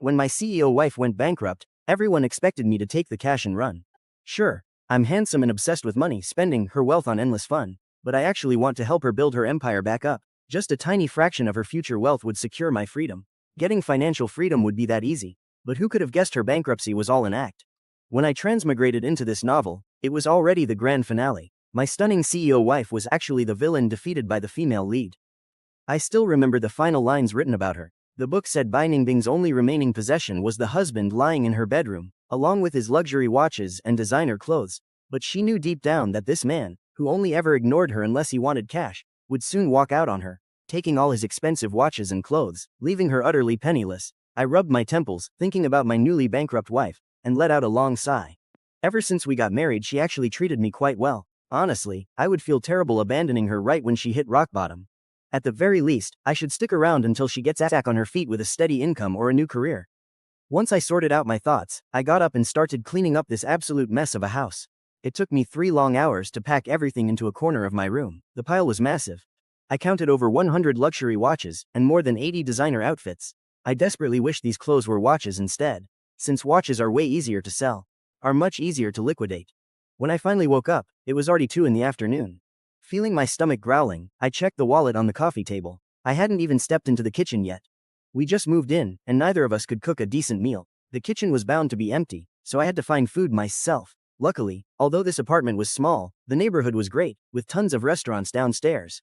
When my CEO wife went bankrupt, everyone expected me to take the cash and run. Sure, I'm handsome and obsessed with money, spending her wealth on endless fun, but I actually want to help her build her empire back up. Just a tiny fraction of her future wealth would secure my freedom. Getting financial freedom would be that easy, but who could have guessed her bankruptcy was all an act? When I transmigrated into this novel, it was already the grand finale. My stunning CEO wife was actually the villain defeated by the female lead. I still remember the final lines written about her. The book said Bai Ningbing's only remaining possession was the husband lying in her bedroom, along with his luxury watches and designer clothes. But she knew deep down that this man, who only ever ignored her unless he wanted cash, would soon walk out on her, taking all his expensive watches and clothes, leaving her utterly penniless. I rubbed my temples, thinking about my newly bankrupt wife, and let out a long sigh. Ever since we got married, she actually treated me quite well. Honestly, I would feel terrible abandoning her right when she hit rock bottom. At the very least, I should stick around until she gets back on her feet with a steady income or a new career. Once I sorted out my thoughts, I got up and started cleaning up this absolute mess of a house. It took me 3 long hours to pack everything into a corner of my room. The pile was massive. I counted over 100 luxury watches and more than 80 designer outfits. I desperately wish these clothes were watches instead, since watches are way easier to sell, are much easier to liquidate. When I finally woke up, it was already 2 in the afternoon. Feeling my stomach growling, I checked the wallet on the coffee table. I hadn't even stepped into the kitchen yet. We just moved in, and neither of us could cook a decent meal. The kitchen was bound to be empty, so I had to find food myself. Luckily, although this apartment was small, the neighborhood was great, with tons of restaurants downstairs.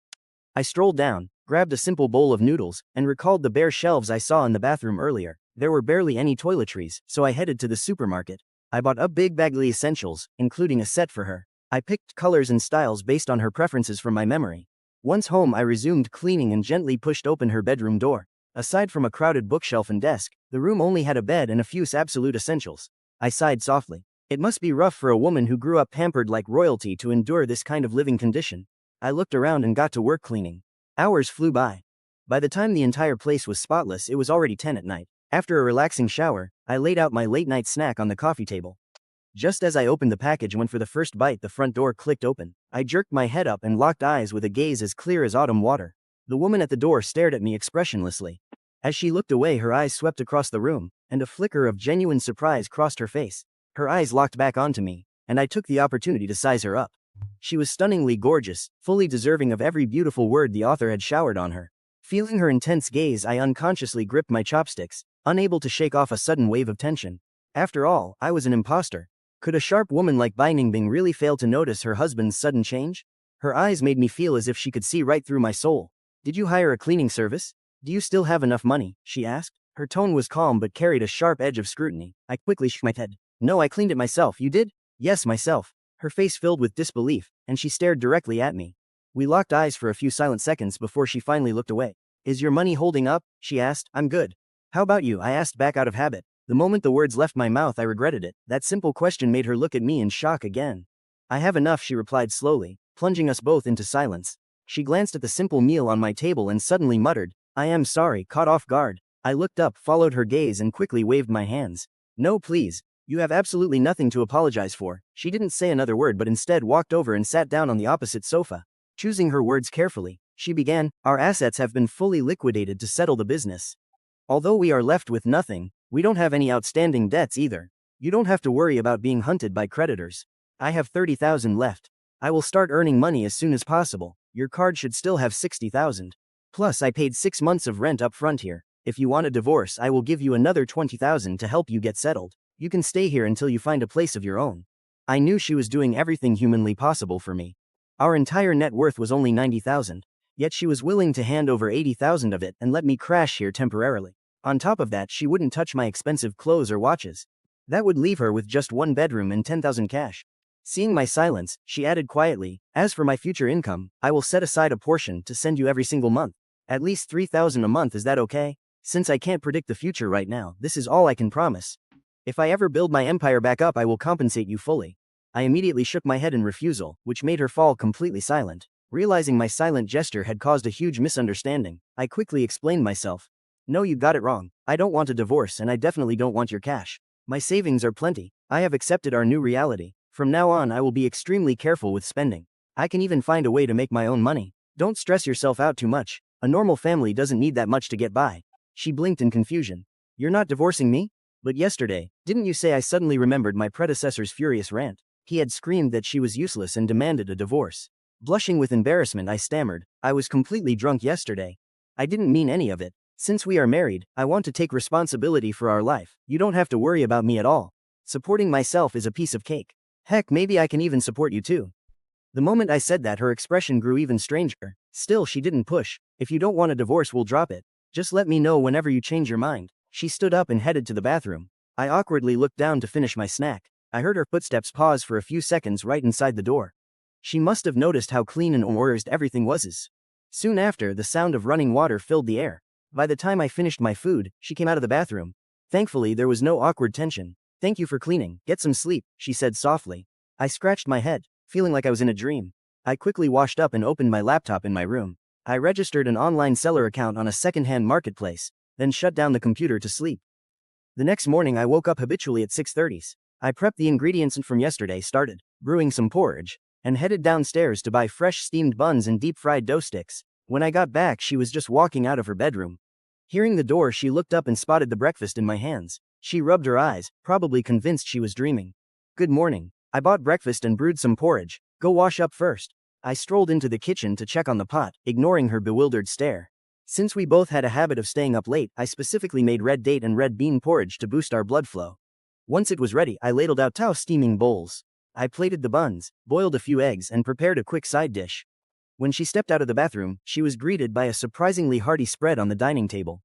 I strolled down, grabbed a simple bowl of noodles, and recalled the bare shelves I saw in the bathroom earlier. There were barely any toiletries, so I headed to the supermarket. I bought a big bag of essentials, including a set for her. I picked colors and styles based on her preferences from my memory. Once home, I resumed cleaning and gently pushed open her bedroom door. Aside from a crowded bookshelf and desk, the room only had a bed and a few absolute essentials. I sighed softly. It must be rough for a woman who grew up pampered like royalty to endure this kind of living condition. I looked around and got to work cleaning. Hours flew by. By the time the entire place was spotless, it was already 10 at night. After a relaxing shower, I laid out my late-night snack on the coffee table. Just as I opened the package and went for the first bite, the front door clicked open. I jerked my head up and locked eyes with a gaze as clear as autumn water. The woman at the door stared at me expressionlessly. As she looked away, her eyes swept across the room, and a flicker of genuine surprise crossed her face. Her eyes locked back onto me, and I took the opportunity to size her up. She was stunningly gorgeous, fully deserving of every beautiful word the author had showered on her. Feeling her intense gaze, I unconsciously gripped my chopsticks, unable to shake off a sudden wave of tension. After all, I was an imposter. Could a sharp woman like Bai Ningbing really fail to notice her husband's sudden change? Her eyes made me feel as if she could see right through my soul. "Did you hire a cleaning service? Do you still have enough money?" she asked. Her tone was calm but carried a sharp edge of scrutiny. I quickly shook my head. "No, I cleaned it myself." "You did?" "Yes, myself." Her face filled with disbelief, and she stared directly at me. We locked eyes for a few silent seconds before she finally looked away. "Is your money holding up?" she asked. "I'm good. How about you?" I asked back out of habit. The moment the words left my mouth, I regretted it. That simple question made her look at me in shock again. "I have enough," she replied slowly, plunging us both into silence. She glanced at the simple meal on my table and suddenly muttered, "I am sorry." Caught off guard, I looked up, followed her gaze, and quickly waved my hands. "No, please. You have absolutely nothing to apologize for." She didn't say another word but instead walked over and sat down on the opposite sofa. Choosing her words carefully, she began, "Our assets have been fully liquidated to settle the business. Although we are left with nothing, we don't have any outstanding debts either. You don't have to worry about being hunted by creditors. I have 30,000 left. I will start earning money as soon as possible. Your card should still have 60,000. Plus I paid 6 months of rent up front here. If you want a divorce, I will give you another 20,000 to help you get settled. You can stay here until you find a place of your own." I knew she was doing everything humanly possible for me. Our entire net worth was only 90,000, yet she was willing to hand over 80,000 of it and let me crash here temporarily. On top of that, she wouldn't touch my expensive clothes or watches. That would leave her with just 1 bedroom and 10,000 cash. Seeing my silence, she added quietly, "As for my future income, I will set aside a portion to send you every single month. At least 3,000 a month, is that okay? Since I can't predict the future right now, this is all I can promise. If I ever build my empire back up, I will compensate you fully." I immediately shook my head in refusal, which made her fall completely silent. Realizing my silent gesture had caused a huge misunderstanding, I quickly explained myself. "No, you got it wrong. I don't want a divorce, and I definitely don't want your cash. My savings are plenty. I have accepted our new reality. From now on, I will be extremely careful with spending. I can even find a way to make my own money. Don't stress yourself out too much. A normal family doesn't need that much to get by." She blinked in confusion. You're not divorcing me? But yesterday, didn't you say? I suddenly remembered my predecessor's furious rant. He had screamed that she was useless and demanded a divorce. Blushing with embarrassment, I stammered, I was completely drunk yesterday. I didn't mean any of it. Since we are married, I want to take responsibility for our life. You don't have to worry about me at all. Supporting myself is a piece of cake. Heck, maybe I can even support you too. The moment I said that, her expression grew even stranger. Still, she didn't push. If you don't want a divorce, we'll drop it. Just let me know whenever you change your mind. She stood up and headed to the bathroom. I awkwardly looked down to finish my snack. I heard her footsteps pause for a few seconds right inside the door. She must have noticed how clean and organized everything was. Soon after, the sound of running water filled the air. By the time I finished my food, she came out of the bathroom. Thankfully, there was no awkward tension. Thank you for cleaning. Get some sleep, she said softly. I scratched my head, feeling like I was in a dream. I quickly washed up and opened my laptop in my room. I registered an online seller account on a second-hand marketplace, then shut down the computer to sleep. The next morning I woke up habitually at 6:30. I prepped the ingredients from yesterday, started brewing some porridge, and headed downstairs to buy fresh steamed buns and deep-fried dough sticks. When I got back, she was just walking out of her bedroom. Hearing the door, she looked up and spotted the breakfast in my hands. She rubbed her eyes, probably convinced she was dreaming. Good morning. I bought breakfast and brewed some porridge. Go wash up first. I strolled into the kitchen to check on the pot, ignoring her bewildered stare. Since we both had a habit of staying up late, I specifically made red date and red bean porridge to boost our blood flow. Once it was ready, I ladled out 2 steaming bowls. I plated the buns, boiled a few eggs, and prepared a quick side dish. When she stepped out of the bathroom, she was greeted by a surprisingly hearty spread on the dining table.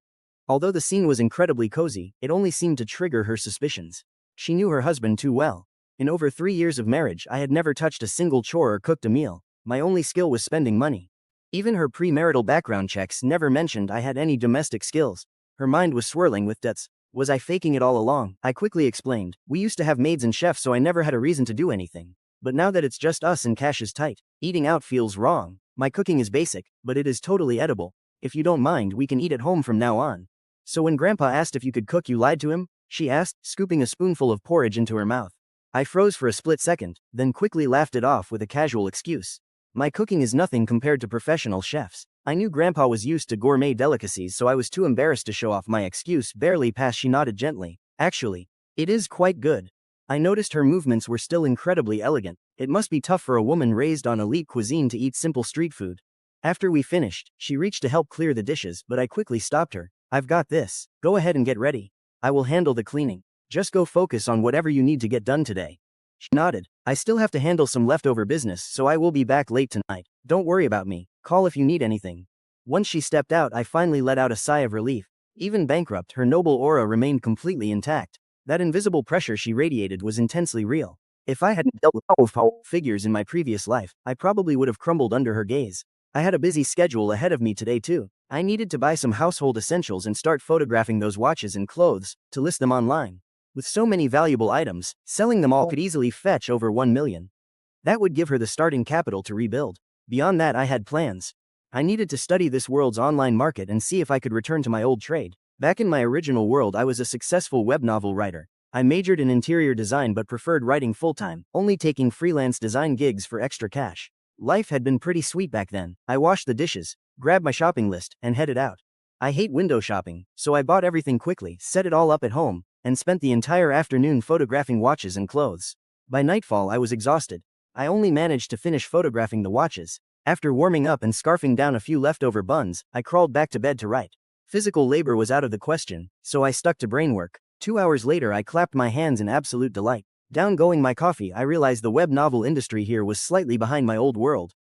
Although the scene was incredibly cozy, it only seemed to trigger her suspicions. She knew her husband too well. In over 3 years of marriage, I had never touched a single chore or cooked a meal. My only skill was spending money. Even her premarital background checks never mentioned I had any domestic skills. Her mind was swirling with debts. Was I faking it all along? I quickly explained. We used to have maids and chefs, so I never had a reason to do anything. But now that it's just us and cash is tight, eating out feels wrong. My cooking is basic, but it is totally edible. If you don't mind, we can eat at home from now on. So when Grandpa asked if you could cook, you lied to him? She asked, scooping a spoonful of porridge into her mouth. I froze for a split second, then quickly laughed it off with a casual excuse. My cooking is nothing compared to professional chefs. I knew Grandpa was used to gourmet delicacies, so I was too embarrassed to show off my excuse. Barely passed, she nodded gently. Actually, it is quite good. I noticed her movements were still incredibly elegant. It must be tough for a woman raised on elite cuisine to eat simple street food. After we finished, she reached to help clear the dishes, but I quickly stopped her. I've got this. Go ahead and get ready. I will handle the cleaning. Just go focus on whatever you need to get done today. She nodded. I still have to handle some leftover business, so I will be back late tonight. Don't worry about me. Call if you need anything. Once she stepped out, I finally let out a sigh of relief. Even bankrupt, her noble aura remained completely intact. That invisible pressure she radiated was intensely real. If I hadn't dealt with powerful figures in my previous life, I probably would have crumbled under her gaze. I had a busy schedule ahead of me today too. I needed to buy some household essentials and start photographing those watches and clothes to list them online. With so many valuable items, selling them all could easily fetch over 1 million. That would give her the starting capital to rebuild. Beyond that, I had plans. I needed to study this world's online market and see if I could return to my old trade. Back in my original world, I was a successful web novel writer. I majored in interior design but preferred writing full-time, only taking freelance design gigs for extra cash. Life had been pretty sweet back then. I washed the dishes, grabbed my shopping list, and headed out. I hate window shopping, so I bought everything quickly, set it all up at home, and spent the entire afternoon photographing watches and clothes. By nightfall, I was exhausted. I only managed to finish photographing the watches. After warming up and scarfing down a few leftover buns, I crawled back to bed to write. Physical labor was out of the question, so I stuck to brain work. 2 hours later, I clapped my hands in absolute delight. Down-going my coffee, I realized the web novel industry here was slightly behind my old world.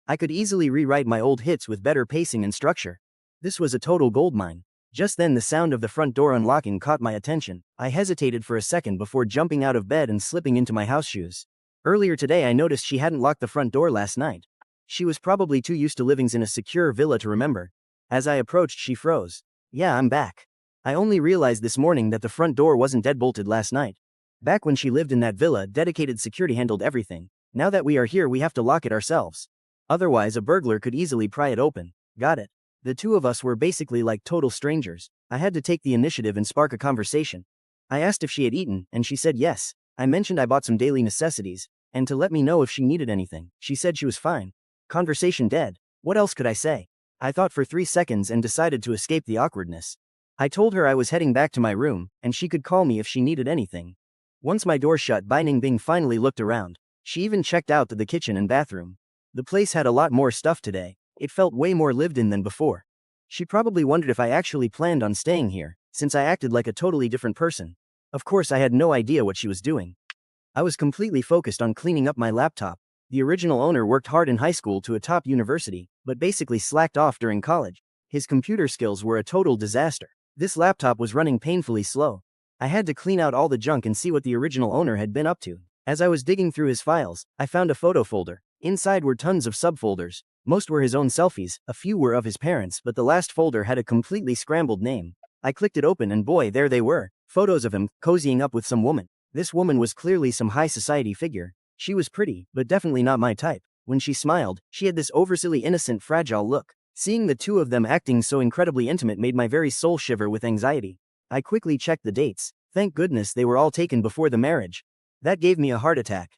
I could easily rewrite my old hits with better pacing and structure. This was a total goldmine. Just then, the sound of the front door unlocking caught my attention. I hesitated for a second before jumping out of bed and slipping into my house shoes. Earlier today, I noticed she hadn't locked the front door last night. She was probably too used to living in a secure villa to remember. As I approached, she froze. Yeah, I'm back. I only realized this morning that the front door wasn't deadbolted last night. Back when she lived in that villa, dedicated security handled everything. Now that we are here, we have to lock it ourselves. Otherwise, a burglar could easily pry it open. Got it. The two of us were basically like total strangers. I had to take the initiative and spark a conversation. I asked if she had eaten, and she said yes. I mentioned I bought some daily necessities, and to let me know if she needed anything. She said she was fine. Conversation dead. What else could I say? I thought for 3 seconds and decided to escape the awkwardness. I told her I was heading back to my room, and she could call me if she needed anything. Once my door shut, Bai Ningbing finally looked around. She even checked out the kitchen and bathroom. The place had a lot more stuff today. It felt way more lived in than before. She probably wondered if I actually planned on staying here, since I acted like a totally different person. Of course, I had no idea what she was doing. I was completely focused on cleaning up my laptop. The original owner worked hard in high school to a top university, but basically slacked off during college. His computer skills were a total disaster. This laptop was running painfully slow. I had to clean out all the junk and see what the original owner had been up to. As I was digging through his files, I found a photo folder. Inside were tons of subfolders. Most were his own selfies, a few were of his parents, but the last folder had a completely scrambled name. I clicked it open and boy, there they were. Photos of him, cozying up with some woman. This woman was clearly some high society figure. She was pretty, but definitely not my type. When she smiled, she had this oversilly innocent fragile look. Seeing the two of them acting so incredibly intimate made my very soul shiver with anxiety. I quickly checked the dates. Thank goodness they were all taken before the marriage. That gave me a heart attack.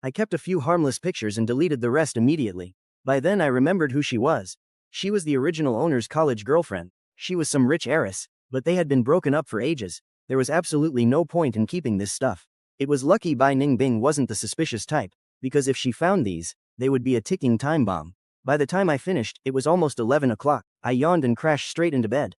I kept a few harmless pictures and deleted the rest immediately. By then I remembered who she was. She was the original owner's college girlfriend. She was some rich heiress, but they had been broken up for ages. There was absolutely no point in keeping this stuff. It was lucky Bai Ningbing wasn't the suspicious type, because if she found these, they would be a ticking time bomb. By the time I finished, it was almost 11 o'clock. I yawned and crashed straight into bed.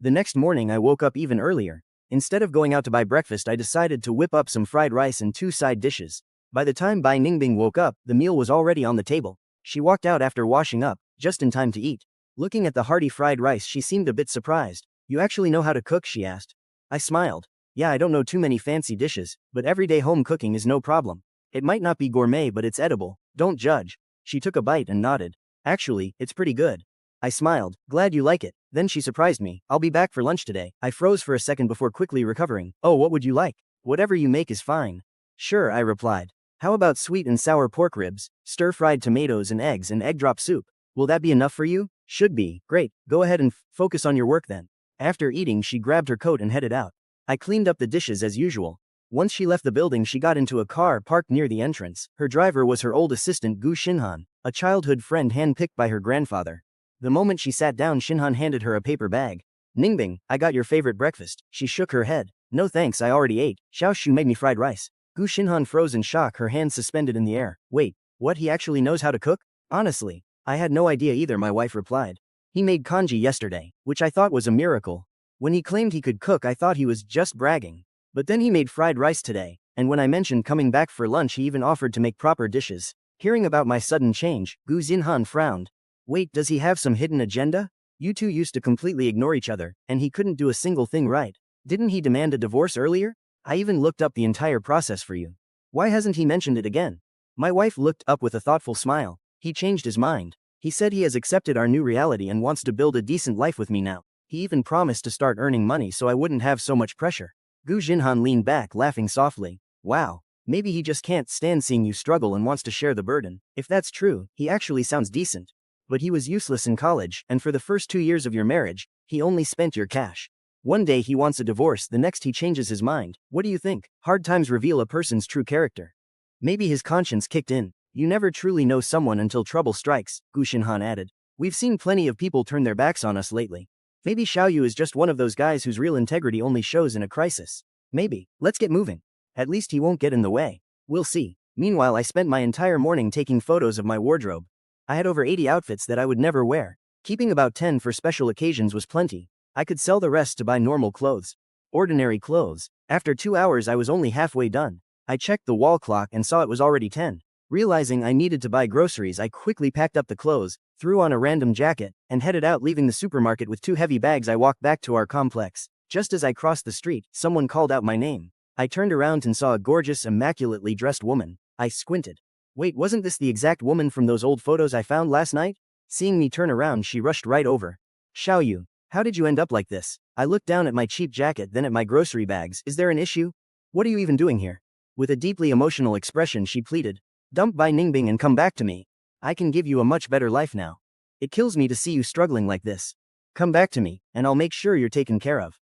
The next morning I woke up even earlier. Instead of going out to buy breakfast, I decided to whip up some fried rice and 2 side dishes. By the time Bai Ningbing woke up, the meal was already on the table. She walked out after washing up, just in time to eat. Looking at the hearty fried rice, she seemed a bit surprised. "You actually know how to cook?" she asked. I smiled. "Yeah, I don't know too many fancy dishes, but everyday home cooking is no problem. It might not be gourmet, but it's edible. Don't judge." She took a bite and nodded. "Actually, it's pretty good." I smiled. "Glad you like it." Then she surprised me. "I'll be back for lunch today." I froze for a second before quickly recovering. "Oh, what would you like?" "Whatever you make is fine." "Sure," I replied. "How about sweet and sour pork ribs, stir-fried tomatoes and eggs and egg drop soup? Will that be enough for you?" "Should be." "Great, go ahead and focus on your work then." After eating, she grabbed her coat and headed out. I cleaned up the dishes as usual. Once she left the building, she got into a car parked near the entrance. Her driver was her old assistant Gu Xinhan, a childhood friend handpicked by her grandfather. The moment she sat down, Xinhan handed her a paper bag. "Ningbing, I got your favorite breakfast." She shook her head. "No thanks, I already ate. Xiao Shu made me fried rice." Gu Xinhan froze in shock, her hands suspended in the air. "Wait, what, he actually knows how to cook?" "Honestly, I had no idea either," my wife replied. "He made congee yesterday, which I thought was a miracle. When he claimed he could cook, I thought he was just bragging. But then he made fried rice today, and when I mentioned coming back for lunch, he even offered to make proper dishes." Hearing about my sudden change, Gu Xinhan frowned. "Wait, does he have some hidden agenda? You two used to completely ignore each other, and he couldn't do a single thing right. Didn't he demand a divorce earlier? I even looked up the entire process for you. Why hasn't he mentioned it again?" My wife looked up with a thoughtful smile. "He changed his mind. He said he has accepted our new reality and wants to build a decent life with me now. He even promised to start earning money so I wouldn't have so much pressure." Gu Xinhan leaned back, laughing softly. "Wow, maybe he just can't stand seeing you struggle and wants to share the burden. If that's true, he actually sounds decent. But he was useless in college, and for the first 2 years of your marriage, he only spent your cash. One day he wants a divorce, the next he changes his mind. What do you think? Hard times reveal a person's true character. Maybe his conscience kicked in. You never truly know someone until trouble strikes," Gu Xinhan added. "We've seen plenty of people turn their backs on us lately. Maybe Xiaoyu is just one of those guys whose real integrity only shows in a crisis. Maybe. Let's get moving. At least he won't get in the way. We'll see." Meanwhile, I spent my entire morning taking photos of my wardrobe. I had over 80 outfits that I would never wear. Keeping about 10 for special occasions was plenty. I could sell the rest to buy normal clothes. Ordinary clothes. After 2 hours, I was only halfway done. I checked the wall clock and saw it was already 10. Realizing I needed to buy groceries, I quickly packed up the clothes, threw on a random jacket, and headed out, leaving the supermarket with 2 heavy bags. I walked back to our complex. Just as I crossed the street, someone called out my name. I turned around and saw a gorgeous, immaculately dressed woman. I squinted. Wait, wasn't this the exact woman from those old photos I found last night? Seeing me turn around, she rushed right over. "Xiaoyu, how did you end up like this?" I looked down at my cheap jacket, then at my grocery bags. "Is there an issue? What are you even doing here?" With a deeply emotional expression, she pleaded. "Dump Bai Ningbing and come back to me. I can give you a much better life now. It kills me to see you struggling like this. Come back to me, and I'll make sure you're taken care of."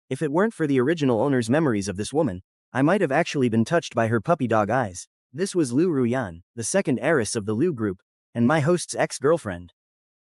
If it weren't for the original owner's memories of this woman, I might have actually been touched by her puppy dog eyes. This was Pei Ruyan, the second heiress of the Liu group, and my host's ex-girlfriend.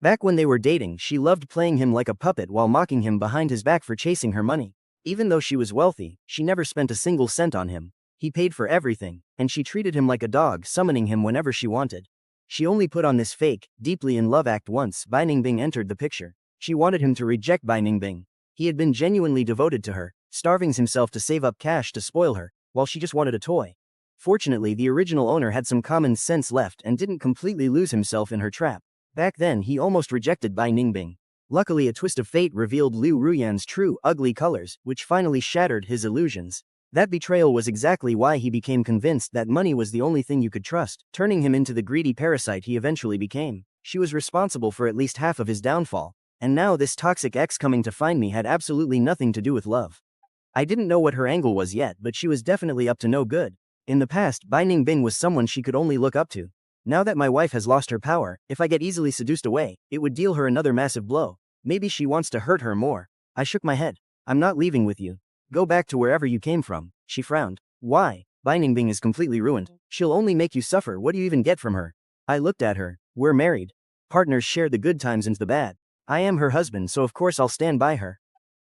Back when they were dating, she loved playing him like a puppet while mocking him behind his back for chasing her money. Even though she was wealthy, she never spent a single cent on him. He paid for everything, and she treated him like a dog, summoning him whenever she wanted. She only put on this fake, deeply in love act once Bai Ningbing entered the picture. She wanted him to reject Bai Ningbing. He had been genuinely devoted to her, starving himself to save up cash to spoil her, while she just wanted a toy. Fortunately, the original owner had some common sense left and didn't completely lose himself in her trap. Back then, he almost rejected Bai Ningbing. Luckily, a twist of fate revealed Pei Ruyan's true, ugly colors, which finally shattered his illusions. That betrayal was exactly why he became convinced that money was the only thing you could trust, turning him into the greedy parasite he eventually became. She was responsible for at least half of his downfall, and now this toxic ex coming to find me had absolutely nothing to do with love. I didn't know what her angle was yet, but she was definitely up to no good. In the past, Bai Ningbing was someone she could only look up to. Now that my wife has lost her power, if I get easily seduced away, it would deal her another massive blow. Maybe she wants to hurt her more. I shook my head. I'm not leaving with you. Go back to wherever you came from. She frowned. Why? Bai Ningbing is completely ruined. She'll only make you suffer. What do you even get from her? I looked at her. We're married. Partners share the good times and the bad. I am her husband, so of course I'll stand by her.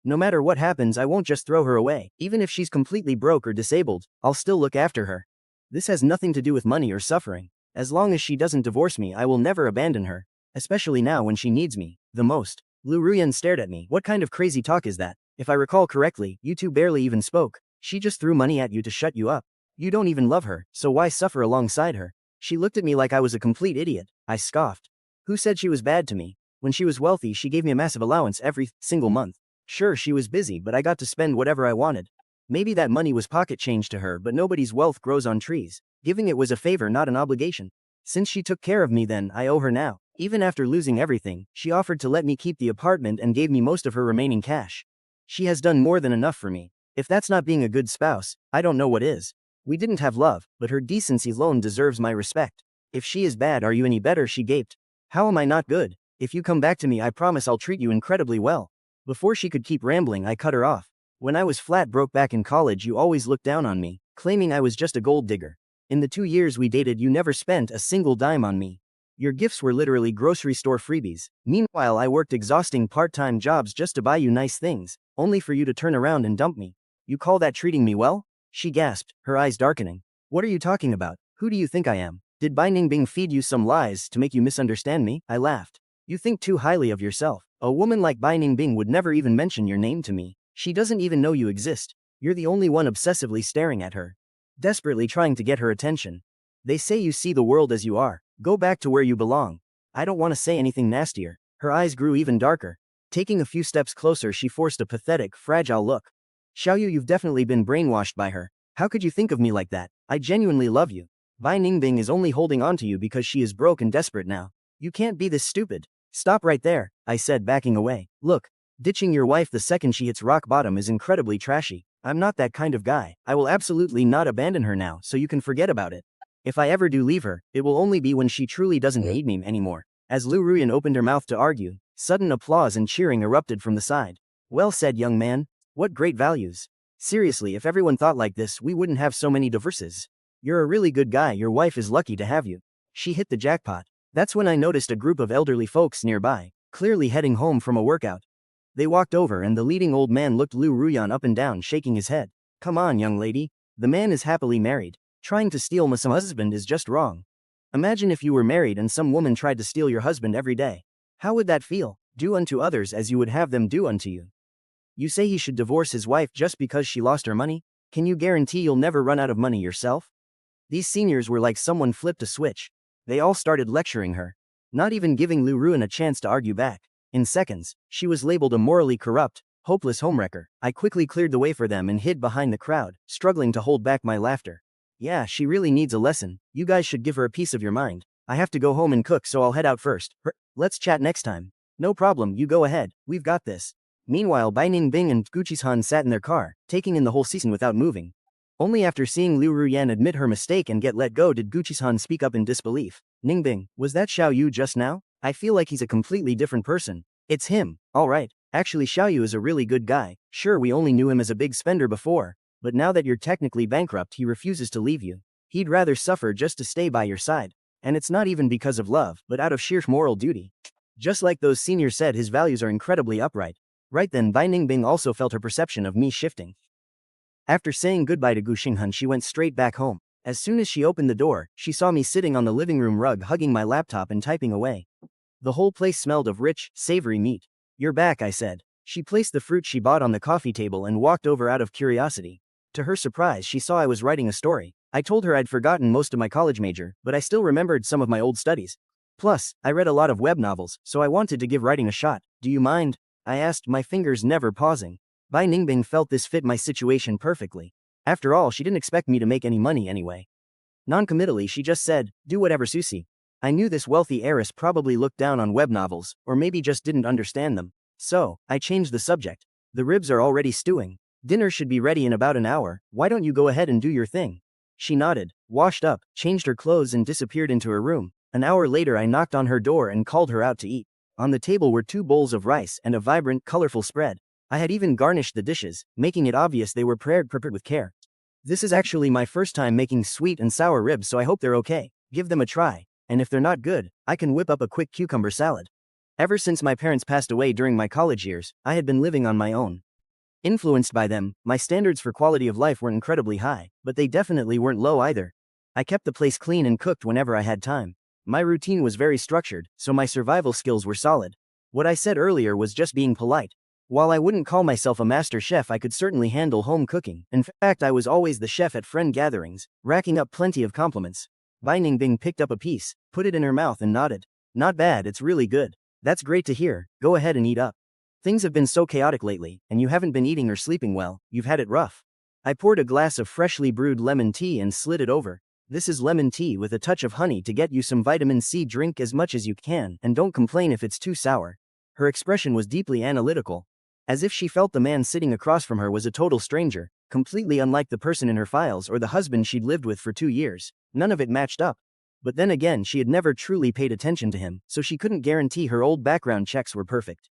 No matter what happens, I won't just throw her away. Even if she's completely broke or disabled, I'll still look after her. This has nothing to do with money or suffering. As long as she doesn't divorce me, I will never abandon her. Especially now when she needs me the most. Pei Ruyan stared at me. What kind of crazy talk is that? If I recall correctly, you two barely even spoke. She just threw money at you to shut you up. You don't even love her, so why suffer alongside her? She looked at me like I was a complete idiot. I scoffed. Who said she was bad to me? When she was wealthy, she gave me a massive allowance every single month. Sure, she was busy, but I got to spend whatever I wanted. Maybe that money was pocket change to her, but nobody's wealth grows on trees. Giving it was a favor, not an obligation. Since she took care of me then, I owe her now. Even after losing everything, she offered to let me keep the apartment and gave me most of her remaining cash. She has done more than enough for me. If that's not being a good spouse, I don't know what is. We didn't have love, but her decency alone deserves my respect. If she is bad, are you any better? She gaped. How am I not good? If you come back to me, I promise I'll treat you incredibly well. Before she could keep rambling, I cut her off. When I was flat broke back in college, you always looked down on me, claiming I was just a gold digger. In the 2 years we dated, you never spent a single dime on me. Your gifts were literally grocery store freebies. Meanwhile, I worked exhausting part-time jobs just to buy you nice things, only for you to turn around and dump me. You call that treating me well? She gasped, her eyes darkening. What are you talking about? Who do you think I am? Did Bai Ningbing feed you some lies to make you misunderstand me? I laughed. You think too highly of yourself. A woman like Bai Ningbing would never even mention your name to me. She doesn't even know you exist. You're the only one obsessively staring at her, desperately trying to get her attention. They say you see the world as you are. Go back to where you belong. I don't want to say anything nastier. Her eyes grew even darker. Taking a few steps closer, she forced a pathetic, fragile look. Xiaoyu, you've definitely been brainwashed by her. How could you think of me like that? I genuinely love you. Bai Ningbing is only holding on to you because she is broke and desperate now. You can't be this stupid. Stop right there, I said, backing away. Look, ditching your wife the second she hits rock bottom is incredibly trashy. I'm not that kind of guy. I will absolutely not abandon her now, so you can forget about it. If I ever do leave her, it will only be when she truly doesn't need me anymore. As Pei Ruyan opened her mouth to argue, sudden applause and cheering erupted from the side. Well said, young man. What great values. Seriously, if everyone thought like this, we wouldn't have so many divorces. You're a really good guy. Your wife is lucky to have you. She hit the jackpot. That's when I noticed a group of elderly folks nearby, clearly heading home from a workout. They walked over and the leading old man looked Pei Ruyan up and down, shaking his head. Come on, young lady. The man is happily married. Trying to steal my husband is just wrong. Imagine if you were married and some woman tried to steal your husband every day. How would that feel? Do unto others as you would have them do unto you. You say he should divorce his wife just because she lost her money? Can you guarantee you'll never run out of money yourself? These seniors were like someone flipped a switch. They all started lecturing her, not even giving Pei Ruyan a chance to argue back. In seconds, she was labeled a morally corrupt, hopeless homewrecker. I quickly cleared the way for them and hid behind the crowd, struggling to hold back my laughter. Yeah, she really needs a lesson. You guys should give her a piece of your mind. I have to go home and cook, so I'll head out first. Let's chat next time. No problem, you go ahead. We've got this. Meanwhile, Bai Ningbing and Guchishan sat in their car, taking in the whole season without moving. Only after seeing Pei Ruyan admit her mistake and get let go did Guchishan speak up in disbelief. Ningbing, was that Xiaoyu just now? I feel like he's a completely different person. It's him. Alright. Actually, Xiaoyu is a really good guy. Sure, we only knew him as a big spender before, but now that you're technically bankrupt, he refuses to leave you. He'd rather suffer just to stay by your side. And it's not even because of love, but out of sheer moral duty. Just like those seniors said, his values are incredibly upright. Right then, Bai Ningbing also felt her perception of me shifting. After saying goodbye to Gu Xinghan, she went straight back home. As soon as she opened the door, she saw me sitting on the living room rug hugging my laptop and typing away. The whole place smelled of rich, savory meat. "You're back," I said. She placed the fruit she bought on the coffee table and walked over out of curiosity. To her surprise, she saw I was writing a story. I told her I'd forgotten most of my college major, but I still remembered some of my old studies. Plus, I read a lot of web novels, so I wanted to give writing a shot. "Do you mind?" I asked, my fingers never pausing. Bai Ningbing felt this fit my situation perfectly. After all, she didn't expect me to make any money anyway. Non-committally, she just said, "Do whatever suits you." I knew this wealthy heiress probably looked down on web novels, or maybe just didn't understand them. So, I changed the subject. "The ribs are already stewing. Dinner should be ready in about an hour, why don't you go ahead and do your thing?" She nodded, washed up, changed her clothes and disappeared into her room. An hour later I knocked on her door and called her out to eat. On the table were 2 bowls of rice and a vibrant, colorful spread. I had even garnished the dishes, making it obvious they were prepared with care. "This is actually my first time making sweet and sour ribs, so I hope they're okay. Give them a try, and if they're not good, I can whip up a quick cucumber salad." Ever since my parents passed away during my college years, I had been living on my own. Influenced by them, my standards for quality of life weren't incredibly high, but they definitely weren't low either. I kept the place clean and cooked whenever I had time. My routine was very structured, so my survival skills were solid. What I said earlier was just being polite. While I wouldn't call myself a master chef, I could certainly handle home cooking. In fact, I was always the chef at friend gatherings, racking up plenty of compliments. Bai Ningbing picked up a piece, put it in her mouth and nodded. "Not bad, it's really good." "That's great to hear, go ahead and eat up. Things have been so chaotic lately, and you haven't been eating or sleeping well, you've had it rough." I poured a glass of freshly brewed lemon tea and slid it over. "This is lemon tea with a touch of honey to get you some vitamin C. Drink as much as you can, and don't complain if it's too sour." Her expression was deeply analytical, as if she felt the man sitting across from her was a total stranger, completely unlike the person in her files or the husband she'd lived with for 2 years. None of it matched up. But then again, she had never truly paid attention to him, so she couldn't guarantee her old background checks were perfect.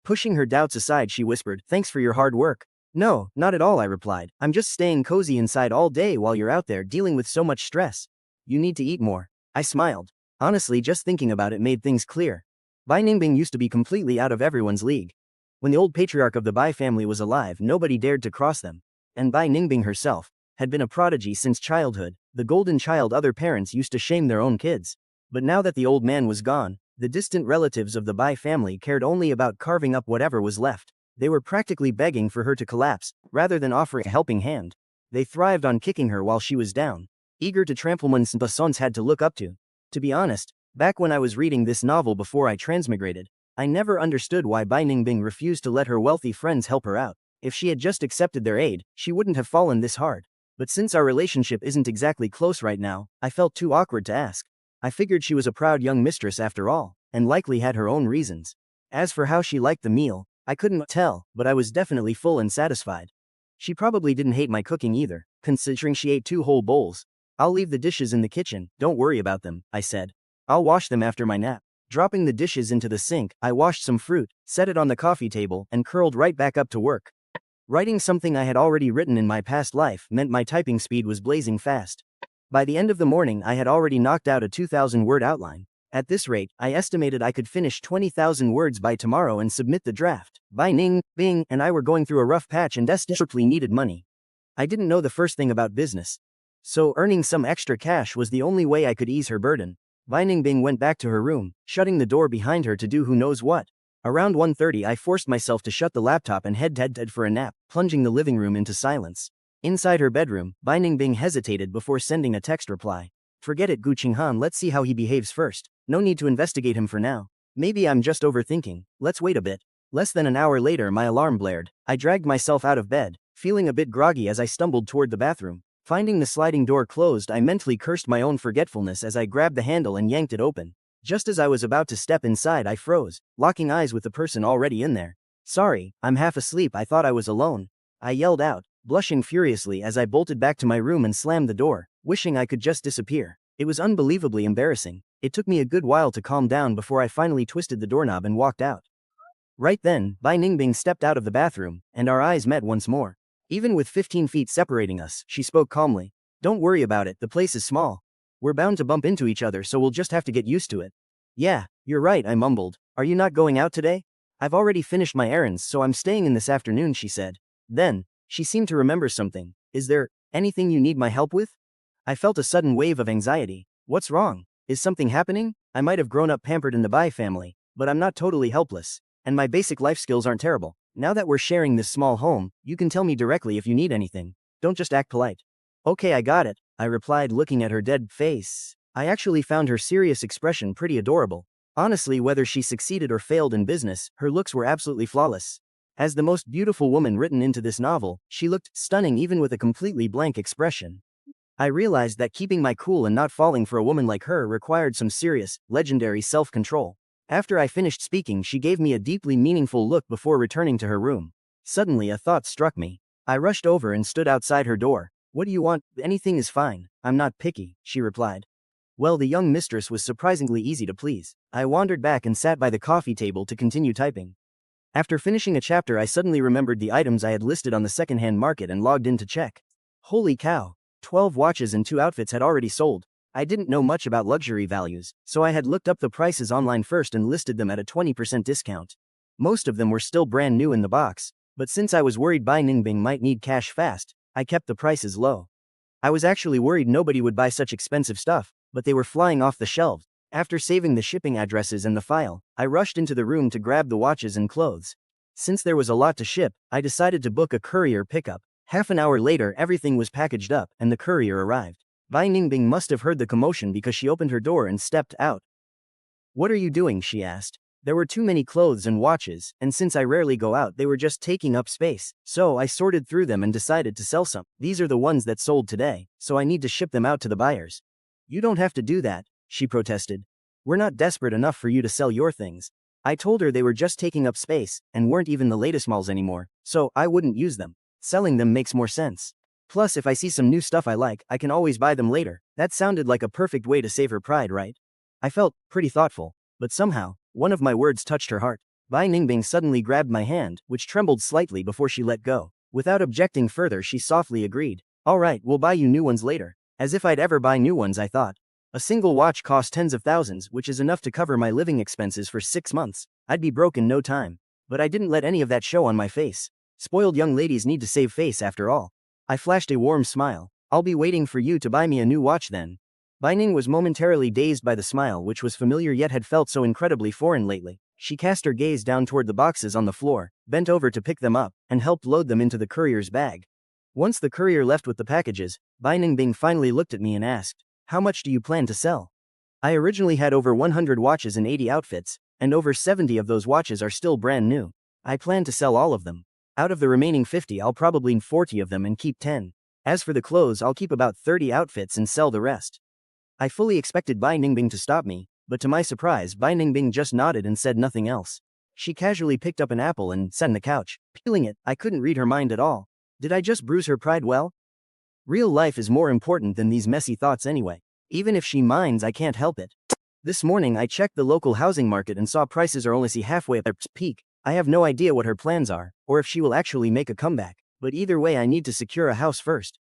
Pushing her doubts aside, she whispered, "Thanks for your hard work." "No, not at all," I replied. "I'm just staying cozy inside all day while you're out there dealing with so much stress. You need to eat more." I smiled. Honestly, just thinking about it made things clear. Bai Ningbing used to be completely out of everyone's league. When the old patriarch of the Bai family was alive, nobody dared to cross them. And Bai Ningbing herself had been a prodigy since childhood, the golden child other parents used to shame their own kids. But now that the old man was gone, the distant relatives of the Bai family cared only about carving up whatever was left. They were practically begging for her to collapse, rather than offering a helping hand. They thrived on kicking her while she was down, eager to trample one's persons had to look up to. To be honest, back when I was reading this novel before I transmigrated, I never understood why Bai Ningbing refused to let her wealthy friends help her out. If she had just accepted their aid, she wouldn't have fallen this hard. But since our relationship isn't exactly close right now, I felt too awkward to ask. I figured she was a proud young mistress after all, and likely had her own reasons. As for how she liked the meal, I couldn't tell, but I was definitely full and satisfied. She probably didn't hate my cooking either, considering she ate 2 whole bowls. "I'll leave the dishes in the kitchen, don't worry about them," I said. "I'll wash them after my nap." Dropping the dishes into the sink, I washed some fruit, set it on the coffee table, and curled right back up to work. Writing something I had already written in my past life meant my typing speed was blazing fast. By the end of the morning, I had already knocked out a 2,000-word outline. At this rate, I estimated I could finish 20,000 words by tomorrow and submit the draft. Bai Ningbing and I were going through a rough patch and desperately needed money. I didn't know the first thing about business, so earning some extra cash was the only way I could ease her burden. Bai Ningbing went back to her room, shutting the door behind her to do who knows what. Around 1:30, I forced myself to shut the laptop and head for a nap, plunging the living room into silence. Inside her bedroom, Bai Ningbing hesitated before sending a text reply. "Forget it, Gu Qinghan, let's see how he behaves first. No need to investigate him for now. Maybe I'm just overthinking, let's wait a bit." Less than an hour later, my alarm blared. I dragged myself out of bed, feeling a bit groggy as I stumbled toward the bathroom. Finding the sliding door closed, I mentally cursed my own forgetfulness as I grabbed the handle and yanked it open. Just as I was about to step inside, I froze, locking eyes with the person already in there. "Sorry, I'm half asleep, I thought I was alone," I yelled out, blushing furiously as I bolted back to my room and slammed the door, wishing I could just disappear. It was unbelievably embarrassing. It took me a good while to calm down before I finally twisted the doorknob and walked out. Right then, Bai Ningbing stepped out of the bathroom, and our eyes met once more. Even with 15 feet separating us, she spoke calmly. "Don't worry about it, the place is small. We're bound to bump into each other, so we'll just have to get used to it." "Yeah, you're right," I mumbled, Are you not going out today? I've already finished my errands, so I'm staying in this afternoon, she said. Then, she seemed to remember something. Is there anything you need my help with? I felt a sudden wave of anxiety. What's wrong? Is something happening? I might have grown up pampered in the Bai family, but I'm not totally helpless. And my basic life skills aren't terrible. Now that we're sharing this small home, you can tell me directly if you need anything. Don't just act polite. Okay, I got it, I replied, looking at her dead face. I actually found her serious expression pretty adorable. Honestly, whether she succeeded or failed in business, her looks were absolutely flawless. As the most beautiful woman written into this novel, she looked stunning even with a completely blank expression. I realized that keeping my cool and not falling for a woman like her required some serious, legendary self-control. After I finished speaking, she gave me a deeply meaningful look before returning to her room. Suddenly, a thought struck me. I rushed over and stood outside her door. What do you want? Anything is fine. I'm not picky, she replied. Well, the young mistress was surprisingly easy to please. I wandered back and sat by the coffee table to continue typing. After finishing a chapter, I suddenly remembered the items I had listed on the secondhand market and logged in to check. Holy cow! 12 watches and 2 outfits had already sold. I didn't know much about luxury values, so I had looked up the prices online first and listed them at a 20% discount. Most of them were still brand new in the box, but since I was worried Bai Ningbing might need cash fast, I kept the prices low. I was actually worried nobody would buy such expensive stuff, but they were flying off the shelves. After saving the shipping addresses and the file, I rushed into the room to grab the watches and clothes. Since there was a lot to ship, I decided to book a courier pickup. Half an hour later, everything was packaged up, and the courier arrived. Bai Ningbing must have heard the commotion because she opened her door and stepped out. What are you doing? She asked. There were too many clothes and watches, and since I rarely go out, they were just taking up space. So I sorted through them and decided to sell some. These are the ones that sold today, so I need to ship them out to the buyers. You don't have to do that, she protested. We're not desperate enough for you to sell your things. I told her they were just taking up space, and weren't even the latest models anymore, so I wouldn't use them. Selling them makes more sense. Plus, if I see some new stuff I like, I can always buy them later. That sounded like a perfect way to save her pride, right? I felt pretty thoughtful, but somehow, one of my words touched her heart. Bai Ningbing suddenly grabbed my hand, which trembled slightly before she let go. Without objecting further, she softly agreed. All right, we'll buy you new ones later. As if I'd ever buy new ones, I thought. A single watch cost tens of thousands, which is enough to cover my living expenses for 6 months. I'd be broke in no time. But I didn't let any of that show on my face. Spoiled young ladies need to save face after all. I flashed a warm smile. I'll be waiting for you to buy me a new watch then. Bai Ning was momentarily dazed by the smile, which was familiar yet had felt so incredibly foreign lately. She cast her gaze down toward the boxes on the floor, bent over to pick them up, and helped load them into the courier's bag. Once the courier left with the packages, Bai Ningbing finally looked at me and asked, "How much do you plan to sell?" I originally had over 100 watches and 80 outfits, and over 70 of those watches are still brand new. I plan to sell all of them. Out of the remaining 50, I'll probably need 40 of them and keep 10. As for the clothes, I'll keep about 30 outfits and sell the rest. I fully expected Bai Ningbing to stop me, but to my surprise, Bai Ningbing just nodded and said nothing else. She casually picked up an apple and sat on the couch, peeling it. I couldn't read her mind at all. Did I just bruise her pride? Well, real life is more important than these messy thoughts anyway. Even if she minds, I can't help it. This morning I checked the local housing market and saw prices are only halfway at their peak. I have no idea what her plans are, or if she will actually make a comeback, but either way I need to secure a house first.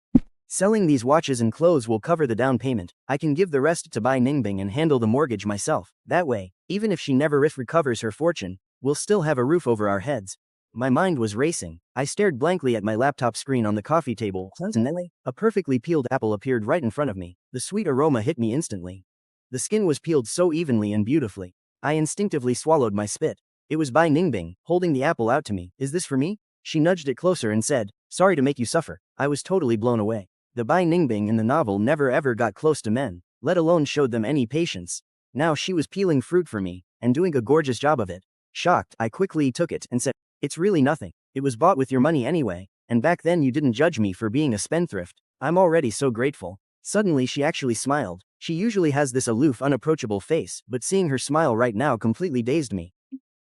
Selling these watches and clothes will cover the down payment. I can give the rest to Bai Ningbing and handle the mortgage myself. That way, even if she never recovers her fortune, we'll still have a roof over our heads. My mind was racing. I stared blankly at my laptop screen on the coffee table. Suddenly, a perfectly peeled apple appeared right in front of me. The sweet aroma hit me instantly. The skin was peeled so evenly and beautifully. I instinctively swallowed my spit. It was Bai Ningbing, holding the apple out to me. Is this for me? She nudged it closer and said, "Sorry to make you suffer." I was totally blown away. The Bai Ningbing in the novel never ever got close to men, let alone showed them any patience. Now she was peeling fruit for me, and doing a gorgeous job of it. Shocked, I quickly took it and said, "It's really nothing. It was bought with your money anyway, and back then you didn't judge me for being a spendthrift. I'm already so grateful." Suddenly she actually smiled. She usually has this aloof, unapproachable face, but seeing her smile right now completely dazed me.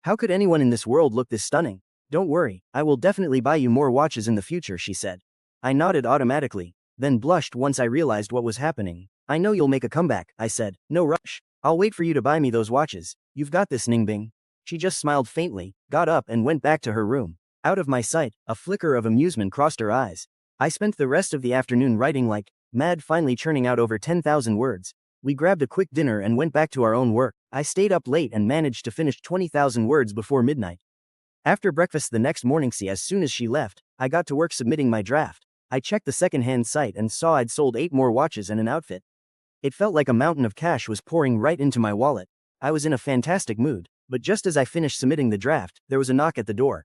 How could anyone in this world look this stunning? "Don't worry, I will definitely buy you more watches in the future," she said. I nodded automatically, then blushed once I realized what was happening. "I know you'll make a comeback," I said. "No rush. I'll wait for you to buy me those watches. You've got this, Ningbing." She just smiled faintly, got up and went back to her room. Out of my sight, a flicker of amusement crossed her eyes. I spent the rest of the afternoon writing like mad, finally churning out over 10,000 words. We grabbed a quick dinner and went back to our own work. I stayed up late and managed to finish 20,000 words before midnight. After breakfast the next morning, as soon as she left, I got to work submitting my draft. I checked the second-hand site and saw I'd sold 8 more watches and an outfit. It felt like a mountain of cash was pouring right into my wallet. I was in a fantastic mood, but just as I finished submitting the draft, there was a knock at the door.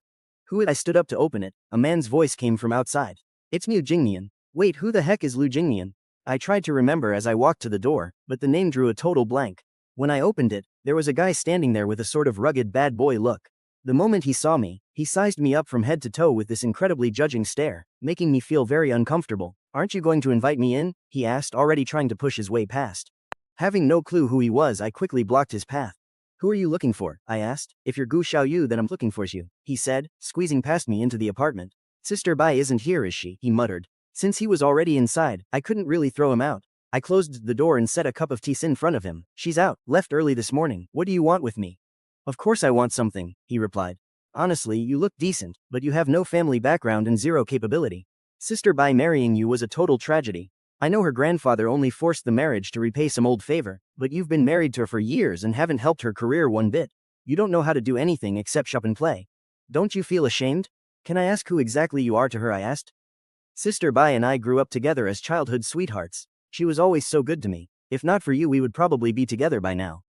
I stood up to open it. A man's voice came from outside. "It's Liu Jingnian." Wait, who the heck is Liu Jingnian? I tried to remember as I walked to the door, but the name drew a total blank. When I opened it, there was a guy standing there with a sort of rugged bad boy look. The moment he saw me, he sized me up from head to toe with this incredibly judging stare, making me feel very uncomfortable. "Aren't you going to invite me in?" he asked, already trying to push his way past. Having no clue who he was, I quickly blocked his path. "Who are you looking for?" I asked. "If you're Gu Xiaoyu, then I'm looking for you," he said, squeezing past me into the apartment. "Sister Bai isn't here, is she?" he muttered. Since he was already inside, I couldn't really throw him out. I closed the door and set a cup of tea in front of him. "She's out, left early this morning. What do you want with me?" "Of course I want something," he replied. "Honestly, you look decent, but you have no family background and zero capability. Sister Bai marrying you was a total tragedy. I know her grandfather only forced the marriage to repay some old favor, but you've been married to her for years and haven't helped her career one bit. You don't know how to do anything except shop and play. Don't you feel ashamed?" "Can I ask who exactly you are to her?" I asked. "Sister Bai and I grew up together as childhood sweethearts. She was always so good to me. If not for you, we would probably be together by now."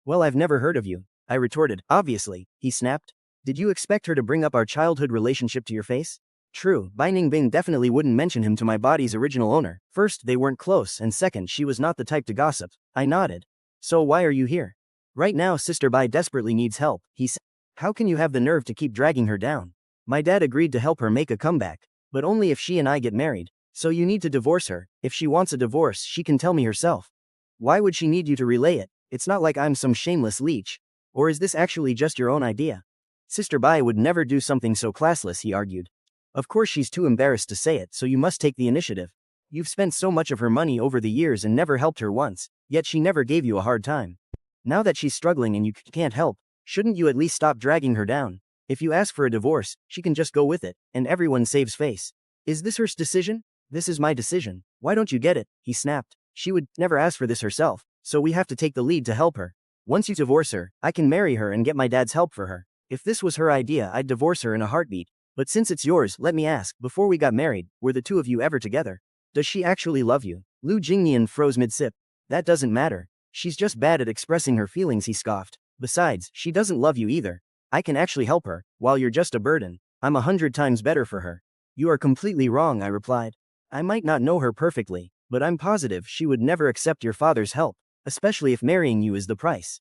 "Well, I've never heard of you," I retorted. "Obviously," he snapped. "Did you expect her to bring up our childhood relationship to your face?" True, Bai Ningbing definitely wouldn't mention him to my body's original owner. First, they weren't close, and second, she was not the type to gossip. I nodded. "So why are you here?" "Right now, Sister Bai desperately needs help," he said. "How can you have the nerve to keep dragging her down? My dad agreed to help her make a comeback, but only if she and I get married. So you need to divorce her. If she wants a divorce, she can tell me herself. Why would she need you to relay it? It's not like I'm some shameless leech. Or is this actually just your own idea?" "Sister Bai would never do something so classless," he argued. "Of course she's too embarrassed to say it, so you must take the initiative. You've spent so much of her money over the years and never helped her once, yet she never gave you a hard time. Now that she's struggling and you can't help, shouldn't you at least stop dragging her down? If you ask for a divorce, she can just go with it, and everyone saves face. Is this her decision? This is my decision. Why don't you get it?" he snapped. "She would never ask for this herself, so we have to take the lead to help her. Once you divorce her, I can marry her and get my dad's help for her. If this was her idea, I'd divorce her in a heartbeat. But since it's yours, let me ask, before we got married, were the two of you ever together? Does she actually love you?" Liu Jingnian froze mid-sip. "That doesn't matter. She's just bad at expressing her feelings," he scoffed. "Besides, she doesn't love you either. I can actually help her, while you're just a burden. I'm 100 times better for her." "You are completely wrong," I replied. "I might not know her perfectly, but I'm positive she would never accept your father's help, especially if marrying you is the price.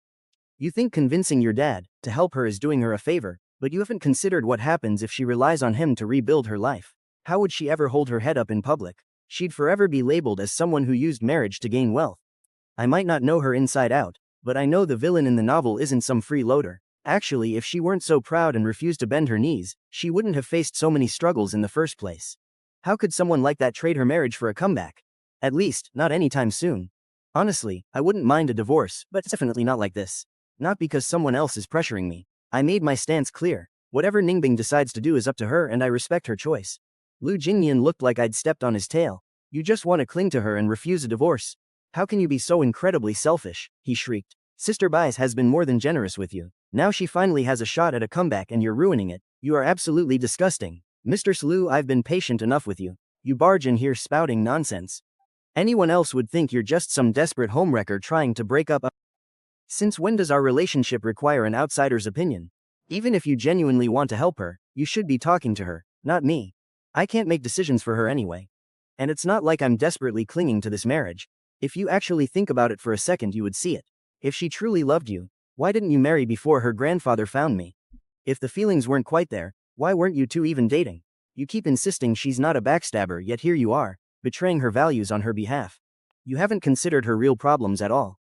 You think convincing your dad to help her is doing her a favor, but you haven't considered what happens if she relies on him to rebuild her life. How would she ever hold her head up in public? She'd forever be labeled as someone who used marriage to gain wealth. I might not know her inside out, but I know the villain in the novel isn't some freeloader. Actually, if she weren't so proud and refused to bend her knees, she wouldn't have faced so many struggles in the first place. How could someone like that trade her marriage for a comeback? At least, not anytime soon. Honestly, I wouldn't mind a divorce, but definitely not like this. Not because someone else is pressuring me. I made my stance clear. Whatever Ningbing decides to do is up to her and I respect her choice." Liu Jingnian looked like I'd stepped on his tail. "You just want to cling to her and refuse a divorce? How can you be so incredibly selfish?" he shrieked. "Sister Bai has been more than generous with you. Now she finally has a shot at a comeback and you're ruining it. You are absolutely disgusting. Mr. Slu, I've been patient enough with you. You barge in here spouting nonsense. Anyone else would think you're just some desperate homewrecker trying to break up a... Since when does our relationship require an outsider's opinion? Even if you genuinely want to help her, you should be talking to her, not me. I can't make decisions for her anyway. And it's not like I'm desperately clinging to this marriage. If you actually think about it for a second, you would see it. If she truly loved you, why didn't you marry before her grandfather found me? If the feelings weren't quite there, why weren't you two even dating? You keep insisting she's not a backstabber, yet here you are, betraying her values on her behalf. You haven't considered her real problems at all.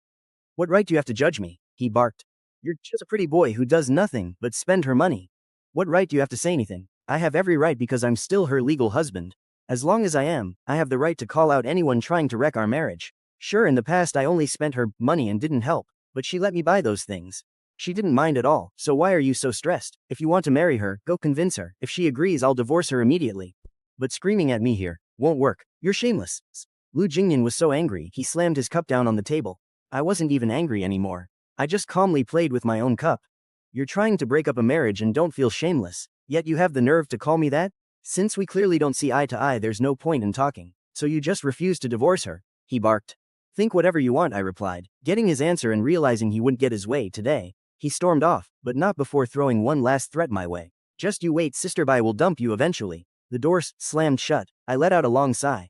What right do you have to judge me?" he barked. "You're just a pretty boy who does nothing but spend her money. What right do you have to say anything?" "I have every right because I'm still her legal husband. As long as I am, I have the right to call out anyone trying to wreck our marriage. Sure, in the past I only spent her money and didn't help, but she let me buy those things. She didn't mind at all, so why are you so stressed? If you want to marry her, go convince her. If she agrees, I'll divorce her immediately. But screaming at me here won't work. You're shameless." Liu Jingnian was so angry, he slammed his cup down on the table. I wasn't even angry anymore. I just calmly played with my own cup. You're trying to break up a marriage and don't feel shameless, yet you have the nerve to call me that? Since we clearly don't see eye to eye, there's no point in talking. So you just refuse to divorce her, he barked. Think whatever you want, I replied, getting his answer and realizing he wouldn't get his way today. He stormed off, but not before throwing one last threat my way. Just you wait, sister, I will dump you eventually. The door slammed shut. I let out a long sigh.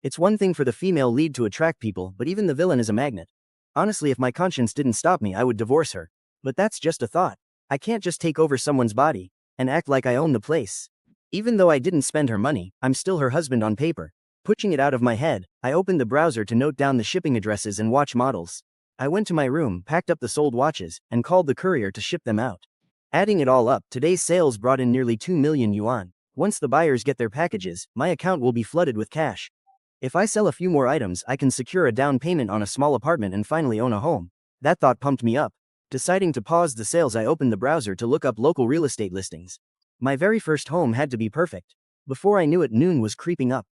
It's one thing for the female lead to attract people, but even the villain is a magnet. Honestly, if my conscience didn't stop me, I would divorce her. But that's just a thought. I can't just take over someone's body and act like I own the place. Even though I didn't spend her money, I'm still her husband on paper. Pushing it out of my head, I opened the browser to note down the shipping addresses and watch models. I went to my room, packed up the sold watches, and called the courier to ship them out. Adding it all up, today's sales brought in nearly 2 million yuan. Once the buyers get their packages, my account will be flooded with cash. If I sell a few more items, I can secure a down payment on a small apartment and finally own a home. That thought pumped me up. Deciding to pause the sales, I opened the browser to look up local real estate listings. My very first home had to be perfect. Before I knew it, noon was creeping up.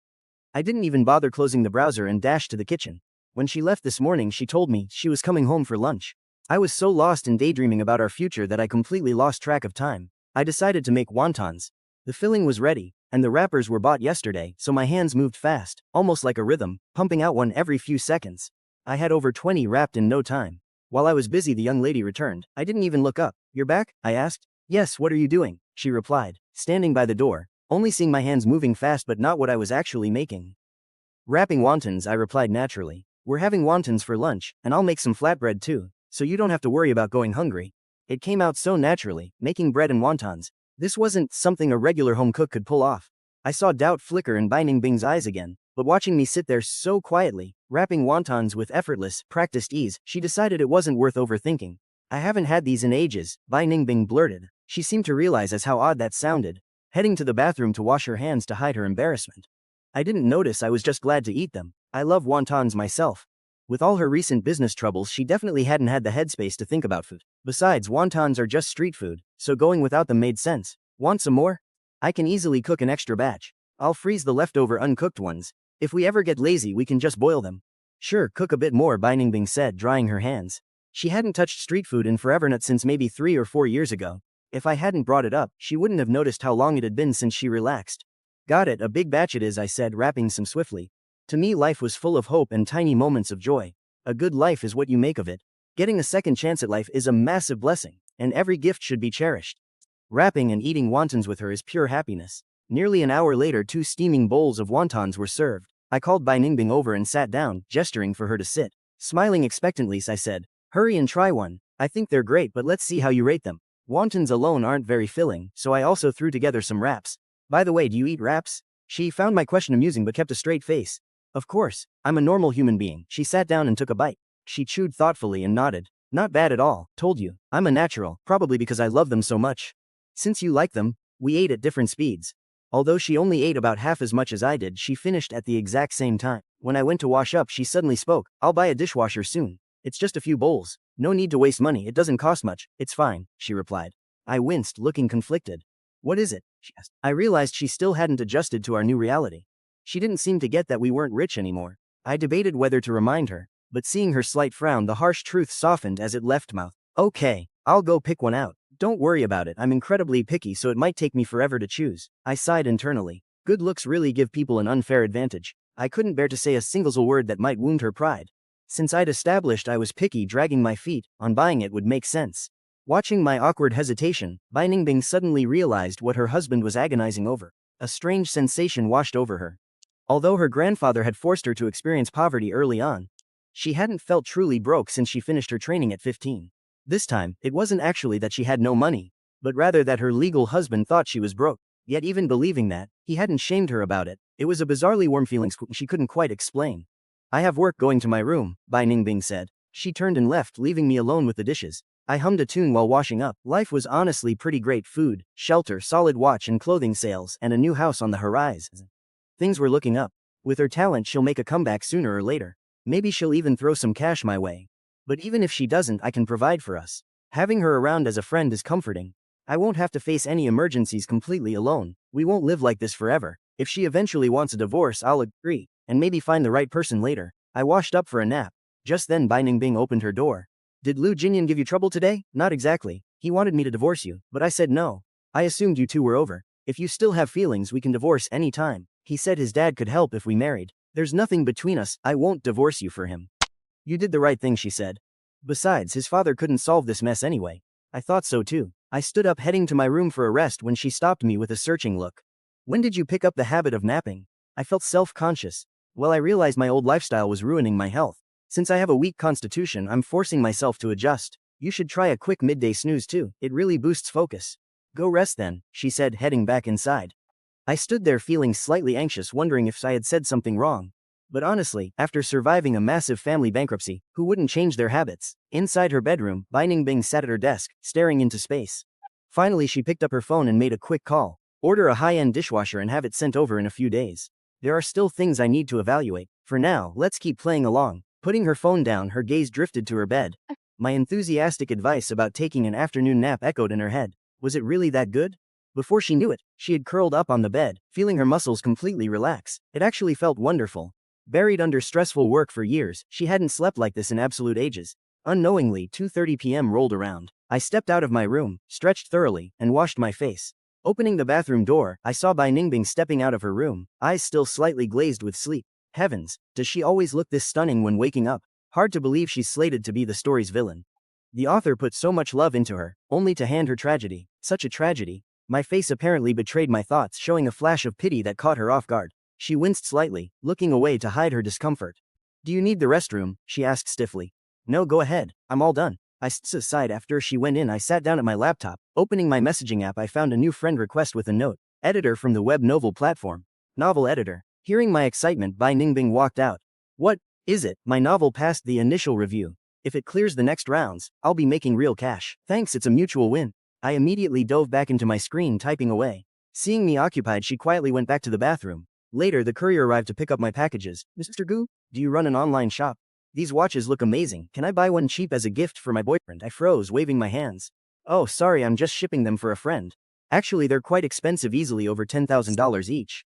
I didn't even bother closing the browser and dashed to the kitchen. When she left this morning, she told me she was coming home for lunch. I was so lost in daydreaming about our future that I completely lost track of time. I decided to make wontons. The filling was ready, and the wrappers were bought yesterday, so my hands moved fast, almost like a rhythm, pumping out one every few seconds. I had over 20 wrapped in no time. While I was busy, the young lady returned. I didn't even look up. You're back? I asked. Yes, what are you doing? She replied, standing by the door, only seeing my hands moving fast but not what I was actually making. Wrapping wontons, I replied naturally. We're having wontons for lunch, and I'll make some flatbread too, so you don't have to worry about going hungry. It came out so naturally, making bread and wontons. This wasn't something a regular home cook could pull off. I saw doubt flicker in Bai Ningbing's eyes again, but watching me sit there so quietly, wrapping wontons with effortless, practiced ease, she decided it wasn't worth overthinking. I haven't had these in ages, Bai Ningbing blurted. She seemed to realize as how odd that sounded, heading to the bathroom to wash her hands to hide her embarrassment. I didn't notice, I was just glad to eat them. I love wontons myself. With all her recent business troubles, she definitely hadn't had the headspace to think about food. Besides, wontons are just street food, so going without them made sense. Want some more? I can easily cook an extra batch. I'll freeze the leftover uncooked ones. If we ever get lazy, we can just boil them. Sure, cook a bit more, Bai Ningbing said, drying her hands. She hadn't touched street food in forever, not since maybe 3 or 4 years ago. If I hadn't brought it up, she wouldn't have noticed how long it had been since she relaxed. Got it, a big batch it is, I said, wrapping some swiftly. To me, life was full of hope and tiny moments of joy. A good life is what you make of it. Getting a second chance at life is a massive blessing, and every gift should be cherished. Wrapping and eating wontons with her is pure happiness. Nearly an hour later, 2 steaming bowls of wontons were served. I called Bai Ningbing over and sat down, gesturing for her to sit. Smiling expectantly, I said, hurry and try one. I think they're great, but let's see how you rate them. Wontons alone aren't very filling, so I also threw together some wraps. By the way, do you eat wraps? She found my question amusing but kept a straight face. Of course, I'm a normal human being. She sat down and took a bite. She chewed thoughtfully and nodded. Not bad at all, told you. I'm a natural, probably because I love them so much. Since you like them, we ate at different speeds. Although she only ate about half as much as I did, she finished at the exact same time. When I went to wash up, she suddenly spoke. I'll buy a dishwasher soon. It's just a few bowls. No need to waste money, it doesn't cost much. It's fine, she replied. I winced, looking conflicted. What is it? She asked. I realized she still hadn't adjusted to our new reality. She didn't seem to get that we weren't rich anymore. I debated whether to remind her, but seeing her slight frown, the harsh truth softened as it left mouth. Okay, I'll go pick one out. Don't worry about it, I'm incredibly picky, so it might take me forever to choose. I sighed internally. Good looks really give people an unfair advantage. I couldn't bear to say a single word that might wound her pride. Since I'd established I was picky, dragging my feet on buying it would make sense. Watching my awkward hesitation, Bai Ningbing suddenly realized what her husband was agonizing over. A strange sensation washed over her. Although her grandfather had forced her to experience poverty early on, she hadn't felt truly broke since she finished her training at 15. This time, it wasn't actually that she had no money, but rather that her legal husband thought she was broke. Yet even believing that, he hadn't shamed her about it. It was a bizarrely warm feeling she couldn't quite explain. I have work, going to my room, Bai Ningbing said. She turned and left, leaving me alone with the dishes. I hummed a tune while washing up. Life was honestly pretty great: food, shelter, solid watch and clothing sales, and a new house on the horizon. Things were looking up. With her talent, she'll make a comeback sooner or later. Maybe she'll even throw some cash my way. But even if she doesn't, I can provide for us. Having her around as a friend is comforting. I won't have to face any emergencies completely alone. We won't live like this forever. If she eventually wants a divorce, I'll agree, and maybe find the right person later. I washed up for a nap. Just then Bai Ningbing opened her door. Did Lu Jinyan give you trouble today? Not exactly. He wanted me to divorce you, but I said no. I assumed you two were over. If you still have feelings we can divorce any time. He said his dad could help if we married. There's nothing between us, I won't divorce you for him. You did the right thing, she said. Besides, his father couldn't solve this mess anyway. I thought so too. I stood up heading to my room for a rest when she stopped me with a searching look. When did you pick up the habit of napping? I felt self-conscious. Well, I realized my old lifestyle was ruining my health. Since I have a weak constitution, I'm forcing myself to adjust. You should try a quick midday snooze too, it really boosts focus. Go rest then, she said, heading back inside. I stood there feeling slightly anxious, wondering if I had said something wrong. But honestly, after surviving a massive family bankruptcy, who wouldn't change their habits? Inside her bedroom, Bai Ningbing sat at her desk, staring into space. Finally she picked up her phone and made a quick call. Order a high-end dishwasher and have it sent over in a few days. There are still things I need to evaluate. For now, let's keep playing along. Putting her phone down, her gaze drifted to her bed. My enthusiastic advice about taking an afternoon nap echoed in her head. Was it really that good? Before she knew it, she had curled up on the bed, feeling her muscles completely relax. It actually felt wonderful. Buried under stressful work for years, she hadn't slept like this in absolute ages. Unknowingly, 2:30 p.m. rolled around. I stepped out of my room, stretched thoroughly, and washed my face. Opening the bathroom door, I saw Bai Ningbing stepping out of her room, eyes still slightly glazed with sleep. Heavens, does she always look this stunning when waking up? Hard to believe she's slated to be the story's villain. The author put so much love into her, only to hand her tragedy. Such a tragedy. My face apparently betrayed my thoughts, showing a flash of pity that caught her off guard. She winced slightly, looking away to hide her discomfort. Do you need the restroom? She asked stiffly. No, go ahead. I'm all done. I stood aside after she went in. I sat down at my laptop. Opening my messaging app, I found a new friend request with a note. Editor from the web novel platform. Novel editor. Hearing my excitement, Bai Ningbing walked out. What is it? My novel passed the initial review. If it clears the next rounds, I'll be making real cash. Thanks, it's a mutual win. I immediately dove back into my screen, typing away. Seeing me occupied, she quietly went back to the bathroom. Later, the courier arrived to pick up my packages. Mr. Gu, do you run an online shop? These watches look amazing. Can I buy one cheap as a gift for my boyfriend? I froze, waving my hands. Oh, sorry, I'm just shipping them for a friend. Actually, they're quite expensive, easily over $10,000 each.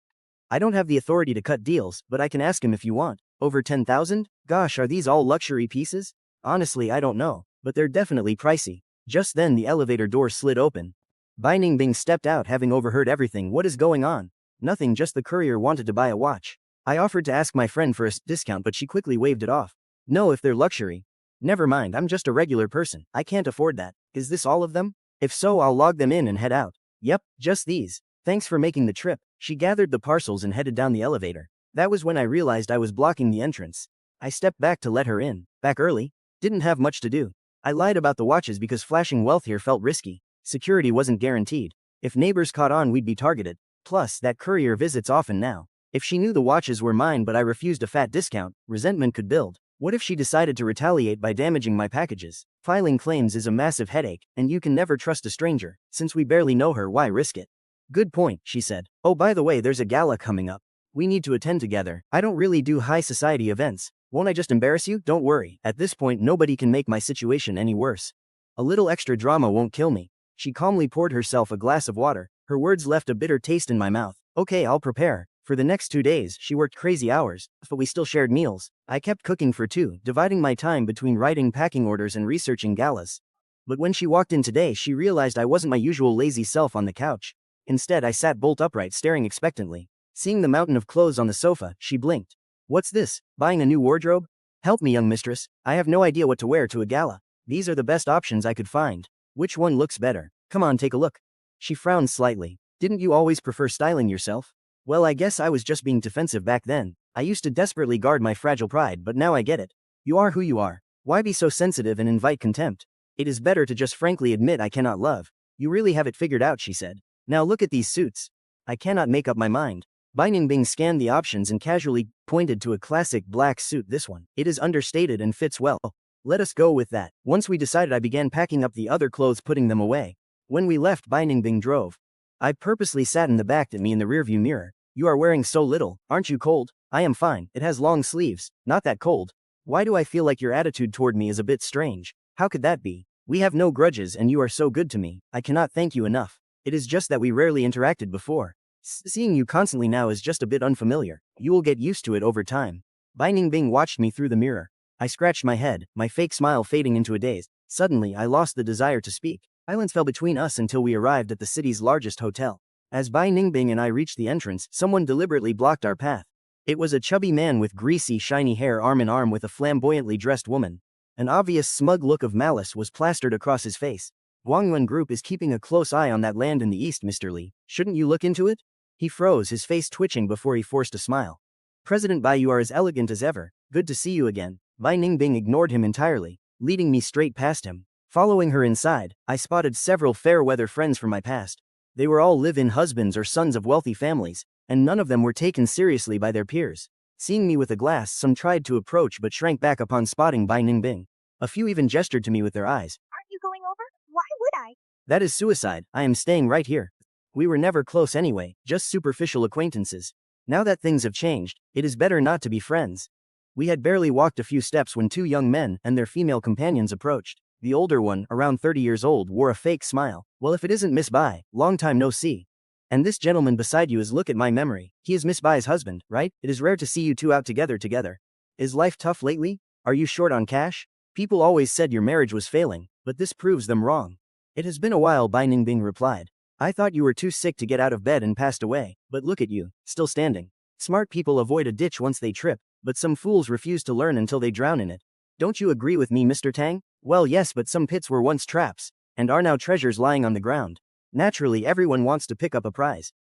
I don't have the authority to cut deals, but I can ask him if you want. Over 10,000? Gosh, are these all luxury pieces? Honestly, I don't know, but they're definitely pricey. Just then the elevator door slid open. Bai Ningbing stepped out, having overheard everything. What is going on? Nothing, just the courier wanted to buy a watch. I offered to ask my friend for a discount, but she quickly waved it off. No, if they're luxury. Never mind, I'm just a regular person. I can't afford that. Is this all of them? If so, I'll log them in and head out. Yep, just these. Thanks for making the trip. She gathered the parcels and headed down the elevator. That was when I realized I was blocking the entrance. I stepped back to let her in. Back early? Didn't have much to do. I lied about the watches because flashing wealth here felt risky. Security wasn't guaranteed. If neighbors caught on, we'd be targeted. Plus, that courier visits often now. If she knew the watches were mine but I refused a fat discount, resentment could build. What if she decided to retaliate by damaging my packages? Filing claims is a massive headache, and you can never trust a stranger. Since we barely know her, why risk it? Good point, she said. Oh, by the way, there's a gala coming up. We need to attend together. I don't really do high society events. Won't I just embarrass you? Don't worry. At this point, nobody can make my situation any worse. A little extra drama won't kill me. She calmly poured herself a glass of water. Her words left a bitter taste in my mouth. Okay, I'll prepare. For the next 2 days, she worked crazy hours, but we still shared meals. I kept cooking for two, dividing my time between writing packing orders and researching galas. But when she walked in today, she realized I wasn't my usual lazy self on the couch. Instead, I sat bolt upright, staring expectantly. Seeing the mountain of clothes on the sofa, she blinked. What's this? Buying a new wardrobe? Help me, young mistress. I have no idea what to wear to a gala. These are the best options I could find. Which one looks better? Come on, take a look. She frowned slightly. Didn't you always prefer styling yourself? Well, I guess I was just being defensive back then. I used to desperately guard my fragile pride, but now I get it. You are who you are. Why be so sensitive and invite contempt? It is better to just frankly admit I cannot love. You really have it figured out, she said. Now look at these suits. I cannot make up my mind. Bai Ningbing scanned the options and casually pointed to a classic black suit. This one. It is understated and fits well. Let us go with that. Once we decided, I began packing up the other clothes, putting them away. When we left, Bai Ningbing drove. I purposely sat in the back at me in the rearview mirror. You are wearing so little, aren't you cold? I am fine, it has long sleeves, not that cold. Why do I feel like your attitude toward me is a bit strange? How could that be? We have no grudges and you are so good to me, I cannot thank you enough. It is just that we rarely interacted before. Seeing you constantly now is just a bit unfamiliar. You will get used to it over time. Bai Ningbing watched me through the mirror. I scratched my head, my fake smile fading into a daze. Suddenly, I lost the desire to speak. Silence fell between us until we arrived at the city's largest hotel. As Bai Ningbing and I reached the entrance, someone deliberately blocked our path. It was a chubby man with greasy, shiny hair arm in arm with a flamboyantly dressed woman. An obvious smug look of malice was plastered across his face. Guangyuan Group is keeping a close eye on that land in the east, Mr. Li. Shouldn't you look into it? He froze, his face twitching before he forced a smile. President Bai, you are as elegant as ever. Good to see you again. Bai Ningbing ignored him entirely, leading me straight past him. Following her inside, I spotted several fair-weather friends from my past. They were all live-in husbands or sons of wealthy families, and none of them were taken seriously by their peers. Seeing me with a glass, some tried to approach but shrank back upon spotting Bai Ningbing. A few even gestured to me with their eyes. Aren't you going over? Why would I? That is suicide. I am staying right here. We were never close anyway, just superficial acquaintances. Now that things have changed, it is better not to be friends. We had barely walked a few steps when two young men and their female companions approached. The older one, around 30 years old, wore a fake smile. Well, if it isn't Miss Bai, long time no see. And this gentleman beside you is, look at my memory. He is Miss Bai's husband, right? It is rare to see you two out together. Is life tough lately? Are you short on cash? People always said your marriage was failing, but this proves them wrong. It has been a while, Bai Ningbing replied. I thought you were too sick to get out of bed and passed away, but look at you, still standing. Smart people avoid a ditch once they trip, but some fools refuse to learn until they drown in it. Don't you agree with me, Mr. Tang? Well, yes, but some pits were once traps, and are now treasures lying on the ground. Naturally, everyone wants to pick up a prize.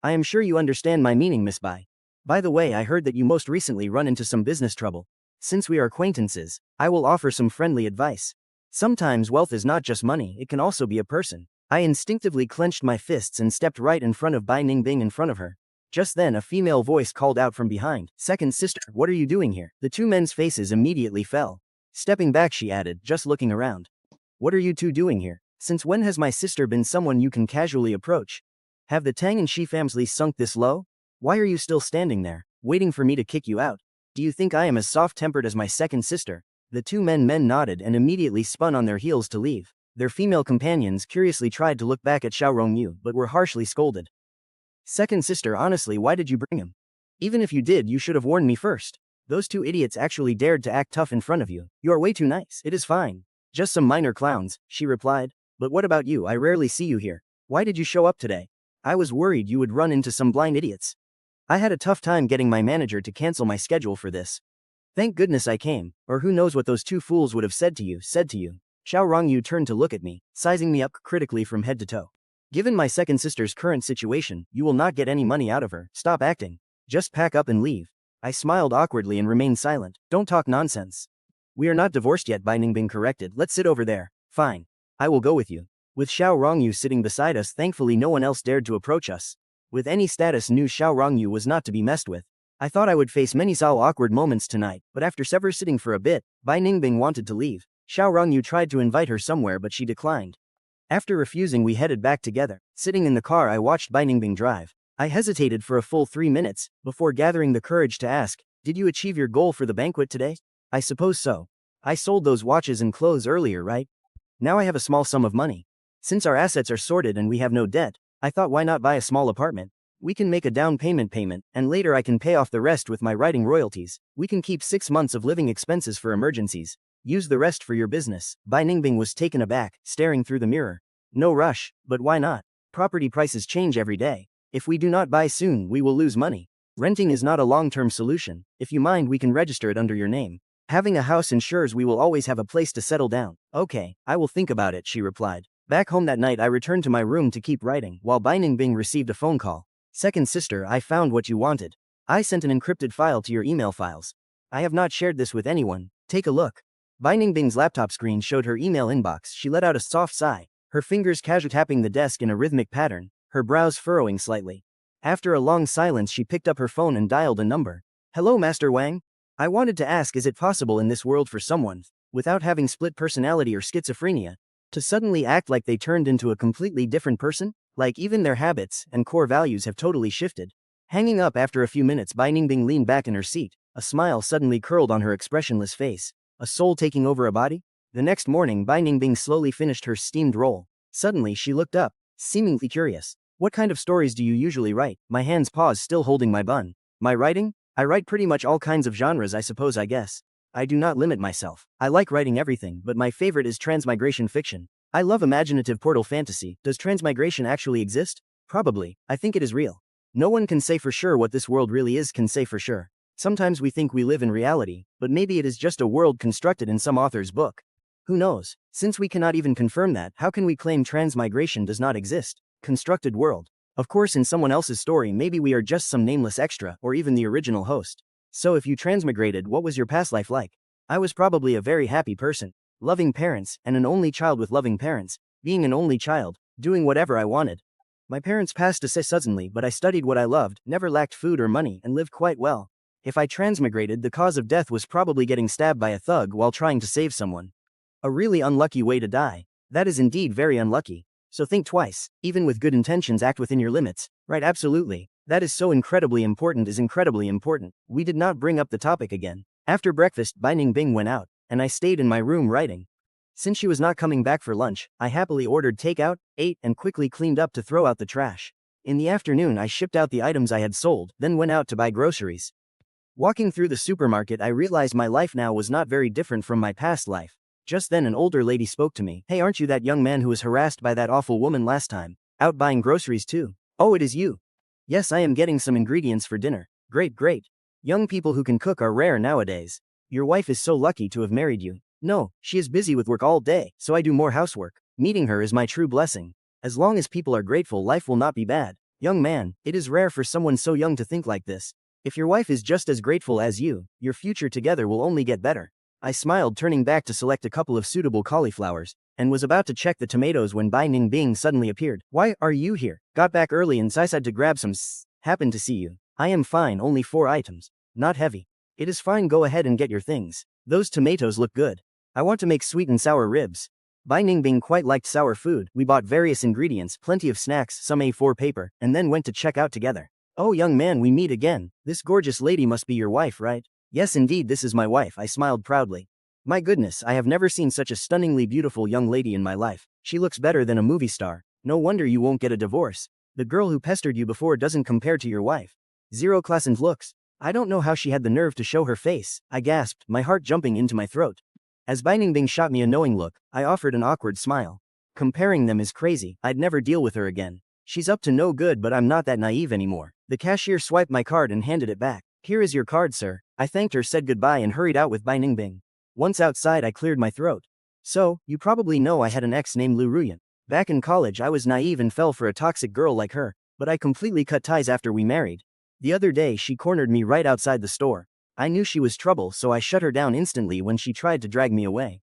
I am sure you understand my meaning, Miss Bai. By the way, I heard that you most recently run into some business trouble. Since we are acquaintances, I will offer some friendly advice. Sometimes wealth is not just money, it can also be a person. I instinctively clenched my fists and stepped right in front of Bai Ningbing in front of her. Just then a female voice called out from behind, "Second sister, what are you doing here?" The two men's faces immediately fell. Stepping back, she added, just looking around. What are you two doing here? Since when has my sister been someone you can casually approach? Have the Tang and Shi families sunk this low? Why are you still standing there, waiting for me to kick you out? Do you think I am as soft-tempered as my second sister? The two men nodded and immediately spun on their heels to leave. Their female companions curiously tried to look back at Xiao Rongyu but were harshly scolded. Second sister, honestly, why did you bring him? Even if you did, you should have warned me first. Those two idiots actually dared to act tough in front of you. You are way too nice. It is fine. Just some minor clowns, she replied. But what about you? I rarely see you here. Why did you show up today? I was worried you would run into some blind idiots. I had a tough time getting my manager to cancel my schedule for this. Thank goodness I came, or who knows what those two fools would have said to you. Xiao Rongyu turned to look at me, sizing me up critically from head to toe. Given my second sister's current situation, you will not get any money out of her. Stop acting. Just pack up and leave. I smiled awkwardly and remained silent. Don't talk nonsense. We are not divorced yet, Bai Ningbing corrected. Let's sit over there. Fine. I will go with you. With Xiao Rongyu sitting beside us, thankfully no one else dared to approach us. With any status, knew Xiao Rongyu was not to be messed with. I thought I would face many awkward moments tonight, but after several sitting for a bit, Bai Ningbing wanted to leave. Xiao Rongyu tried to invite her somewhere but she declined. After refusing, we headed back together. Sitting in the car, I watched Bai Ningbing drive. I hesitated for a full 3 minutes, before gathering the courage to ask, did you achieve your goal for the banquet today? I suppose so. I sold those watches and clothes earlier, right? Now I have a small sum of money. Since our assets are sorted and we have no debt, I thought why not buy a small apartment? We can make a down payment, and later I can pay off the rest with my writing royalties. We can keep 6 months of living expenses for emergencies. Use the rest for your business. Bai Ningbing was taken aback, staring through the mirror. No rush, but why not? Property prices change every day. If we do not buy soon, we will lose money. Renting is not a long-term solution. If you mind, we can register it under your name. Having a house ensures we will always have a place to settle down. Okay, I will think about it, she replied. Back home that night, I returned to my room to keep writing, while Bai Ningbing received a phone call. Second sister, I found what you wanted. I sent an encrypted file to your email files. I have not shared this with anyone. Take a look. Bai Ningbing's laptop screen showed her email inbox. She let out a soft sigh, her fingers casually tapping the desk in a rhythmic pattern, her brows furrowing slightly. After a long silence, she picked up her phone and dialed a number. Hello, Master Wang. I wanted to ask, is it possible in this world for someone, without having split personality or schizophrenia, to suddenly act like they turned into a completely different person? Like even their habits and core values have totally shifted. Hanging up after a few minutes, Bai Ningbing leaned back in her seat. A smile suddenly curled on her expressionless face. A soul taking over a body? The next morning, Bai Ningbing slowly finished her steamed roll. Suddenly, she looked up, seemingly curious. What kind of stories do you usually write? My hands paused, still holding my bun. My writing? I write pretty much all kinds of genres, I guess. I do not limit myself. I like writing everything, but my favorite is transmigration fiction. I love imaginative portal fantasy. Does transmigration actually exist? Probably. I think it is real. No one can say for sure what this world really is can say for sure. Sometimes we think we live in reality, but maybe it is just a world constructed in some author's book. Who knows? Since we cannot even confirm that, how can we claim transmigration does not exist? Constructed world. Of course, in someone else's story, maybe we are just some nameless extra, or even the original host. So if you transmigrated, what was your past life like? I was probably a very happy person. Loving parents, and an only child with loving parents. Being an only child, doing whatever I wanted. My parents passed away suddenly, but I studied what I loved, never lacked food or money, and lived quite well. If I transmigrated, the cause of death was probably getting stabbed by a thug while trying to save someone. A really unlucky way to die. That is indeed very unlucky. So think twice. Even with good intentions, act within your limits. Right, absolutely. That is so incredibly important, is incredibly important. We did not bring up the topic again. After breakfast, Bai Ningbing went out, and I stayed in my room writing. Since she was not coming back for lunch, I happily ordered takeout, ate, and quickly cleaned up to throw out the trash. In the afternoon, I shipped out the items I had sold, then went out to buy groceries. Walking through the supermarket, I realized my life now was not very different from my past life. Just then an older lady spoke to me. Hey, aren't you that young man who was harassed by that awful woman last time? Out buying groceries too? Oh, it is you. Yes, I am getting some ingredients for dinner. Great, great. Young people who can cook are rare nowadays. Your wife is so lucky to have married you. No, she is busy with work all day, so I do more housework. Meeting her is my true blessing. As long as people are grateful, life will not be bad. Young man, it is rare for someone so young to think like this. If your wife is just as grateful as you, your future together will only get better. I smiled, turning back to select a couple of suitable cauliflowers, and was about to check the tomatoes when Bai Ningbing suddenly appeared. Why are you here? Got back early and decided to grab some happened to see you. I am fine, only 4 items. Not heavy. It is fine, go ahead and get your things. Those tomatoes look good. I want to make sweet and sour ribs. Bai Ningbing quite liked sour food. We bought various ingredients, plenty of snacks, some A4 paper, and then went to check out together. Oh, young man, we meet again. This gorgeous lady must be your wife, right? Yes, indeed, this is my wife, I smiled proudly. My goodness, I have never seen such a stunningly beautiful young lady in my life. She looks better than a movie star. No wonder you won't get a divorce. The girl who pestered you before doesn't compare to your wife. Zero class and looks. I don't know how she had the nerve to show her face, I gasped, my heart jumping into my throat. As Bai Ningbing shot me a knowing look, I offered an awkward smile. Comparing them is crazy, I'd never deal with her again. She's up to no good, but I'm not that naive anymore. The cashier swiped my card and handed it back. Here is your card, sir. I thanked her, said goodbye, and hurried out with Bai Ningbing. Once outside, I cleared my throat. So, you probably know I had an ex named Pei Ruyan. Back in college, I was naive and fell for a toxic girl like her, but I completely cut ties after we married. The other day, she cornered me right outside the store. I knew she was trouble, so I shut her down instantly when she tried to drag me away.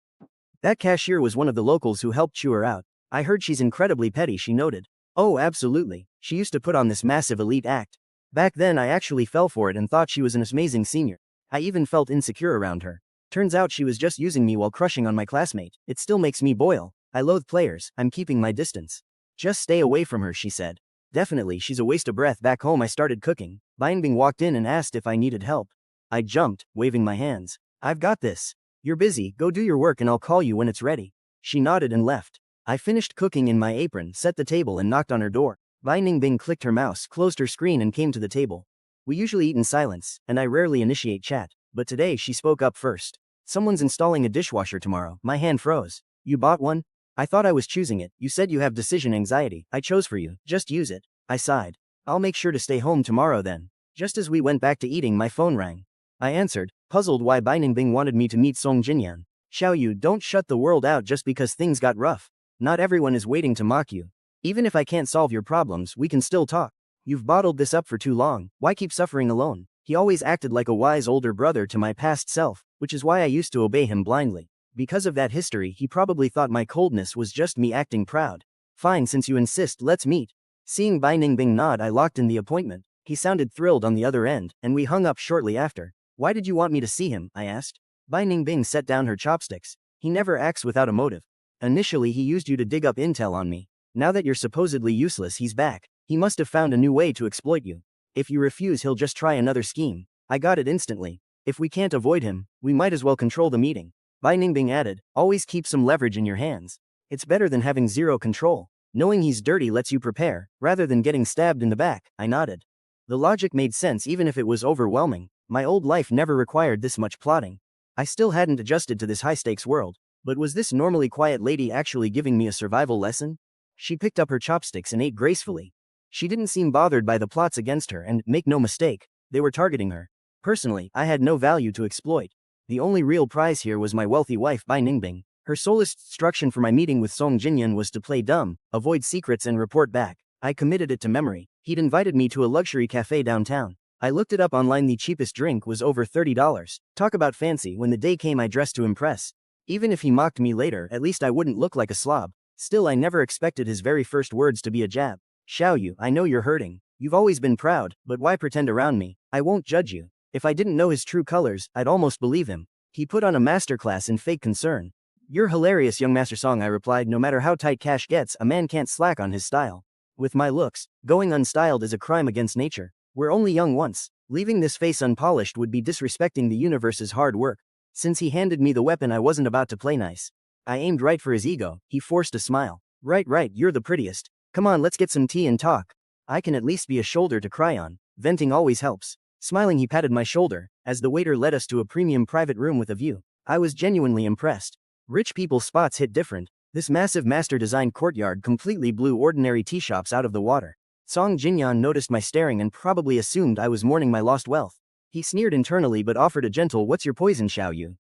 That cashier was one of the locals who helped chew her out. I heard she's incredibly petty, she noted. Oh, absolutely. She used to put on this massive elite act. Back then, I actually fell for it and thought she was an amazing senior. I even felt insecure around her. Turns out she was just using me while crushing on my classmate. It still makes me boil. I loathe players. I'm keeping my distance. Just stay away from her, she said. Definitely, she's a waste of breath. Back home, I started cooking. Bai Ningbing walked in and asked if I needed help. I jumped, waving my hands. I've got this. You're busy, go do your work and I'll call you when it's ready. She nodded and left. I finished cooking in my apron, set the table and knocked on her door. Bai Ningbing clicked her mouse, closed her screen and came to the table. We usually eat in silence, and I rarely initiate chat, but today she spoke up first. Someone's installing a dishwasher tomorrow. My hand froze. You bought one? I thought I was choosing it. You said you have decision anxiety. I chose for you. Just use it. I sighed. I'll make sure to stay home tomorrow then. Just as we went back to eating, my phone rang. I answered, puzzled why Bai Ningbing wanted me to meet Song Jinyan. Xiao Yu, don't shut the world out just because things got rough. Not everyone is waiting to mock you. Even if I can't solve your problems, we can still talk. You've bottled this up for too long. Why keep suffering alone? He always acted like a wise older brother to my past self, which is why I used to obey him blindly. Because of that history, he probably thought my coldness was just me acting proud. Fine, since you insist, let's meet. Seeing Bai Ningbing nod, I locked in the appointment. He sounded thrilled on the other end, and we hung up shortly after. Why did you want me to see him? I asked. Bai Ningbing set down her chopsticks. He never acts without a motive. Initially, he used you to dig up intel on me. Now that you're supposedly useless, he's back. He must have found a new way to exploit you. If you refuse, he'll just try another scheme. I got it instantly. If we can't avoid him, we might as well control the meeting. Bai Ningbing added, always keep some leverage in your hands. It's better than having zero control. Knowing he's dirty lets you prepare, rather than getting stabbed in the back. I nodded. The logic made sense even if it was overwhelming. My old life never required this much plotting. I still hadn't adjusted to this high-stakes world, but was this normally quiet lady actually giving me a survival lesson? She picked up her chopsticks and ate gracefully. She didn't seem bothered by the plots against her and, make no mistake, they were targeting her. Personally, I had no value to exploit. The only real prize here was my wealthy wife Bai Ningbing. Her sole instruction for my meeting with Song Jinyan was to play dumb, avoid secrets and report back. I committed it to memory. He'd invited me to a luxury cafe downtown. I looked it up online. The cheapest drink was over $30. Talk about fancy. When the day came, I dressed to impress. Even if he mocked me later, at least I wouldn't look like a slob. Still, I never expected his very first words to be a jab. Xiao Yu, I know you're hurting. You've always been proud, but why pretend around me? I won't judge you. If I didn't know his true colors, I'd almost believe him. He put on a masterclass in fake concern. You're hilarious, young Master Song, I replied. No matter how tight cash gets, a man can't slack on his style. With my looks, going unstyled is a crime against nature. We're only young once. Leaving this face unpolished would be disrespecting the universe's hard work. Since he handed me the weapon, I wasn't about to play nice. I aimed right for his ego. He forced a smile. Right, you're the prettiest. Come on, let's get some tea and talk. I can at least be a shoulder to cry on. Venting always helps. Smiling, he patted my shoulder, as the waiter led us to a premium private room with a view. I was genuinely impressed. Rich people's spots hit different. This massive master-designed courtyard completely blew ordinary tea shops out of the water. Song Jinyan noticed my staring and probably assumed I was mourning my lost wealth. He sneered internally but offered a gentle, "What's your poison, Xiao Yu?"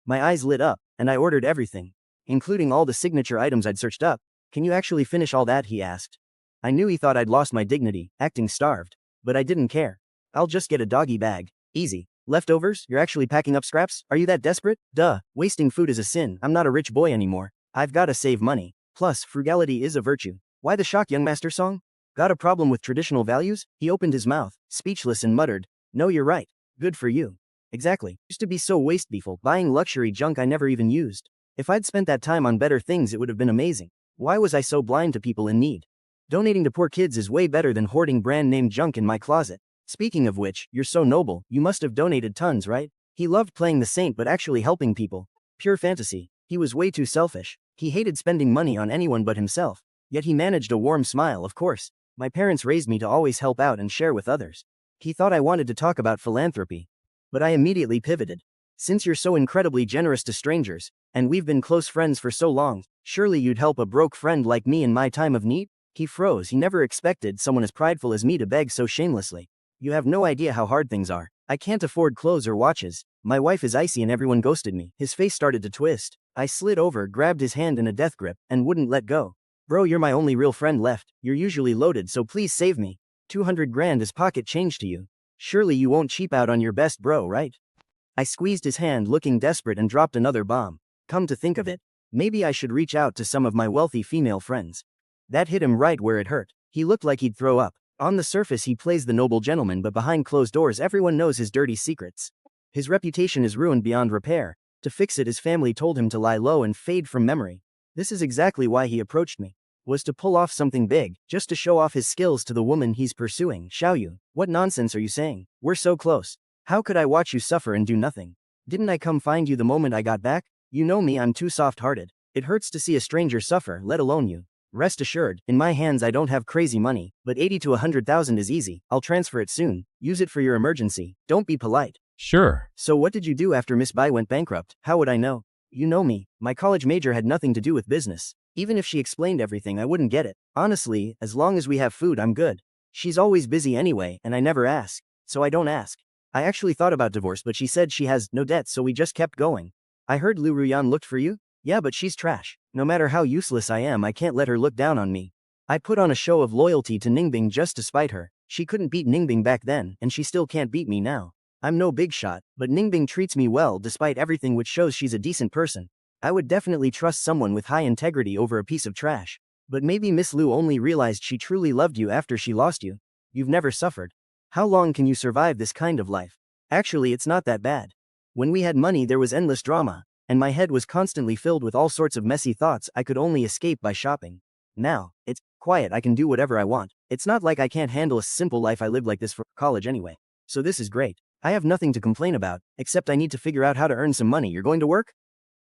My eyes lit up, and I ordered everything, including all the signature items I'd searched up. Can you actually finish all that? He asked. I knew he thought I'd lost my dignity, acting starved. But I didn't care. I'll just get a doggy bag. Easy. Leftovers? You're actually packing up scraps? Are you that desperate? Duh, wasting food is a sin. I'm not a rich boy anymore. I've gotta save money. Plus, frugality is a virtue. Why the shock, young Master Song? Got a problem with traditional values? He opened his mouth, speechless, and muttered, "No, you're right. Good for you." Exactly. Used to be so wasteful, buying luxury junk I never even used. If I'd spent that time on better things, it would have been amazing. Why was I so blind to people in need? Donating to poor kids is way better than hoarding brand-name junk in my closet. Speaking of which, you're so noble, you must have donated tons, right? He loved playing the saint but actually helping people. Pure fantasy. He was way too selfish. He hated spending money on anyone but himself. Yet he managed a warm smile. Of course. My parents raised me to always help out and share with others. He thought I wanted to talk about philanthropy. But I immediately pivoted. Since you're so incredibly generous to strangers, and we've been close friends for so long, surely you'd help a broke friend like me in my time of need? He froze. He never expected someone as prideful as me to beg so shamelessly. You have no idea how hard things are. I can't afford clothes or watches. My wife is icy and everyone ghosted me. His face started to twist. I slid over, grabbed his hand in a death grip, and wouldn't let go. Bro, you're my only real friend left. You're usually loaded, so please save me. 200 grand is pocket change to you. Surely you won't cheap out on your best bro, right? I squeezed his hand, looking desperate, and dropped another bomb. Come to think of it, maybe I should reach out to some of my wealthy female friends. That hit him right where it hurt. He looked like he'd throw up. On the surface he plays the noble gentleman, but behind closed doors everyone knows his dirty secrets. His reputation is ruined beyond repair. To fix it, his family told him to lie low and fade from memory. This is exactly why he approached me. Was to pull off something big, just to show off his skills to the woman he's pursuing. Xiao Yu, what nonsense are you saying? We're so close. How could I watch you suffer and do nothing? Didn't I come find you the moment I got back? You know me, I'm too soft-hearted. It hurts to see a stranger suffer, let alone you. Rest assured, in my hands I don't have crazy money, but 80 to 100,000 is easy. I'll transfer it soon. Use it for your emergency. Don't be polite. Sure. So what did you do after Miss Bai went bankrupt? How would I know? You know me. My college major had nothing to do with business. Even if she explained everything, I wouldn't get it. Honestly, as long as we have food, I'm good. She's always busy anyway, and I never ask. So I don't ask. I actually thought about divorce, but she said she has no debts, so we just kept going. I heard Lu Ruyan looked for you? Yeah, but she's trash. No matter how useless I am, I can't let her look down on me. I put on a show of loyalty to Ningbing just to spite her. She couldn't beat Ningbing back then, and she still can't beat me now. I'm no big shot, but Ningbing treats me well despite everything, which shows she's a decent person. I would definitely trust someone with high integrity over a piece of trash. But maybe Miss Lu only realized she truly loved you after she lost you. You've never suffered. How long can you survive this kind of life? Actually, it's not that bad. When we had money, there was endless drama, and my head was constantly filled with all sorts of messy thoughts I could only escape by shopping. Now, it's quiet, I can do whatever I want. It's not like I can't handle a simple life. I lived like this for college anyway. So this is great. I have nothing to complain about, except I need to figure out how to earn some money. You're going to work?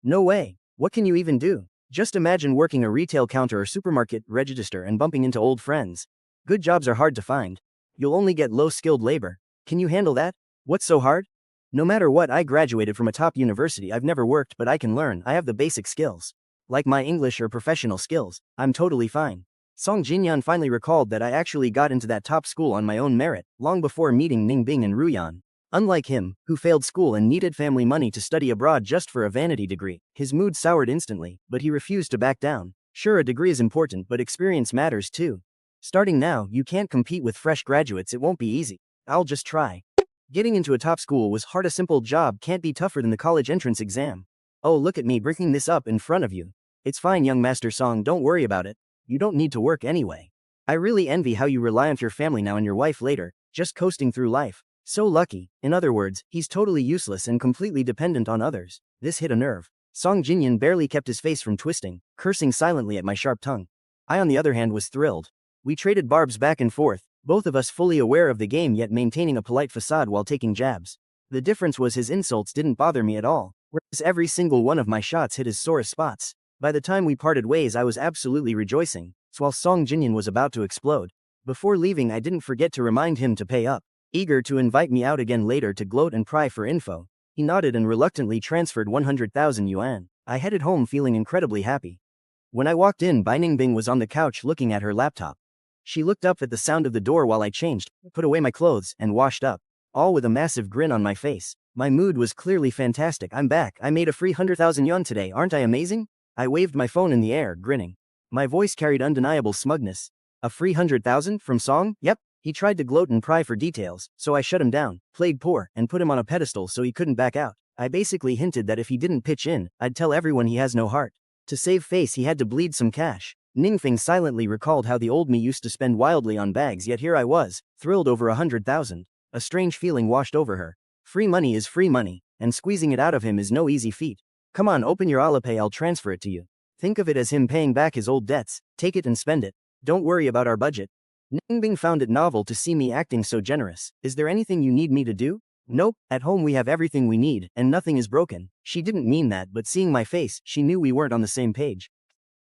No way. What can you even do? Just imagine working a retail counter or supermarket register and bumping into old friends. Good jobs are hard to find. You'll only get low-skilled labor. Can you handle that? What's so hard? No matter what, I graduated from a top university. I've never worked, but I can learn. I have the basic skills. Like my English or professional skills, I'm totally fine. Song Jinyan finally recalled that I actually got into that top school on my own merit, long before meeting Ningbing and Ruyan. Unlike him, who failed school and needed family money to study abroad just for a vanity degree, his mood soured instantly, but he refused to back down. Sure, a degree is important, but experience matters too. Starting now, you can't compete with fresh graduates. It won't be easy. I'll just try. Getting into a top school was hard. A simple job can't be tougher than the college entrance exam. Oh, look at me bringing this up in front of you. It's fine, young Master Song, don't worry about it. You don't need to work anyway. I really envy how you rely on your family now and your wife later, just coasting through life. So lucky. In other words, he's totally useless and completely dependent on others. This hit a nerve. Song Jinyan barely kept his face from twisting, cursing silently at my sharp tongue. I, on the other hand, was thrilled. We traded barbs back and forth, both of us fully aware of the game yet maintaining a polite facade while taking jabs. The difference was his insults didn't bother me at all, whereas every single one of my shots hit his sorest spots. By the time we parted ways, I was absolutely rejoicing, while Song Jinyan was about to explode. Before leaving, I didn't forget to remind him to pay up. Eager to invite me out again later to gloat and pry for info, he nodded and reluctantly transferred 100,000 yuan. I headed home feeling incredibly happy. When I walked in, Bai Ningbing was on the couch looking at her laptop. She looked up at the sound of the door while I changed, put away my clothes, and washed up, all with a massive grin on my face. My mood was clearly fantastic. I'm back. I made a free 100,000 yuan today. Aren't I amazing? I waved my phone in the air, grinning. My voice carried undeniable smugness. A free 100,000 from Song? Yep. He tried to gloat and pry for details, so I shut him down, played poor, and put him on a pedestal so he couldn't back out. I basically hinted that if he didn't pitch in, I'd tell everyone he has no heart. To save face, he had to bleed some cash. Ningfeng silently recalled how the old me used to spend wildly on bags, yet here I was, thrilled over 100,000. A strange feeling washed over her. Free money is free money, and squeezing it out of him is no easy feat. Come on, open your Alipay, I'll transfer it to you. Think of it as him paying back his old debts. Take it and spend it. Don't worry about our budget. Ningbing found it novel to see me acting so generous. Is there anything you need me to do? Nope, at home we have everything we need, and nothing is broken. She didn't mean that, but seeing my face, she knew we weren't on the same page.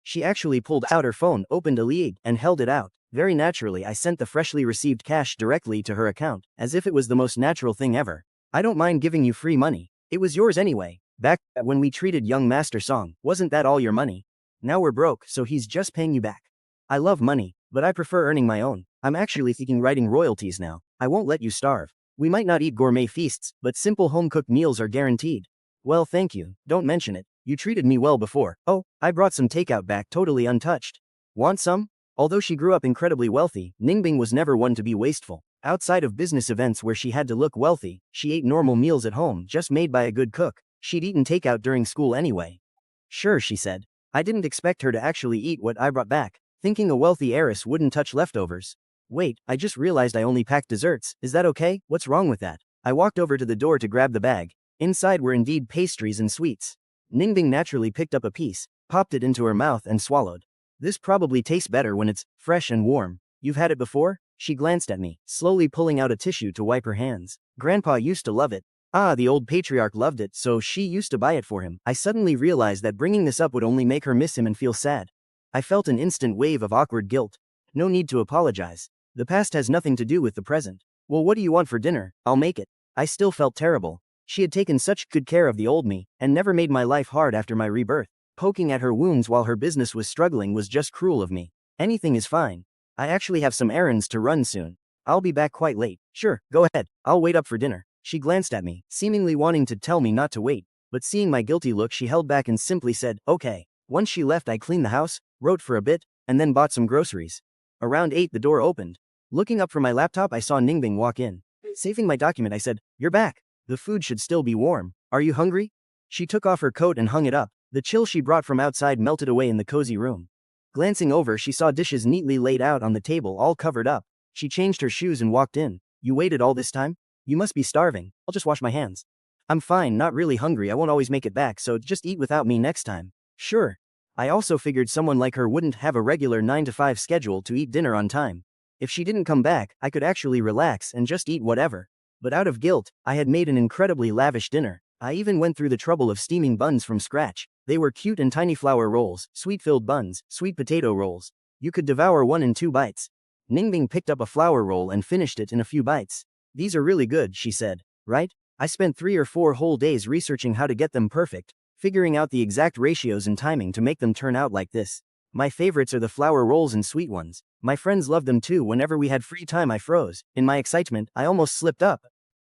She actually pulled out her phone, opened a lead, and held it out. Very naturally, I sent the freshly received cash directly to her account, as if it was the most natural thing ever. I don't mind giving you free money. It was yours anyway. Back when we treated young Master Song, wasn't that all your money? Now we're broke, so he's just paying you back. I love money, but I prefer earning my own. I'm actually thinking writing royalties now. I won't let you starve. We might not eat gourmet feasts, but simple home-cooked meals are guaranteed. Well, thank you. Don't mention it. You treated me well before. Oh, I brought some takeout back totally untouched. Want some? Although she grew up incredibly wealthy, Ningbing was never one to be wasteful. Outside of business events where she had to look wealthy, she ate normal meals at home just made by a good cook. She'd eaten takeout during school anyway. Sure, she said. I didn't expect her to actually eat what I brought back, thinking a wealthy heiress wouldn't touch leftovers. Wait, I just realized I only packed desserts. Is that okay? What's wrong with that? I walked over to the door to grab the bag. Inside were indeed pastries and sweets. Ningbing naturally picked up a piece, popped it into her mouth and swallowed. This probably tastes better when it's fresh and warm. You've had it before? She glanced at me, slowly pulling out a tissue to wipe her hands. Grandpa used to love it. Ah, the old patriarch loved it, so she used to buy it for him. I suddenly realized that bringing this up would only make her miss him and feel sad. I felt an instant wave of awkward guilt. No need to apologize. The past has nothing to do with the present. Well, what do you want for dinner? I'll make it. I still felt terrible. She had taken such good care of the old me, and never made my life hard after my rebirth. Poking at her wounds while her business was struggling was just cruel of me. Anything is fine. I actually have some errands to run soon. I'll be back quite late. Sure, go ahead. I'll wait up for dinner. She glanced at me, seemingly wanting to tell me not to wait, but seeing my guilty look she held back and simply said, okay. Once she left, I cleaned the house, wrote for a bit, and then bought some groceries. Around 8 the door opened. Looking up from my laptop I saw Ningbing walk in. Saving my document I said, you're back. The food should still be warm. Are you hungry? She took off her coat and hung it up. The chill she brought from outside melted away in the cozy room. Glancing over she saw dishes neatly laid out on the table all covered up. She changed her shoes and walked in. You waited all this time? You must be starving. I'll just wash my hands. I'm fine, not really hungry. I won't always make it back, so just eat without me next time. Sure. I also figured someone like her wouldn't have a regular 9 to 5 schedule to eat dinner on time. If she didn't come back, I could actually relax and just eat whatever. But out of guilt, I had made an incredibly lavish dinner. I even went through the trouble of steaming buns from scratch. They were cute and tiny flour rolls, sweet-filled buns, sweet potato rolls. You could devour one in 2 bites. Ningbing picked up a flour roll and finished it in a few bites. These are really good, she said. Right? I spent 3 or 4 whole days researching how to get them perfect, figuring out the exact ratios and timing to make them turn out like this. My favorites are the flour rolls and sweet ones. My friends loved them too. Whenever we had free time I froze. In my excitement, I almost slipped up.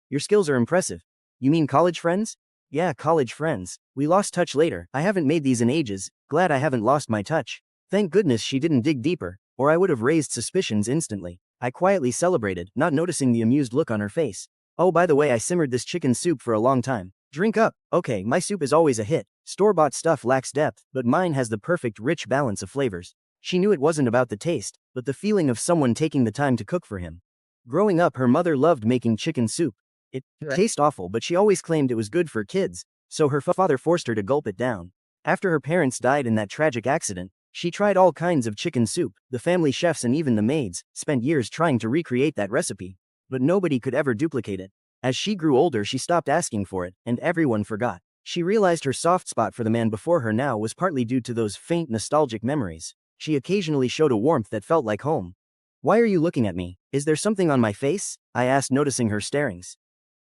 Your skills are impressive. You mean college friends? Yeah, college friends. We lost touch later. I haven't made these in ages. Glad I haven't lost my touch. Thank goodness she didn't dig deeper, or I would have raised suspicions instantly. I quietly celebrated, not noticing the amused look on her face. Oh, by the way, I simmered this chicken soup for a long time. Drink up. Okay, my soup is always a hit. Store-bought stuff lacks depth, but mine has the perfect rich balance of flavors. She knew it wasn't about the taste, but the feeling of someone taking the time to cook for him. Growing up, her mother loved making chicken soup. It tastes awful, but she always claimed it was good for kids, so her father forced her to gulp it down. After her parents died in that tragic accident, she tried all kinds of chicken soup. The family chefs and even the maids spent years trying to recreate that recipe, but nobody could ever duplicate it. As she grew older, she stopped asking for it, and everyone forgot. She realized her soft spot for the man before her now was partly due to those faint nostalgic memories. She occasionally showed a warmth that felt like home. Why are you looking at me? Is there something on my face? I asked, noticing her starings.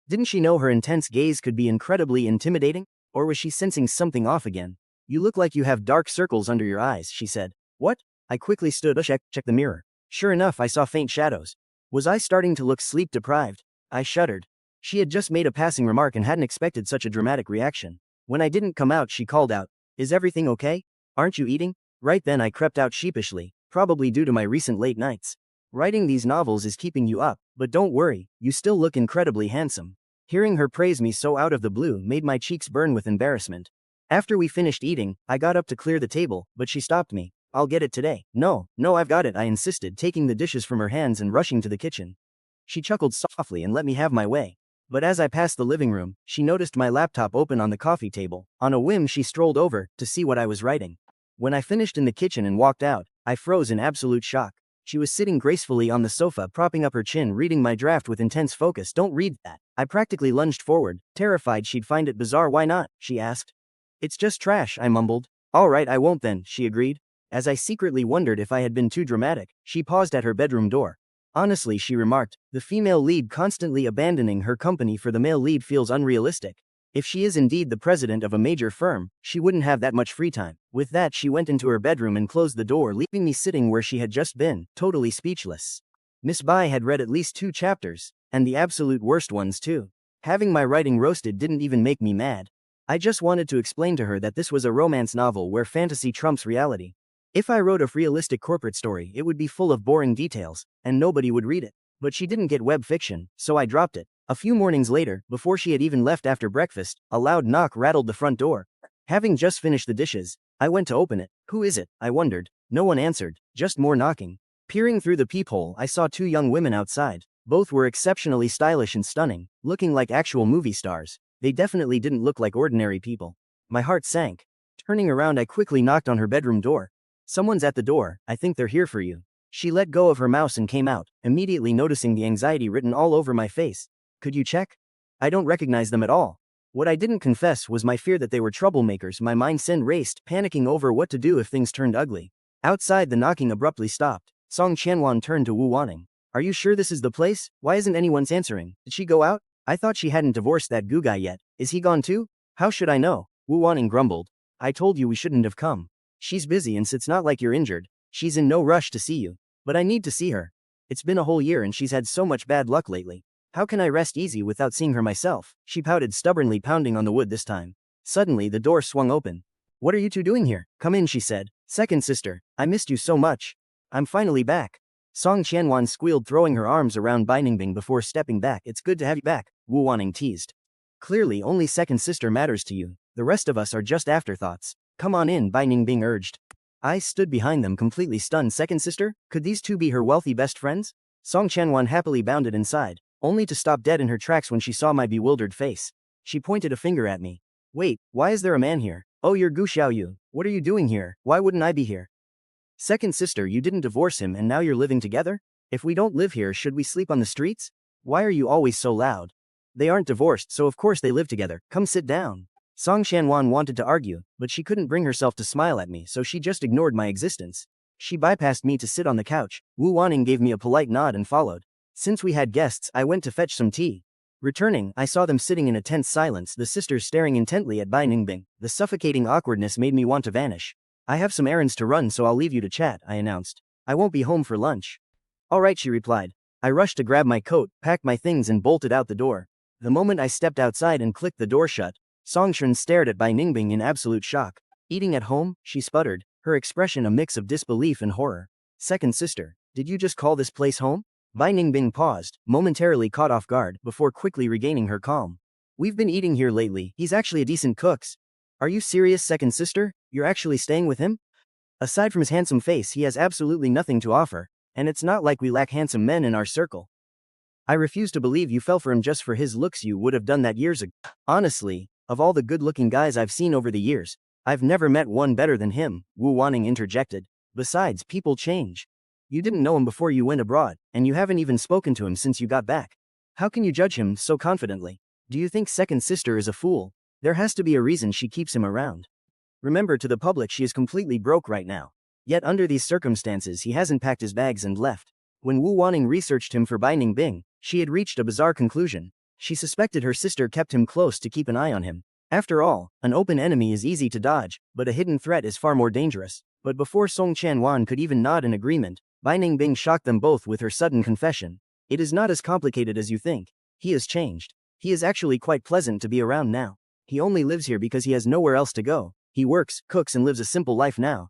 Didn't she know her intense gaze could be incredibly intimidating? Or was she sensing something off again? You look like you have dark circles under your eyes, she said. What? I quickly stood to check the mirror. Sure enough, I saw faint shadows. Was I starting to look sleep-deprived? I shuddered. She had just made a passing remark and hadn't expected such a dramatic reaction. When I didn't come out, she called out, "Is everything okay? Aren't you eating?" Right then I crept out sheepishly, probably due to my recent late nights. Writing these novels is keeping you up, but don't worry, you still look incredibly handsome. Hearing her praise me so out of the blue made my cheeks burn with embarrassment. After we finished eating, I got up to clear the table, but she stopped me. I'll get it today. No, I've got it, I insisted, taking the dishes from her hands and rushing to the kitchen. She chuckled softly and let me have my way. But as I passed the living room, she noticed my laptop open on the coffee table. On a whim, she strolled over to see what I was writing. When I finished in the kitchen and walked out, I froze in absolute shock. She was sitting gracefully on the sofa, propping up her chin, reading my draft with intense focus. Don't read that. I practically lunged forward, terrified she'd find it bizarre. Why not? She asked. It's just trash, I mumbled. All right, I won't then, she agreed. As I secretly wondered if I had been too dramatic, she paused at her bedroom door. Honestly, she remarked, the female lead constantly abandoning her company for the male lead feels unrealistic. If she is indeed the president of a major firm, she wouldn't have that much free time. With that, she went into her bedroom and closed the door, leaving me sitting where she had just been, totally speechless. Miss Bai had read at least 2 chapters, and the absolute worst ones too. Having my writing roasted didn't even make me mad. I just wanted to explain to her that this was a romance novel where fantasy trumps reality. If I wrote a realistic corporate story, it would be full of boring details, and nobody would read it. But she didn't get web fiction, so I dropped it. A few mornings later, before she had even left after breakfast, a loud knock rattled the front door. Having just finished the dishes, I went to open it. Who is it? I wondered. No one answered, just more knocking. Peering through the peephole, I saw 2 young women outside. Both were exceptionally stylish and stunning, looking like actual movie stars. They definitely didn't look like ordinary people. My heart sank. Turning around, I quickly knocked on her bedroom door. Someone's at the door, I think they're here for you. She let go of her mouse and came out, immediately noticing the anxiety written all over my face. Could you check? I don't recognize them at all. What I didn't confess was my fear that they were troublemakers. My mind raced, panicking over what to do if things turned ugly. Outside, the knocking abruptly stopped. Song Qianwan turned to Wu Wanning. Are you sure this is the place? Why isn't anyone answering? Did she go out? I thought she hadn't divorced that goo guy yet. Is he gone too? How should I know? Wu Wanning grumbled. I told you we shouldn't have come. She's busy and it's not like you're injured. She's in no rush to see you. But I need to see her. It's been a whole year and she's had so much bad luck lately. How can I rest easy without seeing her myself? She pouted, stubbornly pounding on the wood this time. Suddenly, the door swung open. What are you 2 doing here? Come in, she said. Second sister, I missed you so much. I'm finally back. Song Qianwan squealed, throwing her arms around Bai Ningbing before stepping back. It's good to have you back, Wu Wanning teased. Clearly only second sister matters to you. The rest of us are just afterthoughts. Come on in, Bai Ningbing urged. I stood behind them, completely stunned. Second sister? Could these 2 be her wealthy best friends? Song Qianwan happily bounded inside, only to stop dead in her tracks when she saw my bewildered face. She pointed a finger at me. Wait, why is there a man here? Oh, you're Gu Xiaoyu. What are you doing here? Why wouldn't I be here? Second sister, you didn't divorce him and now you're living together? If we don't live here, should we sleep on the streets? Why are you always so loud? They aren't divorced, so of course they live together. Come sit down. Song Qianwan wanted to argue, but she couldn't bring herself to smile at me, so she just ignored my existence. She bypassed me to sit on the couch. Wu Wanning gave me a polite nod and followed. Since we had guests, I went to fetch some tea. Returning, I saw them sitting in a tense silence, the sisters staring intently at Bai Ningbing. The suffocating awkwardness made me want to vanish. I have some errands to run, so I'll leave you to chat, I announced. I won't be home for lunch. All right, she replied. I rushed to grab my coat, packed my things and bolted out the door. The moment I stepped outside and clicked the door shut, Song Chen stared at Bai Ningbing in absolute shock. Eating at home? She sputtered, her expression a mix of disbelief and horror. Second sister, did you just call this place home? Bai Ningbing paused, momentarily caught off guard, before quickly regaining her calm. We've been eating here lately, he's actually a decent cook. Are you serious, second sister? You're actually staying with him? Aside from his handsome face, he has absolutely nothing to offer, and it's not like we lack handsome men in our circle. I refuse to believe you fell for him just for his looks. You would have done that years ago. Honestly, of all the good-looking guys I've seen over the years, I've never met one better than him, Wu Wanning interjected. Besides, people change. You didn't know him before you went abroad, and you haven't even spoken to him since you got back. How can you judge him so confidently? Do you think second sister is a fool? There has to be a reason she keeps him around. Remember, to the public she is completely broke right now. Yet under these circumstances he hasn't packed his bags and left. When Wu Wanning researched him for Bai Ningbing, she had reached a bizarre conclusion. She suspected her sister kept him close to keep an eye on him. After all, an open enemy is easy to dodge, but a hidden threat is far more dangerous. But before Song Chanwan could even nod in agreement, Bai Ningbing shocked them both with her sudden confession. It is not as complicated as you think. He has changed. He is actually quite pleasant to be around now. He only lives here because he has nowhere else to go. He works, cooks and lives a simple life now.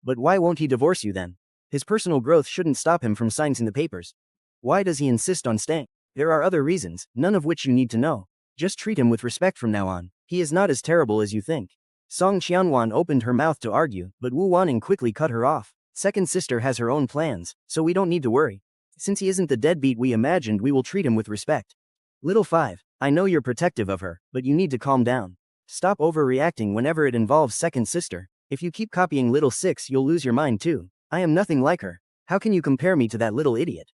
But why won't he divorce you then? His personal growth shouldn't stop him from signing the papers. Why does he insist on staying? There are other reasons, none of which you need to know. Just treat him with respect from now on. He is not as terrible as you think. Song Qianwan opened her mouth to argue, but Wu Wanning quickly cut her off. Second sister has her own plans, so we don't need to worry. Since he isn't the deadbeat we imagined, we will treat him with respect. Little 5, I know you're protective of her, but you need to calm down. Stop overreacting whenever it involves second sister. If you keep copying little 6, you'll lose your mind too. I am nothing like her. How can you compare me to that little idiot?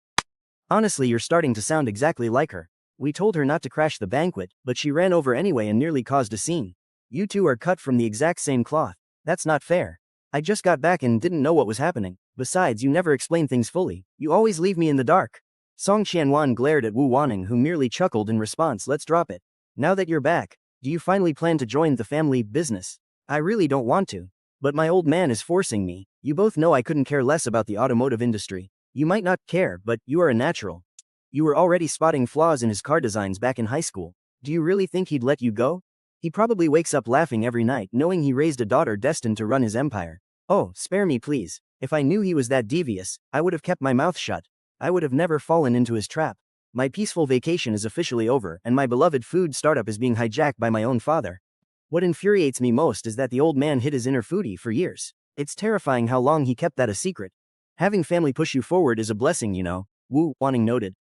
Honestly, you're starting to sound exactly like her. We told her not to crash the banquet, but she ran over anyway and nearly caused a scene. You two are cut from the exact same cloth. That's not fair. I just got back and didn't know what was happening. Besides, you never explain things fully. You always leave me in the dark. Song Qianwan glared at Wu Wanning, who merely chuckled in response. Let's drop it. Now that you're back, do you finally plan to join the family business? I really don't want to. But my old man is forcing me. You both know I couldn't care less about the automotive industry. You might not care, but you are a natural. You were already spotting flaws in his car designs back in high school. Do you really think he'd let you go? He probably wakes up laughing every night knowing he raised a daughter destined to run his empire. Oh, spare me please. If I knew he was that devious, I would have kept my mouth shut. I would have never fallen into his trap. My peaceful vacation is officially over and my beloved food startup is being hijacked by my own father. What infuriates me most is that the old man hid his inner foodie for years. It's terrifying how long he kept that a secret. Having family push you forward is a blessing, you know, Wu Wanning noted.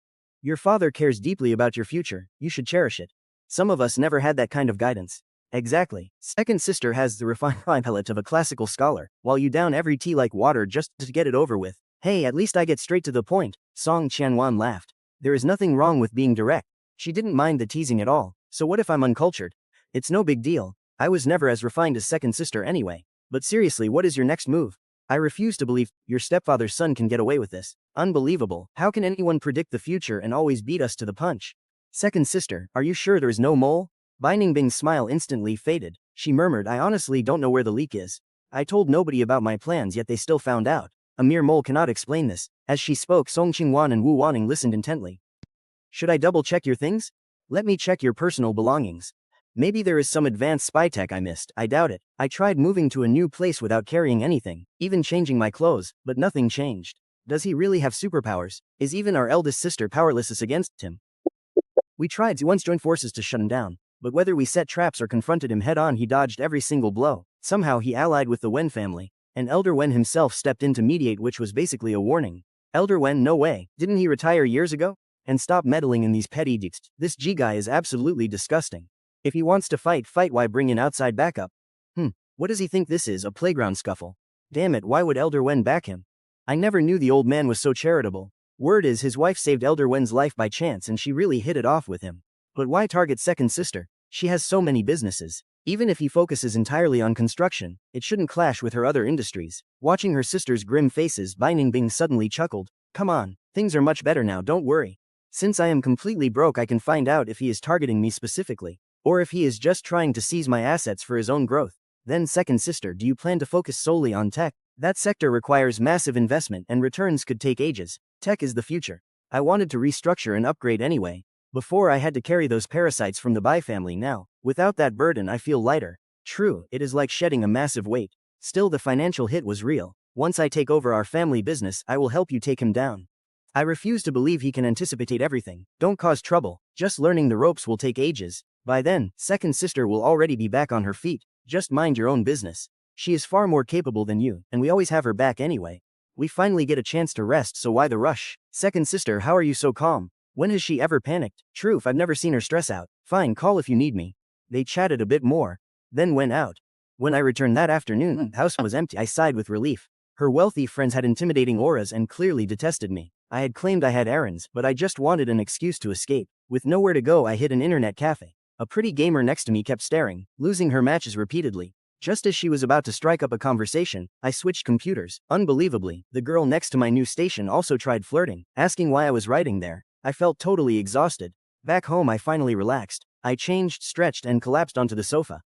Your father cares deeply about your future, you should cherish it. Some of us never had that kind of guidance. Exactly. Second sister has the refined palate of a classical scholar, while you down every tea like water just to get it over with. Hey, at least I get straight to the point, Song Qianwan laughed. There is nothing wrong with being direct. She didn't mind the teasing at all, so what if I'm uncultured? It's no big deal. I was never as refined as second sister anyway. But seriously, what is your next move? I refuse to believe your stepfather's son can get away with this. Unbelievable. How can anyone predict the future and always beat us to the punch? Second sister, are you sure there is no mole? Bai Ningbing's smile instantly faded. She murmured, I honestly don't know where the leak is. I told nobody about my plans yet they still found out. A mere mole cannot explain this. As she spoke, Song Qingwan and Wu Wanning listened intently. Should I double check your things? Let me check your personal belongings. Maybe there is some advanced spy tech I missed. I doubt it. I tried moving to a new place without carrying anything, even changing my clothes, but nothing changed. Does he really have superpowers? Is even our eldest sister powerless against him? We tried to once join forces to shut him down, but whether we set traps or confronted him head on, he dodged every single blow. Somehow he allied with the Wen family, and Elder Wen himself stepped in to mediate, which was basically a warning. Elder Wen, no way. Didn't he retire years ago? And stop meddling in these petty deeds. This G guy is absolutely disgusting. If he wants to fight, why bring in outside backup? What does he think this is, a playground scuffle? Damn it, why would Elder Wen back him? I never knew the old man was so charitable. Word is his wife saved Elder Wen's life by chance and she really hit it off with him. But why target second sister? She has so many businesses. Even if he focuses entirely on construction, it shouldn't clash with her other industries. Watching her sister's grim faces, Bai Ningbing suddenly chuckled. Come on, things are much better now, don't worry. Since I am completely broke, I can find out if he is targeting me specifically, or if he is just trying to seize my assets for his own growth. Then second sister, do you plan to focus solely on tech? That sector requires massive investment and returns could take ages. Tech is the future. I wanted to restructure and upgrade anyway. Before I had to carry those parasites from the Bai family now. Without that burden I feel lighter. True, it is like shedding a massive weight. Still the financial hit was real. Once I take over our family business, I will help you take him down. I refuse to believe he can anticipate everything. Don't cause trouble. Just learning the ropes will take ages. By then, second sister will already be back on her feet. Just mind your own business. She is far more capable than you, and we always have her back anyway. We finally get a chance to rest, so why the rush? Second sister, how are you so calm? When has she ever panicked? Truth, I've never seen her stress out. Fine, call if you need me. They chatted a bit more, then went out. When I returned that afternoon, the house was empty. I sighed with relief. Her wealthy friends had intimidating auras and clearly detested me. I had claimed I had errands, but I just wanted an excuse to escape. With nowhere to go, I hit an internet cafe. A pretty gamer next to me kept staring, losing her matches repeatedly. Just as she was about to strike up a conversation, I switched computers. Unbelievably, the girl next to my new station also tried flirting, asking why I was writing there. I felt totally exhausted. Back home I finally relaxed. I changed, stretched, and collapsed onto the sofa.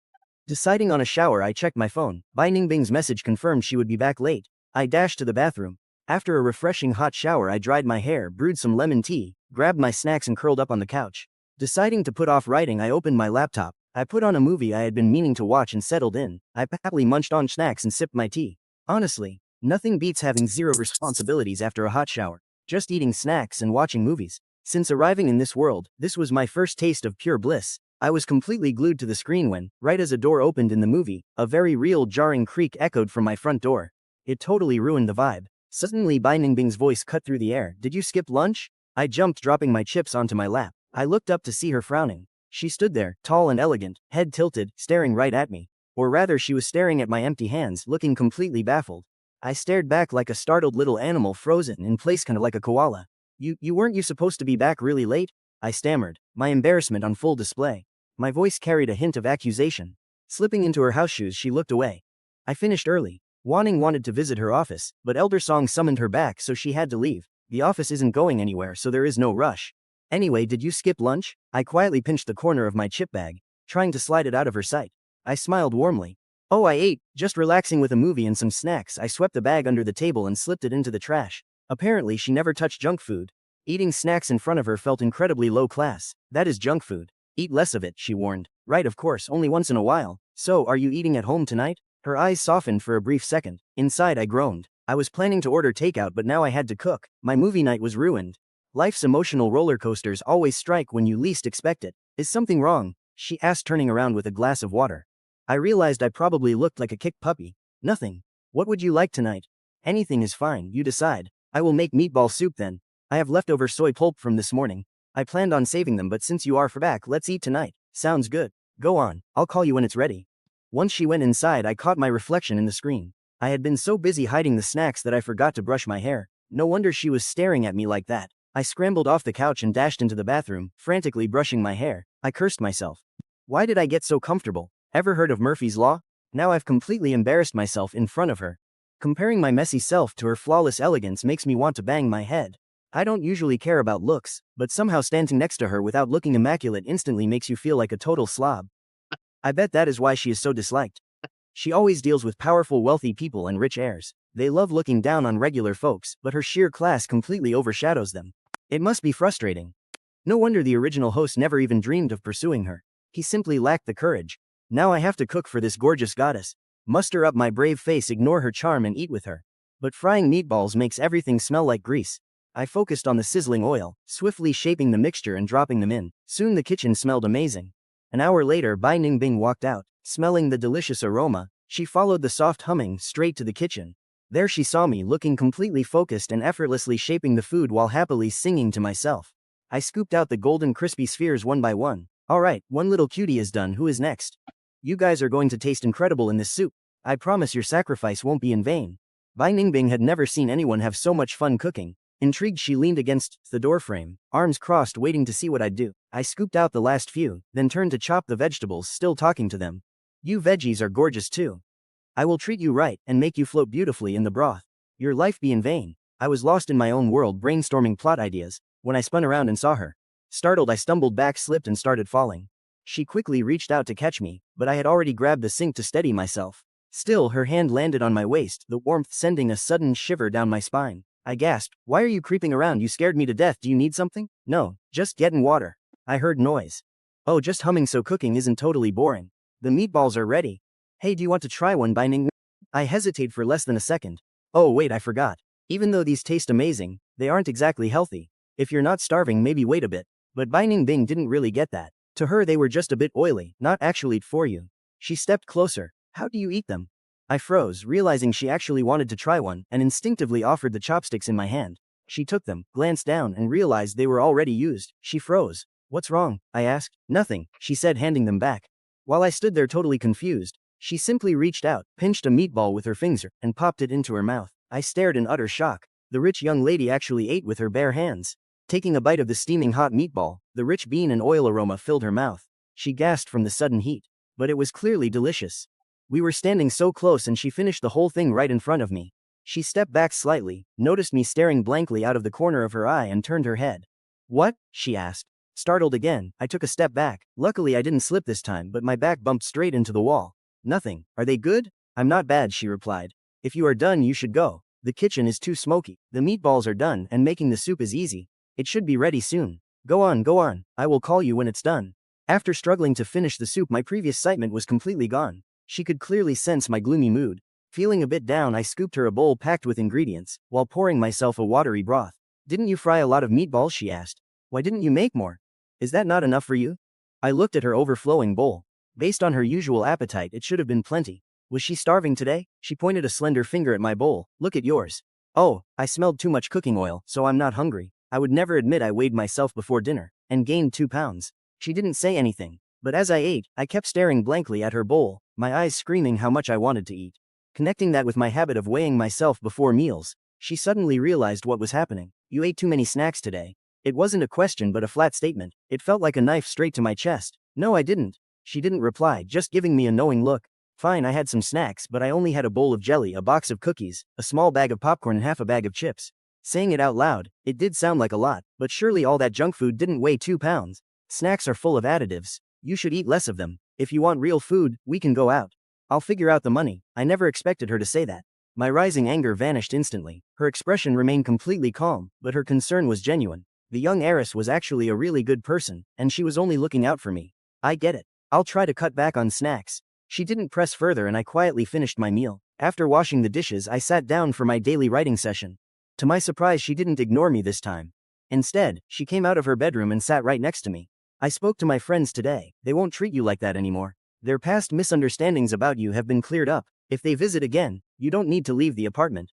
Deciding on a shower, I checked my phone. Bai Ningbing's message confirmed she would be back late. I dashed to the bathroom. After a refreshing hot shower, I dried my hair, brewed some lemon tea, grabbed my snacks and curled up on the couch. Deciding to put off writing, I opened my laptop. I put on a movie I had been meaning to watch and settled in. I happily munched on snacks and sipped my tea. Honestly, nothing beats having zero responsibilities after a hot shower. Just eating snacks and watching movies. Since arriving in this world, this was my first taste of pure bliss. I was completely glued to the screen when, right as a door opened in the movie, a very real jarring creak echoed from my front door. It totally ruined the vibe. Suddenly Bai Ningbing's voice cut through the air. Did you skip lunch? I jumped, dropping my chips onto my lap. I looked up to see her frowning. She stood there, tall and elegant, head tilted, staring right at me. Or rather, she was staring at my empty hands, looking completely baffled. I stared back like a startled little animal frozen in place, kinda like a koala. You weren't you supposed to be back really late? I stammered, my embarrassment on full display. My voice carried a hint of accusation. Slipping into her house shoes, she looked away. I finished early. Wanting wanted to visit her office, but Elder Song summoned her back, so she had to leave. The office isn't going anywhere, so there is no rush. Anyway, did you skip lunch? I quietly pinched the corner of my chip bag, trying to slide it out of her sight. I smiled warmly. Oh, I ate, just relaxing with a movie and some snacks. I swept the bag under the table and slipped it into the trash. Apparently she never touched junk food. Eating snacks in front of her felt incredibly low class. That is junk food. Eat less of it, she warned. Right, of course, only once in a while. So, are you eating at home tonight? Her eyes softened for a brief second. Inside I groaned. I was planning to order takeout, but now I had to cook. My movie night was ruined. Life's emotional roller coasters always strike when you least expect it. Is something wrong? She asked, turning around with a glass of water. I realized I probably looked like a kicked puppy. Nothing. What would you like tonight? Anything is fine, you decide. I will make meatball soup then. I have leftover soy pulp from this morning. I planned on saving them, but since you are for back, let's eat tonight. Sounds good. Go on, I'll call you when it's ready. Once she went inside, I caught my reflection in the screen. I had been so busy hiding the snacks that I forgot to brush my hair. No wonder she was staring at me like that. I scrambled off the couch and dashed into the bathroom, frantically brushing my hair. I cursed myself. Why did I get so comfortable? Ever heard of Murphy's Law? Now I've completely embarrassed myself in front of her. Comparing my messy self to her flawless elegance makes me want to bang my head. I don't usually care about looks, but somehow standing next to her without looking immaculate instantly makes you feel like a total slob. I bet that is why she is so disliked. She always deals with powerful, wealthy people and rich heirs. They love looking down on regular folks, but her sheer class completely overshadows them. It must be frustrating. No wonder the original host never even dreamed of pursuing her. He simply lacked the courage. Now I have to cook for this gorgeous goddess. Muster up my brave face, ignore her charm and eat with her. But frying meatballs makes everything smell like grease. I focused on the sizzling oil, swiftly shaping the mixture and dropping them in. Soon the kitchen smelled amazing. An hour later, Bai Ningbing walked out. Smelling the delicious aroma, she followed the soft humming straight to the kitchen. There she saw me, looking completely focused and effortlessly shaping the food while happily singing to myself. I scooped out the golden crispy spheres one by one. Alright, one little cutie is done, who is next? You guys are going to taste incredible in this soup. I promise your sacrifice won't be in vain. Bai Ningbing had never seen anyone have so much fun cooking. Intrigued, she leaned against the doorframe, arms crossed, waiting to see what I'd do. I scooped out the last few, then turned to chop the vegetables, still talking to them. You veggies are gorgeous too. I will treat you right and make you float beautifully in the broth. Your life be in vain. I was lost in my own world, brainstorming plot ideas. When I spun around and saw her, startled, I stumbled back, slipped, and started falling. She quickly reached out to catch me, but I had already grabbed the sink to steady myself. Still, her hand landed on my waist, the warmth sending a sudden shiver down my spine. I gasped, "Why are you creeping around? You scared me to death. Do you need something?" "No, just getting water." I heard noise. "Oh, just humming, so cooking isn't totally boring. The meatballs are ready. Hey, do you want to try one?" Binding. I hesitated for less than a second. Oh wait, I forgot. Even though these taste amazing, they aren't exactly healthy. If you're not starving, maybe wait a bit. But Binding Bing didn't really get that. To her, they were just a bit oily, not actually for you. She stepped closer. "How do you eat them?" I froze, realizing she actually wanted to try one, and instinctively offered the chopsticks in my hand. She took them, glanced down, and realized they were already used. She froze. "What's wrong?" I asked. "Nothing," she said, handing them back. While I stood there totally confused, she simply reached out, pinched a meatball with her finger, and popped it into her mouth. I stared in utter shock. The rich young lady actually ate with her bare hands. Taking a bite of the steaming hot meatball, the rich bean and oil aroma filled her mouth. She gasped from the sudden heat. But it was clearly delicious. We were standing so close and she finished the whole thing right in front of me. She stepped back slightly, noticed me staring blankly out of the corner of her eye, and turned her head. "What?" she asked. Startled again, I took a step back. Luckily I didn't slip this time, but my back bumped straight into the wall. "Nothing. Are they good?" "I'm not bad," she replied. "If you are done, you should go. The kitchen is too smoky. The meatballs are done, and making the soup is easy. It should be ready soon. Go on, go on. I will call you when it's done." After struggling to finish the soup, my previous excitement was completely gone. She could clearly sense my gloomy mood. Feeling a bit down, I scooped her a bowl packed with ingredients, while pouring myself a watery broth. "Didn't you fry a lot of meatballs?" she asked. "Why didn't you make more? Is that not enough for you?" I looked at her overflowing bowl. Based on her usual appetite, it should have been plenty. Was she starving today? She pointed a slender finger at my bowl. "Look at yours." "Oh, I smelled too much cooking oil, so I'm not hungry." I would never admit I weighed myself before dinner, and gained 2 pounds. She didn't say anything, but as I ate, I kept staring blankly at her bowl, my eyes screaming how much I wanted to eat. Connecting that with my habit of weighing myself before meals, she suddenly realized what was happening. "You ate too many snacks today." It wasn't a question but a flat statement. It felt like a knife straight to my chest. "No, I didn't." She didn't reply, just giving me a knowing look. "Fine, I had some snacks, but I only had a bowl of jelly, a box of cookies, a small bag of popcorn, and half a bag of chips." Saying it out loud, it did sound like a lot, but surely all that junk food didn't weigh 2 pounds. Snacks are full of additives. You should eat less of them. If you want real food, we can go out. I'll figure out the money. I never expected her to say that. My rising anger vanished instantly. Her expression remained completely calm, but her concern was genuine. The young heiress was actually a really good person, and she was only looking out for me. "I get it. I'll try to cut back on snacks." She didn't press further, and I quietly finished my meal. After washing the dishes, I sat down for my daily writing session. To my surprise, she didn't ignore me this time. Instead, she came out of her bedroom and sat right next to me. "I spoke to my friends today. They won't treat you like that anymore. Their past misunderstandings about you have been cleared up. If they visit again, you don't need to leave the apartment."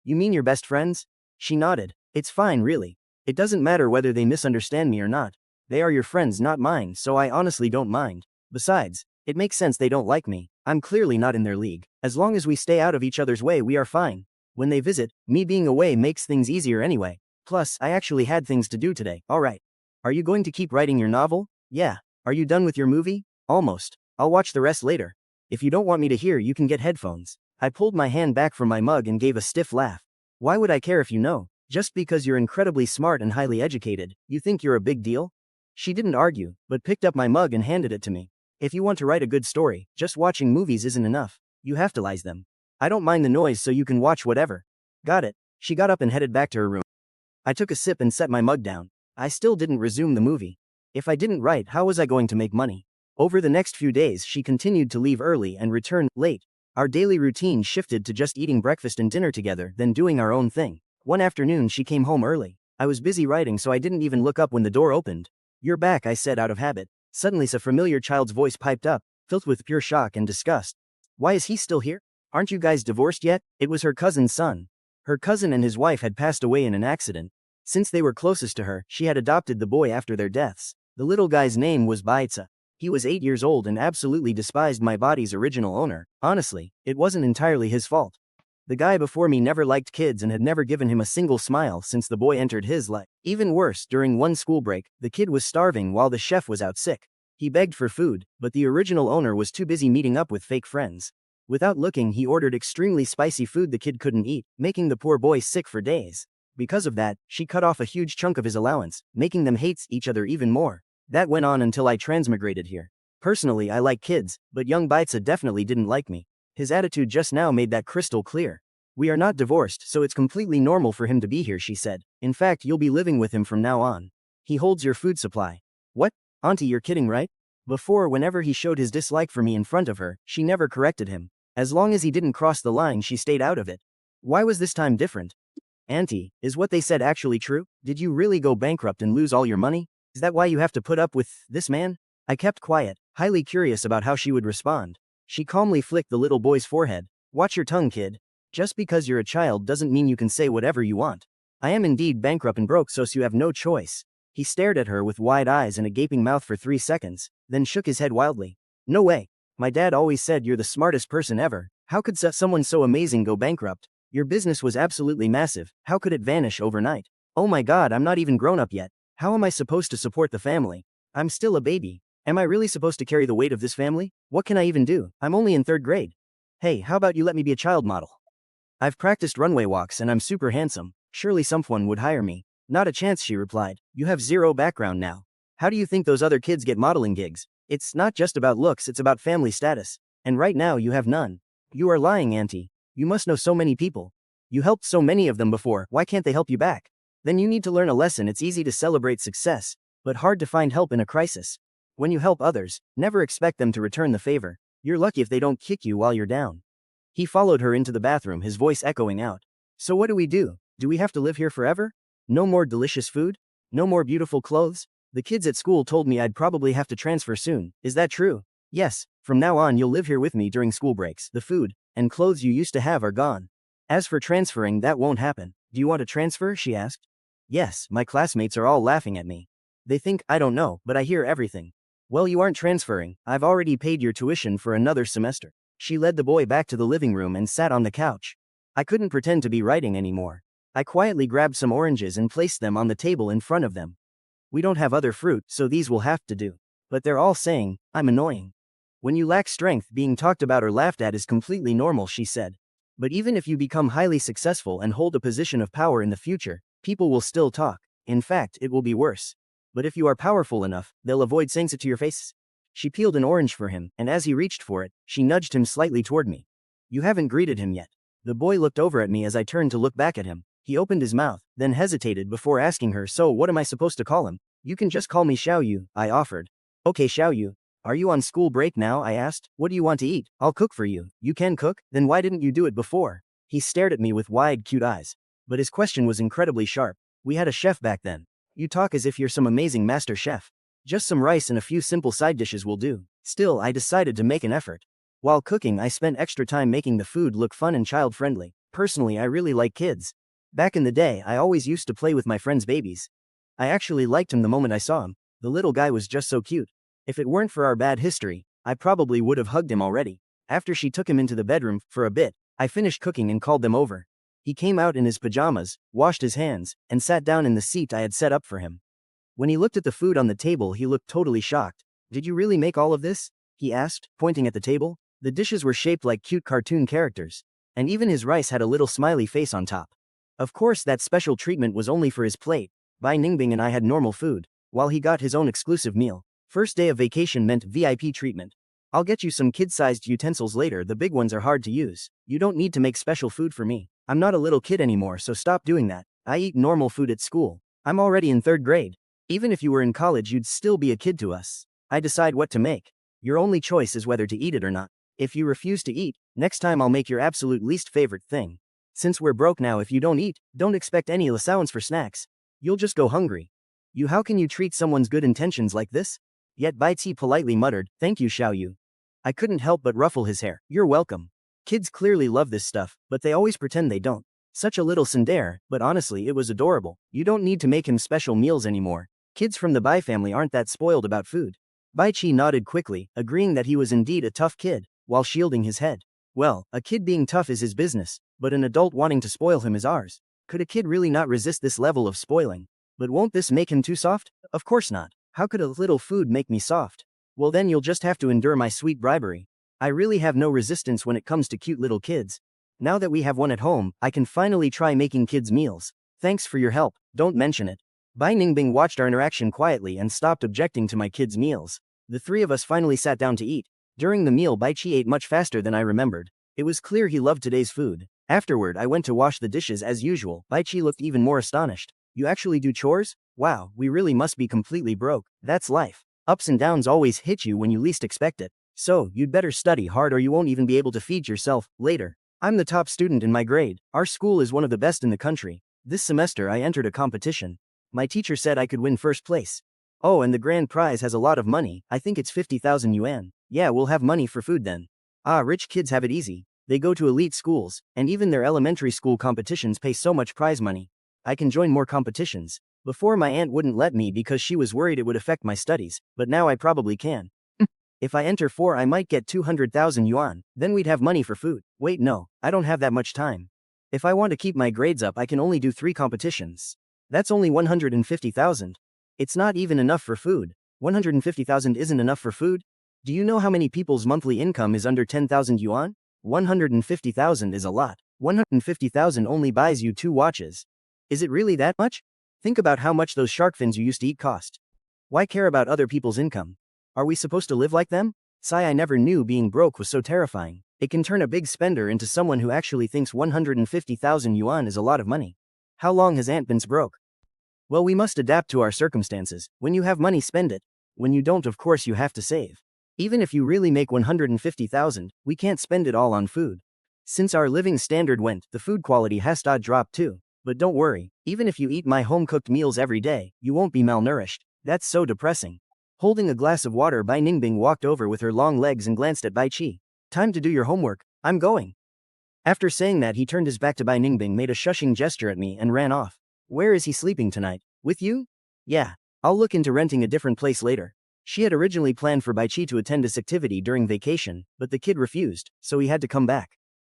"You mean your best friends?" She nodded. "It's fine, really. It doesn't matter whether they misunderstand me or not. They are your friends, not mine, so I honestly don't mind. Besides, it makes sense they don't like me. I'm clearly not in their league. As long as we stay out of each other's way, we are fine. When they visit, me being away makes things easier anyway. Plus, I actually had things to do today." "Alright. Are you going to keep writing your novel?" "Yeah." "Are you done with your movie?" "Almost. I'll watch the rest later. If you don't want me to hear, you can get headphones." I pulled my hand back from my mug and gave a stiff laugh. "Why would I care if you know? Just because you're incredibly smart and highly educated, you think you're a big deal?" She didn't argue, but picked up my mug and handed it to me. "If you want to write a good story, just watching movies isn't enough. You have to lies them. I don't mind the noise, so you can watch whatever." "Got it." She got up and headed back to her room. I took a sip and set my mug down. I still didn't resume the movie. If I didn't write, how was I going to make money? Over the next few days, she continued to leave early and return late. Our daily routine shifted to just eating breakfast and dinner together, then doing our own thing. One afternoon, she came home early. I was busy writing, so I didn't even look up when the door opened. "You're back," I said out of habit. Suddenly, a familiar child's voice piped up, filled with pure shock and disgust. "Why is he still here? Aren't you guys divorced yet?" It was her cousin's son. Her cousin and his wife had passed away in an accident. Since they were closest to her, she had adopted the boy after their deaths. The little guy's name was Baitsa. He was 8 years old and absolutely despised my body's original owner. Honestly, it wasn't entirely his fault. The guy before me never liked kids and had never given him a single smile since the boy entered his life. Even worse, during one school break, the kid was starving while the chef was out sick. He begged for food, but the original owner was too busy meeting up with fake friends. Without looking, he ordered extremely spicy food the kid couldn't eat, making the poor boy sick for days. Because of that, she cut off a huge chunk of his allowance, making them hate each other even more. That went on until I transmigrated here. Personally, I like kids, but young Baitsa definitely didn't like me. His attitude just now made that crystal clear. We are not divorced, so it's completely normal for him to be here, she said. In fact, you'll be living with him from now on. He holds your food supply. What? Auntie, you're kidding, right? Before, whenever he showed his dislike for me in front of her, she never corrected him. As long as he didn't cross the line, she stayed out of it. Why was this time different? Auntie, is what they said actually true? Did you really go bankrupt and lose all your money? Is that why you have to put up with this man? I kept quiet, highly curious about how she would respond. She calmly flicked the little boy's forehead. Watch your tongue, kid. Just because you're a child doesn't mean you can say whatever you want. I am indeed bankrupt and broke, so you have no choice. He stared at her with wide eyes and a gaping mouth for 3 seconds, then shook his head wildly. No way. My dad always said you're the smartest person ever. How could someone so amazing go bankrupt? Your business was absolutely massive. How could it vanish overnight? Oh my god, I'm not even grown up yet. How am I supposed to support the family? I'm still a baby. Am I really supposed to carry the weight of this family? What can I even do? I'm only in 3rd grade. Hey, how about you let me be a child model? I've practiced runway walks and I'm super handsome. Surely someone would hire me. Not a chance, she replied. You have zero background now. How do you think those other kids get modeling gigs? It's not just about looks, it's about family status. And right now you have none. You are lying, auntie. You must know so many people. You helped so many of them before, why can't they help you back? Then you need to learn a lesson. It's easy to celebrate success, but hard to find help in a crisis. When you help others, never expect them to return the favor. You're lucky if they don't kick you while you're down. He followed her into the bathroom, his voice echoing out. So what do we do? Do we have to live here forever? No more delicious food? No more beautiful clothes? The kids at school told me I'd probably have to transfer soon. Is that true? Yes, from now on you'll live here with me during school breaks. The food and clothes you used to have are gone. As for transferring, that won't happen. Do you want to transfer? She asked. Yes, my classmates are all laughing at me. They think I don't know, but I hear everything. Well, you aren't transferring. I've already paid your tuition for another semester. She led the boy back to the living room and sat on the couch. I couldn't pretend to be writing anymore. I quietly grabbed some oranges and placed them on the table in front of them. We don't have other fruit, so these will have to do. But they're all saying, I'm annoying. When you lack strength, being talked about or laughed at is completely normal, she said. But even if you become highly successful and hold a position of power in the future, people will still talk. In fact, it will be worse. But if you are powerful enough, they'll avoid saying it to your face. She peeled an orange for him, and as he reached for it, she nudged him slightly toward me. You haven't greeted him yet. The boy looked over at me as I turned to look back at him. He opened his mouth, then hesitated before asking her, so what am I supposed to call him? You can just call me Xiao Yu, I offered. Okay, Xiao Yu. Are you on school break now? I asked. What do you want to eat? I'll cook for you. You can cook? Then why didn't you do it before? He stared at me with wide, cute eyes. But his question was incredibly sharp. We had a chef back then. You talk as if you're some amazing master chef. Just some rice and a few simple side dishes will do. Still, I decided to make an effort. While cooking, I spent extra time making the food look fun and child-friendly. Personally, I really like kids. Back in the day, I always used to play with my friends' babies. I actually liked him the moment I saw him. The little guy was just so cute. If it weren't for our bad history, I probably would have hugged him already. After she took him into the bedroom, for a bit, I finished cooking and called them over. He came out in his pajamas, washed his hands, and sat down in the seat I had set up for him. When he looked at the food on the table, he looked totally shocked. Did you really make all of this? He asked, pointing at the table. The dishes were shaped like cute cartoon characters. And even his rice had a little smiley face on top. Of course, that special treatment was only for his plate. Bai Ningbing and I had normal food, while he got his own exclusive meal. First day of vacation meant VIP treatment. I'll get you some kid-sized utensils later, the big ones are hard to use. You don't need to make special food for me. I'm not a little kid anymore, so stop doing that. I eat normal food at school. I'm already in 3rd grade. Even if you were in college, you'd still be a kid to us. I decide what to make. Your only choice is whether to eat it or not. If you refuse to eat, next time I'll make your absolute least favorite thing. Since we're broke now, if you don't eat, don't expect any allowance for snacks. You'll just go hungry. How can you treat someone's good intentions like this? Yet Bai Ti politely muttered, thank you, Xiao Yu. I couldn't help but ruffle his hair. You're welcome. Kids clearly love this stuff, but they always pretend they don't. Such a little tsundere, but honestly it was adorable. You don't need to make him special meals anymore. Kids from the Bai family aren't that spoiled about food. Bai Chi nodded quickly, agreeing that he was indeed a tough kid, while shielding his head. Well, a kid being tough is his business, but an adult wanting to spoil him is ours. Could a kid really not resist this level of spoiling? But won't this make him too soft? Of course not. How could a little food make me soft? Well, then you'll just have to endure my sweet bribery. I really have no resistance when it comes to cute little kids. Now that we have one at home, I can finally try making kids meals. Thanks for your help, don't mention it. Bai Ningbing watched our interaction quietly and stopped objecting to my kids' meals. The three of us finally sat down to eat. During the meal, Bai Chi ate much faster than I remembered. It was clear he loved today's food. Afterward, I went to wash the dishes as usual. Bai Chi looked even more astonished. You actually do chores? Wow, we really must be completely broke. That's life. Ups and downs always hit you when you least expect it. So, you'd better study hard or you won't even be able to feed yourself later. I'm the top student in my grade. Our school is one of the best in the country. This semester I entered a competition. My teacher said I could win first place. Oh, and the grand prize has a lot of money. I think it's 50,000 yuan. Yeah, we'll have money for food then. Ah, rich kids have it easy. They go to elite schools, and even their elementary school competitions pay so much prize money. I can join more competitions. Before my aunt wouldn't let me because she was worried it would affect my studies, but now I probably can. If I enter 4 I might get 200,000 yuan, then we'd have money for food. Wait no, I don't have that much time. If I want to keep my grades up I can only do 3 competitions. That's only 150,000. It's not even enough for food. 150,000 isn't enough for food? Do you know how many people's monthly income is under 10,000 yuan? 150,000 is a lot. 150,000 only buys you 2 watches. Is it really that much? Think about how much those shark fins you used to eat cost. Why care about other people's income? Are we supposed to live like them? Sigh, I never knew being broke was so terrifying. It can turn a big spender into someone who actually thinks 150,000 yuan is a lot of money. How long has Aunt been broke? Well, we must adapt to our circumstances. When you have money, spend it. When you don't, of course you have to save. Even if you really make 150,000, we can't spend it all on food. Since our living standard went, the food quality has to drop too. But don't worry, even if you eat my home-cooked meals every day, you won't be malnourished. That's so depressing. Holding a glass of water, Bai Ningbing walked over with her long legs and glanced at Bai Chi. Time to do your homework, I'm going. After saying that, he turned his back to Bai Ningbing, made a shushing gesture at me and ran off. Where is he sleeping tonight? With you? Yeah. I'll look into renting a different place later. She had originally planned for Bai Chi to attend this activity during vacation, but the kid refused, so he had to come back.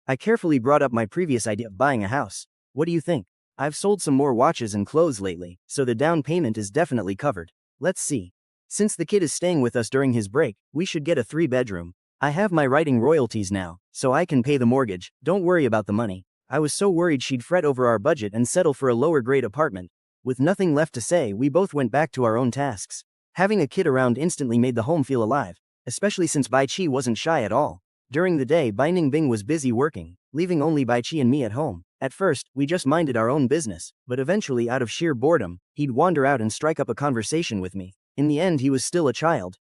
I carefully brought up my previous idea of buying a house. What do you think? I've sold some more watches and clothes lately, so the down payment is definitely covered. Let's see. Since the kid is staying with us during his break, we should get a 3-bedroom. I have my writing royalties now, so I can pay the mortgage. Don't worry about the money. I was so worried she'd fret over our budget and settle for a lower grade apartment. With nothing left to say, we both went back to our own tasks. Having a kid around instantly made the home feel alive, especially since Bai Chi wasn't shy at all. During the day, Bai Ningbing was busy working, leaving only Bai Chi and me at home. At first, we just minded our own business, but eventually, out of sheer boredom, he'd wander out and strike up a conversation with me. In the end, he was still a child.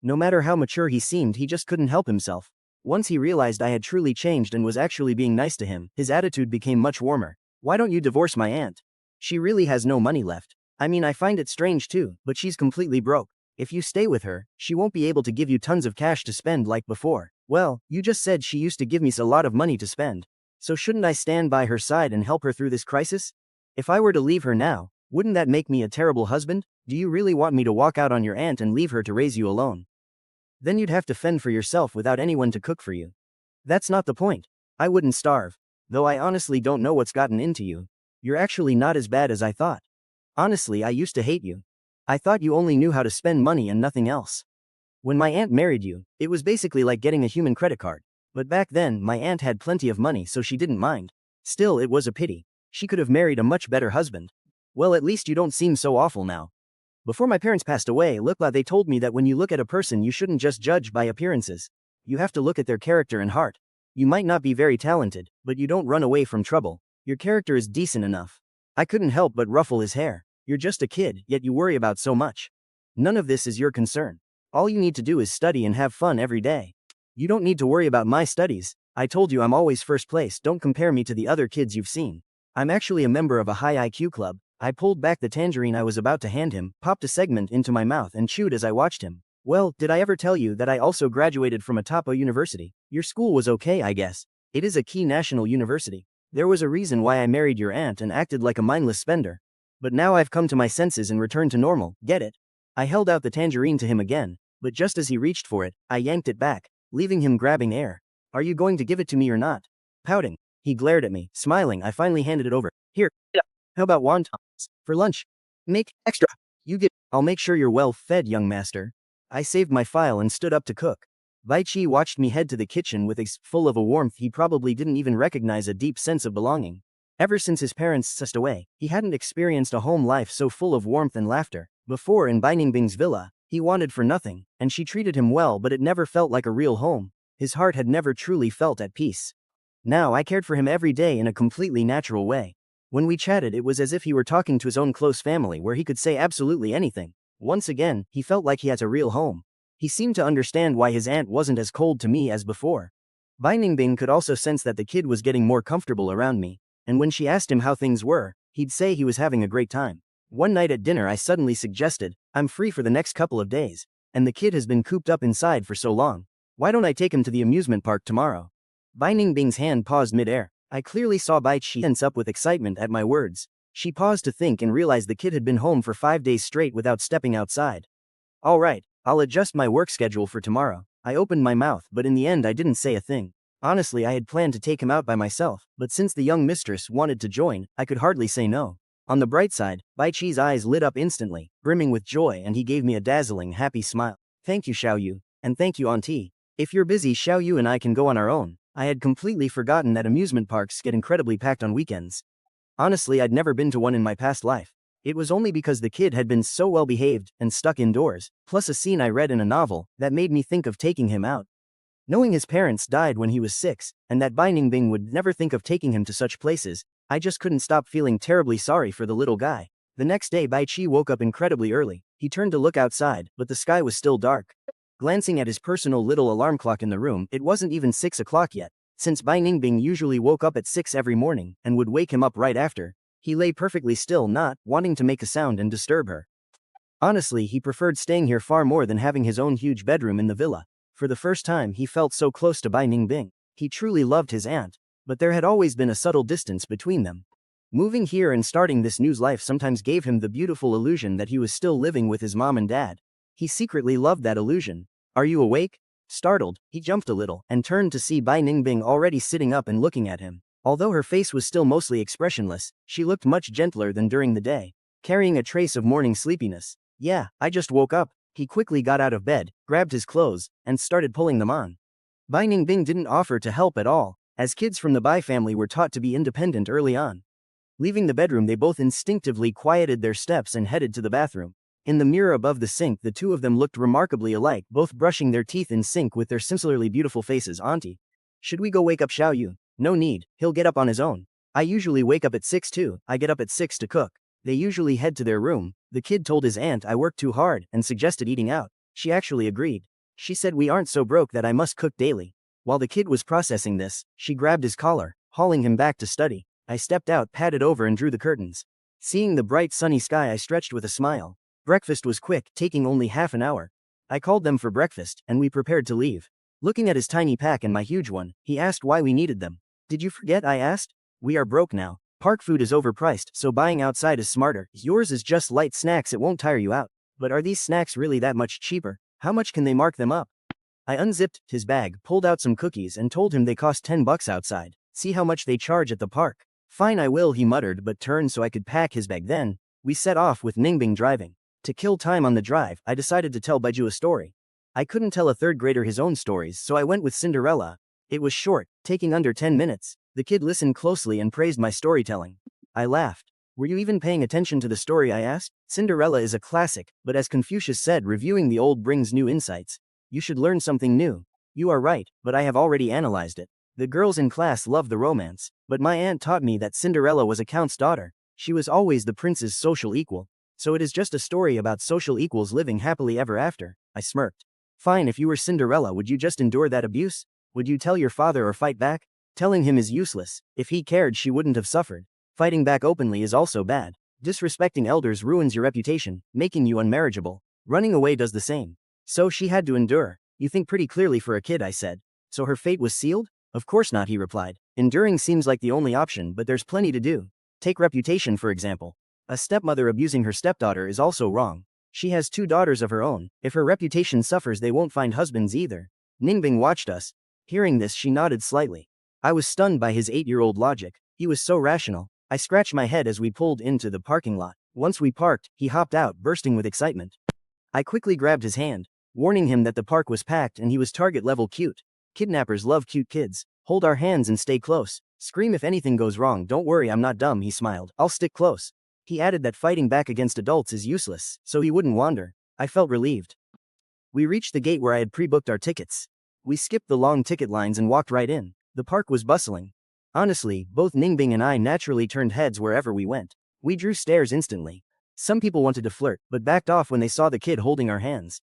No matter how mature he seemed, he just couldn't help himself. Once he realized I had truly changed and was actually being nice to him, his attitude became much warmer. Why don't you divorce my aunt? She really has no money left. I mean, I find it strange too, but she's completely broke. If you stay with her, she won't be able to give you tons of cash to spend like before. Well, you just said she used to give me a lot of money to spend. So shouldn't I stand by her side and help her through this crisis? If I were to leave her now, wouldn't that make me a terrible husband? Do you really want me to walk out on your aunt and leave her to raise you alone? Then you'd have to fend for yourself without anyone to cook for you. That's not the point. I wouldn't starve. Though I honestly don't know what's gotten into you. You're actually not as bad as I thought. Honestly, I used to hate you. I thought you only knew how to spend money and nothing else. When my aunt married you, it was basically like getting a human credit card. But back then, my aunt had plenty of money, so she didn't mind. Still, it was a pity. She could have married a much better husband. Well, at least you don't seem so awful now. Before my parents passed away, they told me that when you look at a person, you shouldn't just judge by appearances. You have to look at their character and heart. You might not be very talented, but you don't run away from trouble. Your character is decent enough. I couldn't help but ruffle his hair. You're just a kid, yet you worry about so much. None of this is your concern. All you need to do is study and have fun every day. You don't need to worry about my studies. I told you I'm always first place. Don't compare me to the other kids you've seen. I'm actually a member of a high IQ club. I pulled back the tangerine I was about to hand him, popped a segment into my mouth and chewed as I watched him. Well, did I ever tell you that I also graduated from a top university? Your school was okay, I guess. It is a key national university. There was a reason why I married your aunt and acted like a mindless spender. But now I've come to my senses and returned to normal, get it? I held out the tangerine to him again, but just as he reached for it, I yanked it back, leaving him grabbing air. Are you going to give it to me or not? Pouting, he glared at me. Smiling, I finally handed it over. Here. How about wontons? For lunch? Make extra. You get. I'll make sure you're well fed, young master. I saved my file and stood up to cook. Bai Chi watched me head to the kitchen with a full of a warmth he probably didn't even recognize, a deep sense of belonging. Ever since his parents passed away, he hadn't experienced a home life so full of warmth and laughter. Before in Beining's villa, he wanted for nothing, and she treated him well, but it never felt like a real home. His heart had never truly felt at peace. Now I cared for him every day in a completely natural way. When we chatted, it was as if he were talking to his own close family where he could say absolutely anything. Once again, he felt like he had a real home. He seemed to understand why his aunt wasn't as cold to me as before. Bing could also sense that the kid was getting more comfortable around me, and when she asked him how things were, he'd say he was having a great time. One night at dinner I suddenly suggested, "I'm free for the next couple of days, and the kid has been cooped up inside for so long. Why don't I take him to the amusement park tomorrow?" Bing's hand paused mid-air. I clearly saw Bai Chi tense up with excitement at my words. She paused to think and realized the kid had been home for 5 days straight without stepping outside. "All right, I'll adjust my work schedule for tomorrow." I opened my mouth, but in the end I didn't say a thing. Honestly, I had planned to take him out by myself, but since the young mistress wanted to join, I could hardly say no. On the bright side, Bai Chi's eyes lit up instantly, brimming with joy, and he gave me a dazzling, happy smile. "Thank you, Xiaoyu, and thank you, Auntie. If you're busy, Xiaoyu and I can go on our own." I had completely forgotten that amusement parks get incredibly packed on weekends. Honestly, I'd never been to one in my past life. It was only because the kid had been so well behaved and stuck indoors, plus a scene I read in a novel, that made me think of taking him out. Knowing his parents died when he was 6, and that Bai Ningbing would never think of taking him to such places, I just couldn't stop feeling terribly sorry for the little guy. The next day Bai Chi woke up incredibly early. He turned to look outside, but the sky was still dark. Glancing at his personal little alarm clock in the room, it wasn't even 6 o'clock yet. Since Bai Ningbing usually woke up at 6 every morning, and would wake him up right after, he lay perfectly still, not wanting to make a sound and disturb her. Honestly, he preferred staying here far more than having his own huge bedroom in the villa. For the first time he felt so close to Bai Ningbing. He truly loved his aunt, but there had always been a subtle distance between them. Moving here and starting this new life sometimes gave him the beautiful illusion that he was still living with his mom and dad. He secretly loved that illusion. "Are you awake?" Startled, he jumped a little, and turned to see Bai Ningbing already sitting up and looking at him. Although her face was still mostly expressionless, she looked much gentler than during the day, carrying a trace of morning sleepiness. "Yeah, I just woke up." He quickly got out of bed, grabbed his clothes, and started pulling them on. Bai Ningbing didn't offer to help at all, as kids from the Bai family were taught to be independent early on. Leaving the bedroom, they both instinctively quieted their steps and headed to the bathroom. In the mirror above the sink, the two of them looked remarkably alike, both brushing their teeth in sync with their singularly beautiful faces. "Auntie, should we go wake up Xiaoyu?" "No need, he'll get up on his own. I usually wake up at 6 too. I get up at 6 to cook." They usually head to their room. The kid told his aunt I worked too hard and suggested eating out. She actually agreed. She said we aren't so broke that I must cook daily. While the kid was processing this, she grabbed his collar, hauling him back to study. I stepped out, patted over, and drew the curtains. Seeing the bright sunny sky, I stretched with a smile. Breakfast was quick, taking only half an hour. I called them for breakfast, and we prepared to leave. Looking at his tiny pack and my huge one, he asked why we needed them. "Did you forget?" I asked. "We are broke now. Park food is overpriced, so buying outside is smarter. Yours is just light snacks, it won't tire you out." "But are these snacks really that much cheaper? How much can they mark them up?" I unzipped his bag, pulled out some cookies, and told him they cost $10 outside. "See how much they charge at the park." "Fine, I will," he muttered, but turned so I could pack his bag. Then we set off with Ningbing driving. To kill time on the drive, I decided to tell Baiju a story. I couldn't tell a third grader his own stories, so I went with Cinderella. It was short, taking under 10 minutes. The kid listened closely and praised my storytelling. I laughed. "Were you even paying attention to the story?" I asked. "Cinderella is a classic, but as Confucius said, reviewing the old brings new insights. You should learn something new." "You are right, but I have already analyzed it. The girls in class love the romance, but my aunt taught me that Cinderella was a count's daughter. She was always the prince's social equal. So it is just a story about social equals living happily ever after." I smirked. "Fine, if you were Cinderella, would you just endure that abuse? Would you tell your father or fight back?" "Telling him is useless. If he cared, she wouldn't have suffered. Fighting back openly is also bad. Disrespecting elders ruins your reputation, making you unmarriageable. Running away does the same. So she had to endure." "You think pretty clearly for a kid," I said. "So her fate was sealed?" "Of course not," he replied. "Enduring seems like the only option, but there's plenty to do. Take reputation, for example. A stepmother abusing her stepdaughter is also wrong. She has 2 daughters of her own. If her reputation suffers, they won't find husbands either." Ningbing watched us. Hearing this, she nodded slightly. I was stunned by his 8-year-old logic. He was so rational. I scratched my head as we pulled into the parking lot. Once we parked, he hopped out, bursting with excitement. I quickly grabbed his hand, warning him that the park was packed and he was target level cute. Kidnappers love cute kids. Hold our hands and stay close. Scream if anything goes wrong. Don't worry, I'm not dumb, he smiled. I'll stick close. He added that fighting back against adults is useless, so he wouldn't wander. I felt relieved. We reached the gate where I had pre-booked our tickets. We skipped the long ticket lines and walked right in. The park was bustling. Honestly, both Ningbing and I naturally turned heads wherever we went. We drew stares instantly. Some people wanted to flirt, but backed off when they saw the kid holding our hands.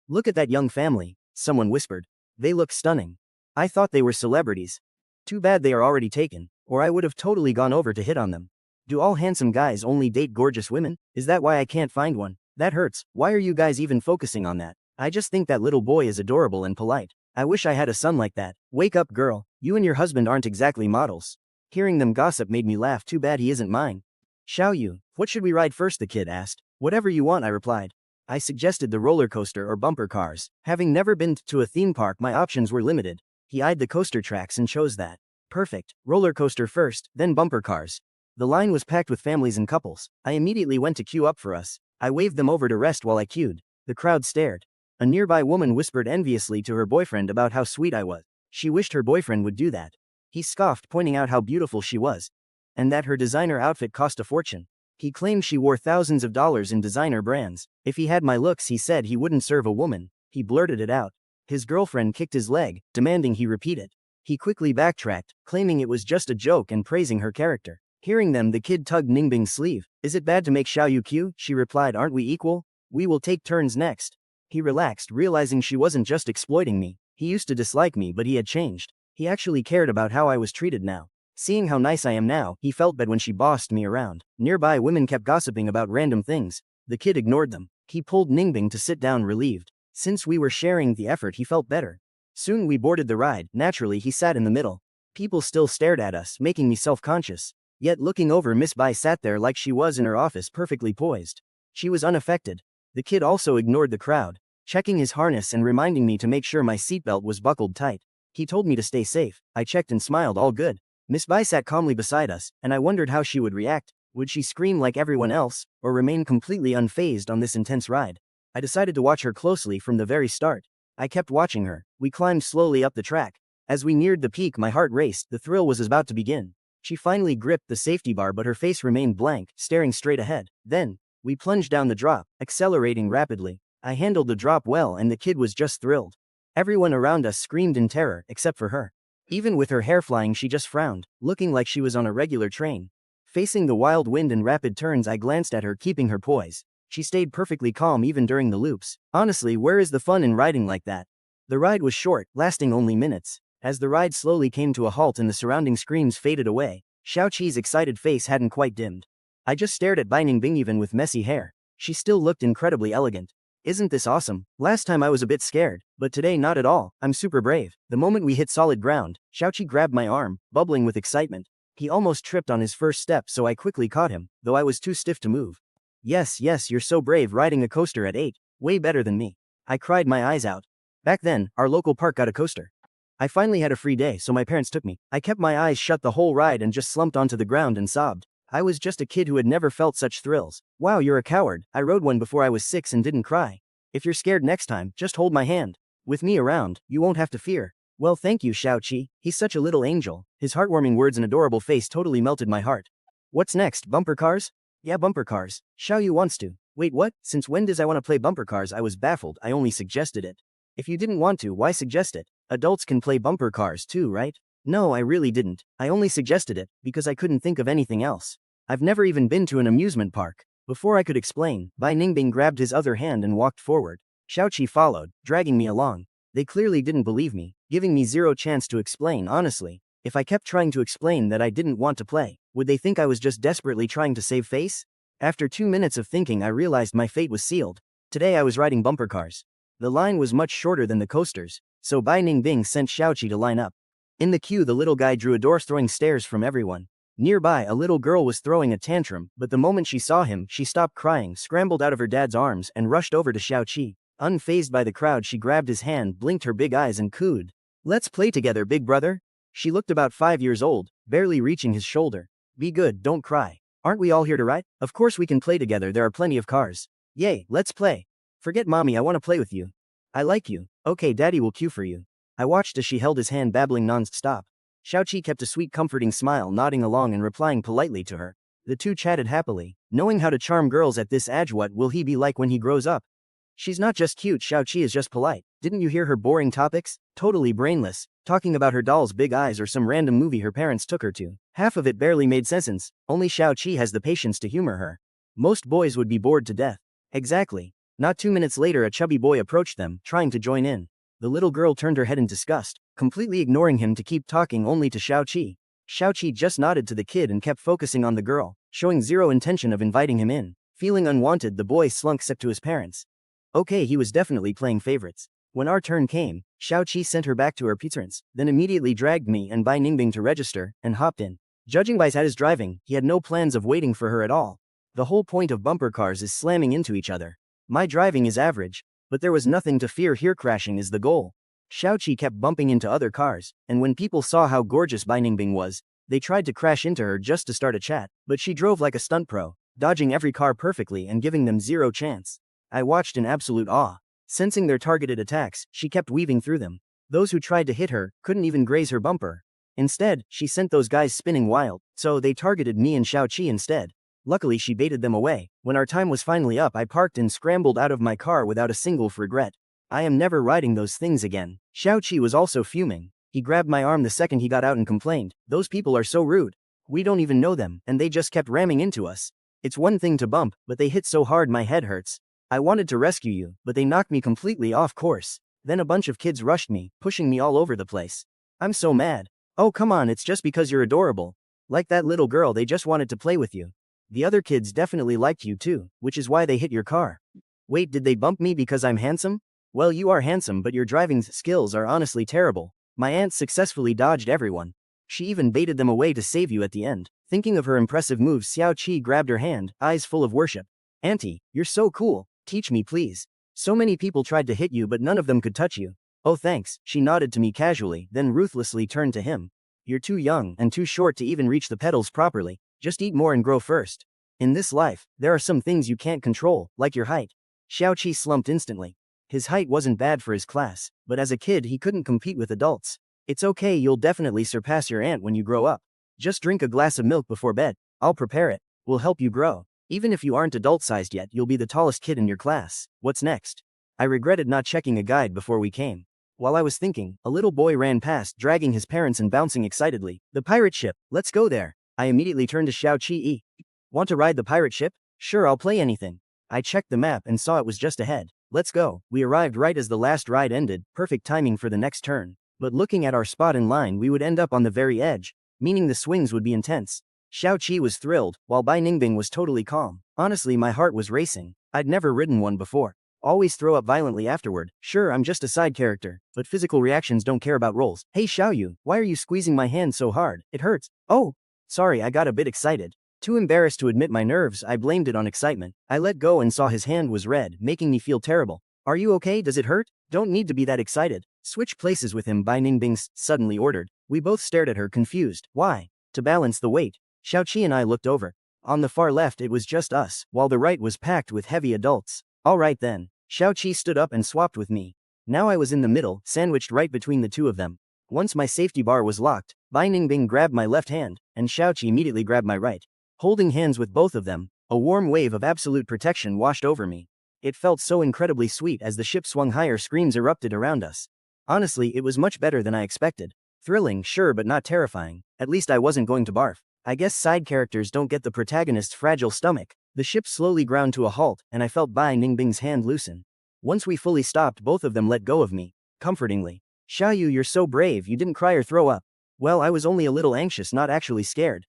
Look at that young family, someone whispered. They look stunning. I thought they were celebrities. Too bad they are already taken, or I would have totally gone over to hit on them. Do all handsome guys only date gorgeous women? Is that why I can't find one? That hurts. Why are you guys even focusing on that? I just think that little boy is adorable and polite. I wish I had a son like that. Wake up, girl. You and your husband aren't exactly models. Hearing them gossip made me laugh. Too bad he isn't mine. Xiao Yu, what should we ride first? The kid asked. Whatever you want, I replied. I suggested the roller coaster or bumper cars. Having never been to a theme park, my options were limited. He eyed the coaster tracks and chose that. Perfect. Roller coaster first, then bumper cars. The line was packed with families and couples. I immediately went to queue up for us. I waved them over to rest while I queued. The crowd stared. A nearby woman whispered enviously to her boyfriend about how sweet I was. She wished her boyfriend would do that. He scoffed, pointing out how beautiful she was. And that her designer outfit cost a fortune. He claimed she wore thousands of dollars in designer brands. If he had my looks, he said he wouldn't serve a woman. He blurted it out. His girlfriend kicked his leg, demanding he repeat it. He quickly backtracked, claiming it was just a joke and praising her character. Hearing them, the kid tugged Ningbing's sleeve. Is it bad to make Xiao Yu queue? She replied, aren't we equal? We will take turns next. He relaxed, realizing she wasn't just exploiting me. He used to dislike me, but he had changed. He actually cared about how I was treated now. Seeing how nice I am now, he felt bad when she bossed me around. Nearby women kept gossiping about random things. The kid ignored them. He pulled Ningbing to sit down, relieved. Since we were sharing the effort, he felt better. Soon we boarded the ride. Naturally, he sat in the middle. People still stared at us, making me self-conscious. Yet looking over, Miss Bai sat there like she was in her office, perfectly poised. She was unaffected. The kid also ignored the crowd, checking his harness and reminding me to make sure my seatbelt was buckled tight. He told me to stay safe. I checked and smiled, all good. Miss Bai sat calmly beside us, and I wondered how she would react. Would she scream like everyone else, or remain completely unfazed on this intense ride? I decided to watch her closely from the very start. I kept watching her. We climbed slowly up the track. As we neared the peak, my heart raced. The thrill was about to begin. She finally gripped the safety bar, but her face remained blank, staring straight ahead. Then, we plunged down the drop, accelerating rapidly. I handled the drop well, and the kid was just thrilled. Everyone around us screamed in terror, except for her. Even with her hair flying, she just frowned, looking like she was on a regular train. Facing the wild wind and rapid turns, I glanced at her, keeping her poise. She stayed perfectly calm even during the loops. Honestly, where is the fun in riding like that? The ride was short, lasting only minutes. As the ride slowly came to a halt and the surrounding screams faded away, Xiao Qi's excited face hadn't quite dimmed. I just stared at Bai Ningbing. Even with messy hair, she still looked incredibly elegant. Isn't this awesome? Last time I was a bit scared, but today not at all. I'm super brave. The moment we hit solid ground, Xiao Qi grabbed my arm, bubbling with excitement. He almost tripped on his first step, so I quickly caught him, though I was too stiff to move. Yes, you're so brave riding a coaster at 8. Way better than me. I cried my eyes out. Back then, our local park got a coaster. I finally had a free day, so my parents took me. I kept my eyes shut the whole ride and just slumped onto the ground and sobbed. I was just a kid who had never felt such thrills. Wow, you're a coward. I rode one before I was 6 and didn't cry. If you're scared next time, just hold my hand. With me around, you won't have to fear. Well, thank you, Xiao Qi. He's such a little angel. His heartwarming words and adorable face totally melted my heart. What's next, bumper cars? Yeah, bumper cars. Xiao Yu wants to. Wait, what? Since when does I want to play bumper cars? I was baffled. I only suggested it. If you didn't want to, why suggest it? Adults can play bumper cars too, right? No, I really didn't. I only suggested it because I couldn't think of anything else. I've never even been to an amusement park. Before I could explain, Bai Ningbing grabbed his other hand and walked forward. Xiao Qi followed, dragging me along. They clearly didn't believe me, giving me zero chance to explain. Honestly, if I kept trying to explain that I didn't want to play, would they think I was just desperately trying to save face? After 2 minutes of thinking, I realized my fate was sealed. Today I was riding bumper cars. The line was much shorter than the coasters, so Bai Ningbing sent Xiao Qi to line up. In the queue, the little guy drew a door, throwing stares from everyone. Nearby, a little girl was throwing a tantrum, but the moment she saw him, she stopped crying, scrambled out of her dad's arms, and rushed over to Xiao Qi. Unfazed by the crowd, she grabbed his hand, blinked her big eyes, and cooed. Let's play together, big brother. She looked about 5 years old, barely reaching his shoulder. Be good, don't cry. Aren't we all here to ride? Of course we can play together, there are plenty of cars. Yay, let's play. Forget mommy, I want to play with you. I like you. Okay, daddy will queue for you. I watched as she held his hand, babbling non-stop. Xiaoqi kept a sweet comforting smile, nodding along and replying politely to her. The two chatted happily, knowing how to charm girls at this age. What will he be like when he grows up? She's not just cute, Xiaoqi is just polite. Didn't you hear her boring topics? Totally brainless, talking about her doll's big eyes or some random movie her parents took her to. Half of it barely made sense, only Xiaoqi has the patience to humor her. Most boys would be bored to death. Exactly. Not 2 minutes later a chubby boy approached them, trying to join in. The little girl turned her head in disgust, completely ignoring him to keep talking only to Xiaoqi. Xiaoqi just nodded to the kid and kept focusing on the girl, showing zero intention of inviting him in. Feeling unwanted, the boy slunk to his parents. Okay, he was definitely playing favorites. When our turn came, Xiaoqi sent her back to her parents, then immediately dragged me and Bai Ningbing to register, and hopped in. Judging by his driving, he had no plans of waiting for her at all. The whole point of bumper cars is slamming into each other. My driving is average, but there was nothing to fear here, crashing is the goal. Xiaoqi kept bumping into other cars, and when people saw how gorgeous Bai Ningbing was, they tried to crash into her just to start a chat, but she drove like a stunt pro, dodging every car perfectly and giving them zero chance. I watched in absolute awe. Sensing their targeted attacks, she kept weaving through them. Those who tried to hit her couldn't even graze her bumper. Instead, she sent those guys spinning wild, so they targeted me and Xiaoqi instead. Luckily she baited them away. When our time was finally up, I parked and scrambled out of my car without a single regret. I am never riding those things again. Xiaoqi was also fuming. He grabbed my arm the second he got out and complained, "Those people are so rude. We don't even know them, and they just kept ramming into us. It's one thing to bump, but they hit so hard my head hurts. I wanted to rescue you, but they knocked me completely off course. Then a bunch of kids rushed me, pushing me all over the place. I'm so mad. Oh come on, it's just because you're adorable. Like that little girl, they just wanted to play with you. The other kids definitely liked you too, which is why they hit your car. Wait, did they bump me because I'm handsome? Well, you are handsome, but your driving skills are honestly terrible. My aunt successfully dodged everyone. She even baited them away to save you at the end." Thinking of her impressive moves, Xiaoqi grabbed her hand, eyes full of worship. "Auntie, you're so cool. Teach me please. So many people tried to hit you but none of them could touch you." "Oh thanks," she nodded to me casually, then ruthlessly turned to him. "You're too young and too short to even reach the pedals properly. Just eat more and grow first. In this life, there are some things you can't control, like your height." Xiaoqi slumped instantly. His height wasn't bad for his class, but as a kid he couldn't compete with adults. "It's okay, you'll definitely surpass your aunt when you grow up. Just drink a glass of milk before bed. I'll prepare it. We'll help you grow. Even if you aren't adult-sized yet, you'll be the tallest kid in your class. What's next?" I regretted not checking a guide before we came. While I was thinking, a little boy ran past, dragging his parents and bouncing excitedly. "The pirate ship, let's go there." I immediately turned to Xiaoqi. "Want to ride the pirate ship?" "Sure, I'll play anything." I checked the map and saw it was just ahead. "Let's go." We arrived right as the last ride ended, perfect timing for the next turn. But looking at our spot in line, we would end up on the very edge, meaning the swings would be intense. Xiaoqi was thrilled, while Bai Ningbing was totally calm. Honestly, my heart was racing. I'd never ridden one before. Always throw up violently afterward. Sure, I'm just a side character, but physical reactions don't care about roles. "Hey Xiaoyu, why are you squeezing my hand so hard? It hurts." "Oh, sorry, I got a bit excited." Too embarrassed to admit my nerves, I blamed it on excitement. I let go and saw his hand was red, making me feel terrible. "Are you okay? Does it hurt?" "Don't need to be that excited." "Switch places with him," Bai Ningbing suddenly ordered. We both stared at her, confused. "Why?" "To balance the weight." Xiaoqi and I looked over. On the far left it was just us, while the right was packed with heavy adults. "Alright then." Xiaoqi stood up and swapped with me. Now I was in the middle, sandwiched right between the two of them. Once my safety bar was locked, Bai Ningbing grabbed my left hand, and Xiaoqi immediately grabbed my right. Holding hands with both of them, a warm wave of absolute protection washed over me. It felt so incredibly sweet as the ship swung higher, screams erupted around us. Honestly, it was much better than I expected. Thrilling, sure, but not terrifying. At least I wasn't going to barf. I guess side characters don't get the protagonist's fragile stomach. The ship slowly ground to a halt, and I felt Bai Ningbing's hand loosen. Once we fully stopped, both of them let go of me, comfortingly. "Xiaoyu, you're so brave, you didn't cry or throw up." "Well, I was only a little anxious, not actually scared.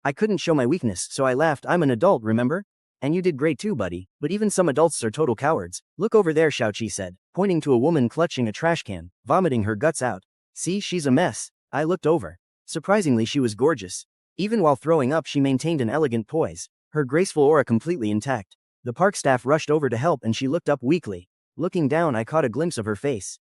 I couldn't show my weakness, so I laughed. I'm an adult, remember? And you did great too, buddy, but even some adults are total cowards." "Look over there," Xiaoqi said, pointing to a woman clutching a trash can, vomiting her guts out. "See, she's a mess." I looked over. Surprisingly, she was gorgeous. Even while throwing up, she maintained an elegant poise, her graceful aura completely intact. The park staff rushed over to help and she looked up weakly. Looking down, I caught a glimpse of her face.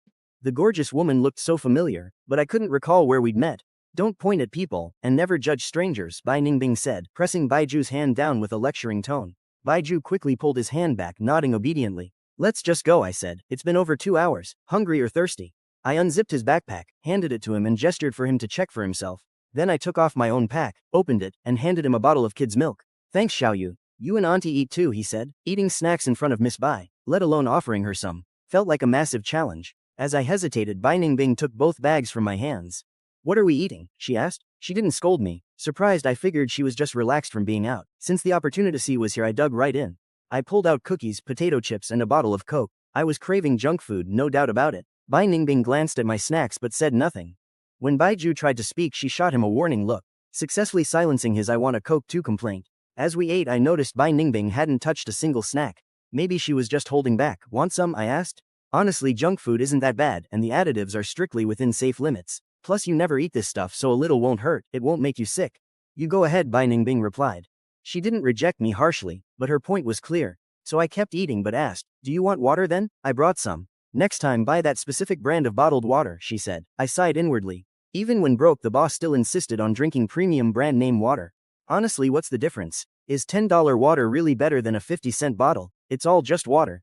The gorgeous woman looked so familiar, but I couldn't recall where we'd met. "Don't point at people, and never judge strangers," Bai Ningbing said, pressing Baiju's hand down with a lecturing tone. Baiju quickly pulled his hand back, nodding obediently. "Let's just go," I said. "It's been over 2 hours. Hungry or thirsty?" I unzipped his backpack, handed it to him and gestured for him to check for himself. Then I took off my own pack, opened it, and handed him a bottle of kid's milk. Thanks Xiaoyu. You and auntie eat too, he said, eating snacks in front of Miss Bai, let alone offering her some. Felt like a massive challenge. As I hesitated, Bai Ningbing took both bags from my hands. What are we eating? She asked. She didn't scold me. Surprised, I figured she was just relaxed from being out. Since the opportunity was here, I dug right in. I pulled out cookies, potato chips, and a bottle of Coke. I was craving junk food, no doubt about it. Bai Ningbing glanced at my snacks but said nothing. When Bai Ju tried to speak, she shot him a warning look, successfully silencing his "I want a Coke too" complaint. As we ate, I noticed Bai Ningbing hadn't touched a single snack. Maybe she was just holding back. Want some? I asked. Honestly, junk food isn't that bad, and the additives are strictly within safe limits. Plus you never eat this stuff, so a little won't hurt, it won't make you sick. You go ahead, Bai Ningbing replied. She didn't reject me harshly, but her point was clear. So I kept eating but asked, do you want water then? I brought some. Next time buy that specific brand of bottled water, she said. I sighed inwardly. Even when broke, the boss still insisted on drinking premium brand name water. Honestly, what's the difference? Is $10 water really better than a 50-cent bottle? It's all just water.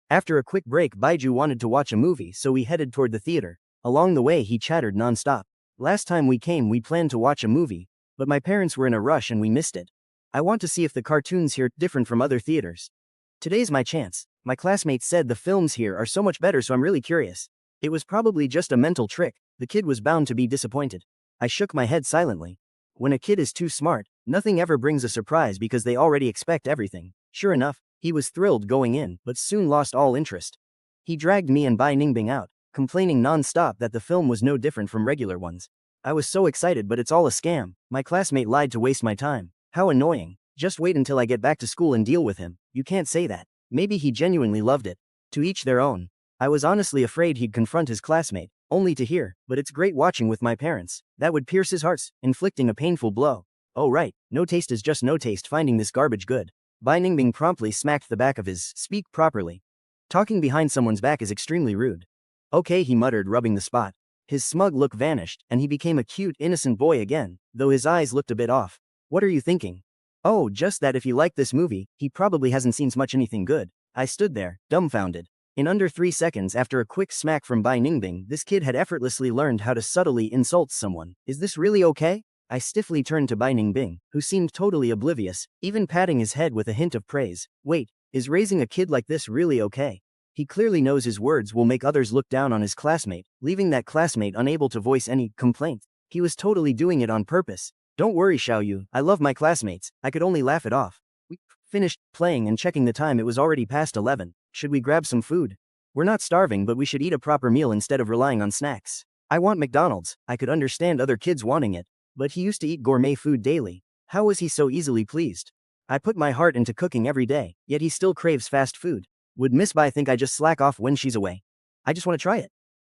After a quick break, Baiju wanted to watch a movie, so we headed toward the theater. Along the way, he chattered non-stop. Last time we came, we planned to watch a movie, but my parents were in a rush and we missed it. I want to see if the cartoons here are different from other theaters. Today's my chance. My classmates said the films here are so much better, so I'm really curious. It was probably just a mental trick. The kid was bound to be disappointed. I shook my head silently. When a kid is too smart, nothing ever brings a surprise because they already expect everything. Sure enough, he was thrilled going in, but soon lost all interest. He dragged me and Bai Ningbing out, complaining non-stop that the film was no different from regular ones. I was so excited, but it's all a scam. My classmate lied to waste my time. How annoying. Just wait until I get back to school and deal with him. You can't say that. Maybe he genuinely loved it. To each their own. I was honestly afraid he'd confront his classmate, only to hear, but it's great watching with my parents. That would pierce his heart, inflicting a painful blow. Oh right, no taste is just no taste, finding this garbage good. Bai Ningbing promptly smacked the back of his speak properly. Talking behind someone's back is extremely rude. Okay, he muttered, rubbing the spot. His smug look vanished, and he became a cute, innocent boy again, though his eyes looked a bit off. What are you thinking? Oh, just that if he liked this movie, he probably hasn't seen much anything good. I stood there, dumbfounded. In under 3 seconds after a quick smack from Bai Ningbing, this kid had effortlessly learned how to subtly insult someone. Is this really okay? I stiffly turned to Bai Ningbing, who seemed totally oblivious, even patting his head with a hint of praise. Wait, is raising a kid like this really okay? He clearly knows his words will make others look down on his classmate, leaving that classmate unable to voice any complaint. He was totally doing it on purpose. Don't worry, Xiaoyu, I love my classmates. I could only laugh it off. We finished playing and checking the time. It was already past 11. Should we grab some food? We're not starving, but we should eat a proper meal instead of relying on snacks. I want McDonald's. I could understand other kids wanting it, but he used to eat gourmet food daily. How was he so easily pleased? I put my heart into cooking every day, yet he still craves fast food. Would Miss Bai think I just slack off when she's away? I just want to try it.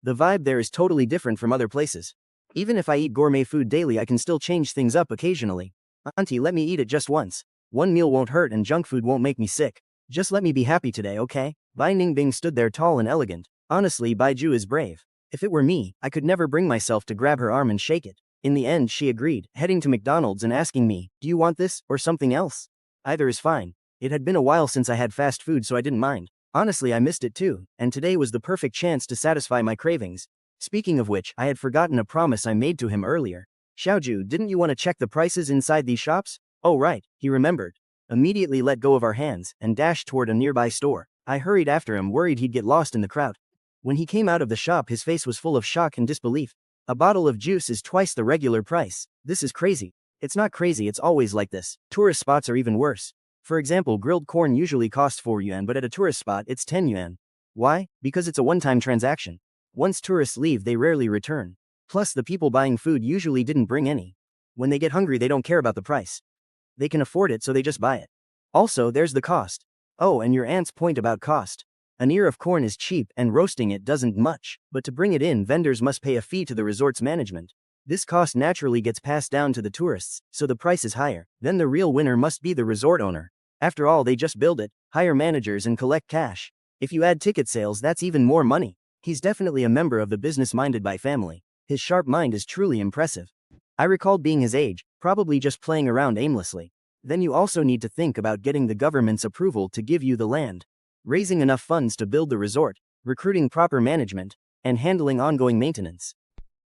The vibe there is totally different from other places. Even if I eat gourmet food daily, I can still change things up occasionally. Auntie, let me eat it just once. One meal won't hurt and junk food won't make me sick. Just let me be happy today, okay? Bai Ningbing stood there tall and elegant. Honestly, Baiju is brave. If it were me, I could never bring myself to grab her arm and shake it. In the end, she agreed, heading to McDonald's and asking me, do you want this, or something else? Either is fine. It had been a while since I had fast food, so I didn't mind. Honestly, I missed it too, and today was the perfect chance to satisfy my cravings. Speaking of which, I had forgotten a promise I made to him earlier. Xiaoju, didn't you want to check the prices inside these shops? Oh right, he remembered. Immediately let go of our hands, and dashed toward a nearby store. I hurried after him, worried he'd get lost in the crowd. When he came out of the shop, his face was full of shock and disbelief. A bottle of juice is twice the regular price. This is crazy. It's not crazy, it's always like this. Tourist spots are even worse. For example, grilled corn usually costs 4 yuan, but at a tourist spot it's 10 yuan. Why? Because it's a one-time transaction. Once tourists leave, they rarely return. Plus, the people buying food usually didn't bring any. When they get hungry, they don't care about the price. They can afford it, so they just buy it. Also, there's the cost. Oh, and your aunt's point about cost. An ear of corn is cheap and roasting it doesn't much, but to bring it in, vendors must pay a fee to the resort's management. This cost naturally gets passed down to the tourists, so the price is higher. Then the real winner must be the resort owner. After all, they just build it, hire managers and collect cash. If you add ticket sales, that's even more money. He's definitely a member of the business-minded Bai family. His sharp mind is truly impressive. I recalled being his age, probably just playing around aimlessly. Then you also need to think about getting the government's approval to give you the land, raising enough funds to build the resort, recruiting proper management, and handling ongoing maintenance.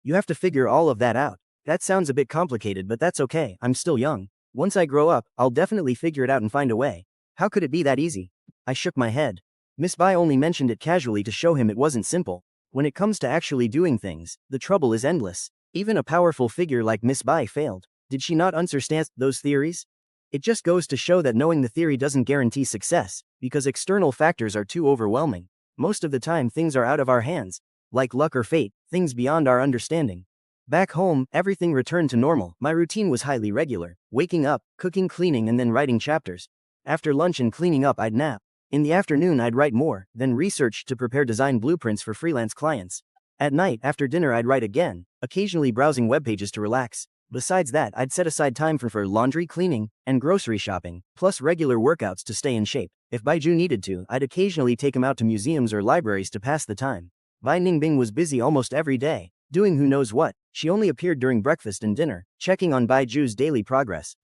You have to figure all of that out. That sounds a bit complicated, but that's okay, I'm still young. Once I grow up, I'll definitely figure it out and find a way. How could it be that easy? I shook my head. Miss Bai only mentioned it casually to show him it wasn't simple. When it comes to actually doing things, the trouble is endless. Even a powerful figure like Miss Bai failed. Did she not understand those theories? It just goes to show that knowing the theory doesn't guarantee success, because external factors are too overwhelming. Most of the time things are out of our hands, like luck or fate, things beyond our understanding. Back home, everything returned to normal. My routine was highly regular. Waking up, cooking, cleaning, and then writing chapters. After lunch and cleaning up, I'd nap. In the afternoon, I'd write more, then research to prepare design blueprints for freelance clients. At night, after dinner, I'd write again, occasionally browsing web pages to relax. Besides that, I'd set aside time for laundry, cleaning, and grocery shopping, plus regular workouts to stay in shape. If Baiju needed to, I'd occasionally take him out to museums or libraries to pass the time. Bai Ningbing was busy almost every day, doing who knows what. She only appeared during breakfast and dinner, checking on Baiju's daily progress.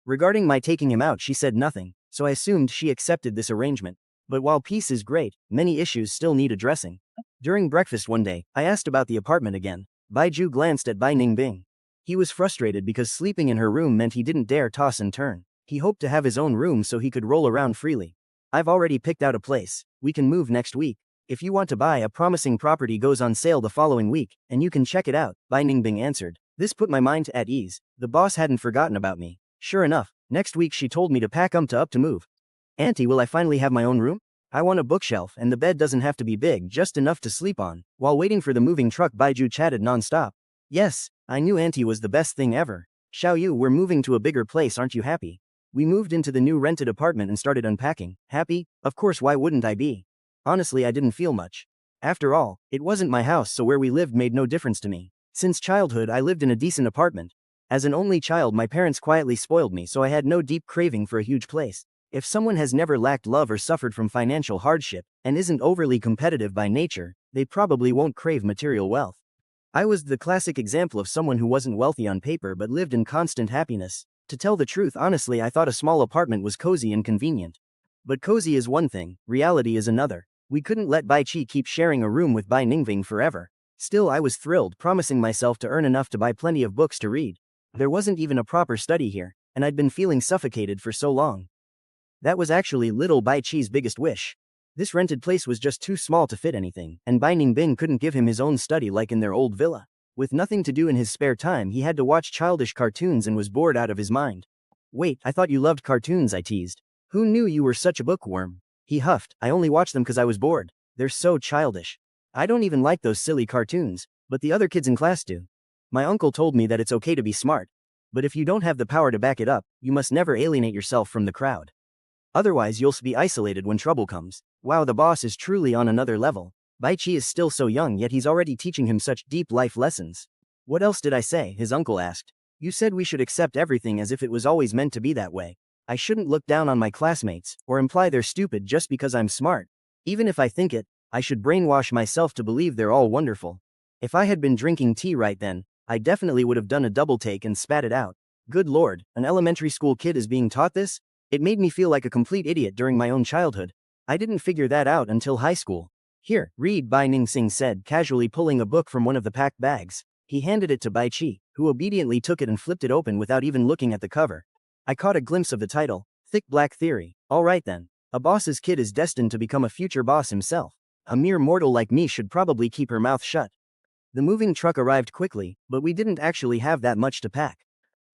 Regarding my taking him out, she said nothing, so I assumed she accepted this arrangement. But while peace is great, many issues still need addressing. During breakfast one day, I asked about the apartment again. Baiju glanced at Bai Ningbing. He was frustrated because sleeping in her room meant he didn't dare toss and turn. He hoped to have his own room so he could roll around freely. I've already picked out a place. We can move next week. If you want to buy, a promising property goes on sale the following week, and you can check it out, Bai Ningbing answered. This put my mind at ease. The boss hadn't forgotten about me. Sure enough, next week she told me to pack up to move. Auntie, will I finally have my own room? I want a bookshelf, and the bed doesn't have to be big, just enough to sleep on. While waiting for the moving truck, Baiju chatted non-stop. Yes, I knew Auntie was the best thing ever. Xiaoyu, we're moving to a bigger place, aren't you happy? We moved into the new rented apartment and started unpacking. Happy? Of course, why wouldn't I be? Honestly, I didn't feel much. After all, it wasn't my house, so where we lived made no difference to me. Since childhood, I lived in a decent apartment. As an only child, my parents quietly spoiled me, so I had no deep craving for a huge place. If someone has never lacked love or suffered from financial hardship, and isn't overly competitive by nature, they probably won't crave material wealth. I was the classic example of someone who wasn't wealthy on paper but lived in constant happiness. To tell the truth, honestly, I thought a small apartment was cozy and convenient. But cozy is one thing, reality is another. We couldn't let Bai Qi keep sharing a room with Bai Ningbing forever. Still, I was thrilled, promising myself to earn enough to buy plenty of books to read. There wasn't even a proper study here, and I'd been feeling suffocated for so long. That was actually little Bai Qi's biggest wish. This rented place was just too small to fit anything, and Bai Ningbing couldn't give him his own study like in their old villa. With nothing to do in his spare time, he had to watch childish cartoons and was bored out of his mind. Wait, I thought you loved cartoons, I teased. Who knew you were such a bookworm? He huffed. I only watch them because I was bored. They're so childish. I don't even like those silly cartoons, but the other kids in class do. My uncle told me that it's okay to be smart. But if you don't have the power to back it up, you must never alienate yourself from the crowd. Otherwise you'll be isolated when trouble comes. Wow, the boss is truly on another level. Bai Qi is still so young, yet he's already teaching him such deep life lessons. What else did I say? His uncle asked. You said we should accept everything as if it was always meant to be that way. I shouldn't look down on my classmates, or imply they're stupid just because I'm smart. Even if I think it, I should brainwash myself to believe they're all wonderful. If I had been drinking tea right then, I definitely would have done a double take and spat it out. Good lord, an elementary school kid is being taught this? It made me feel like a complete idiot during my own childhood. I didn't figure that out until high school. Here, read, Bai Ningsing said, casually pulling a book from one of the packed bags. He handed it to Bai Qi, who obediently took it and flipped it open without even looking at the cover. I caught a glimpse of the title, Thick Black Theory. All right then. A boss's kid is destined to become a future boss himself. A mere mortal like me should probably keep her mouth shut. The moving truck arrived quickly, but we didn't actually have that much to pack.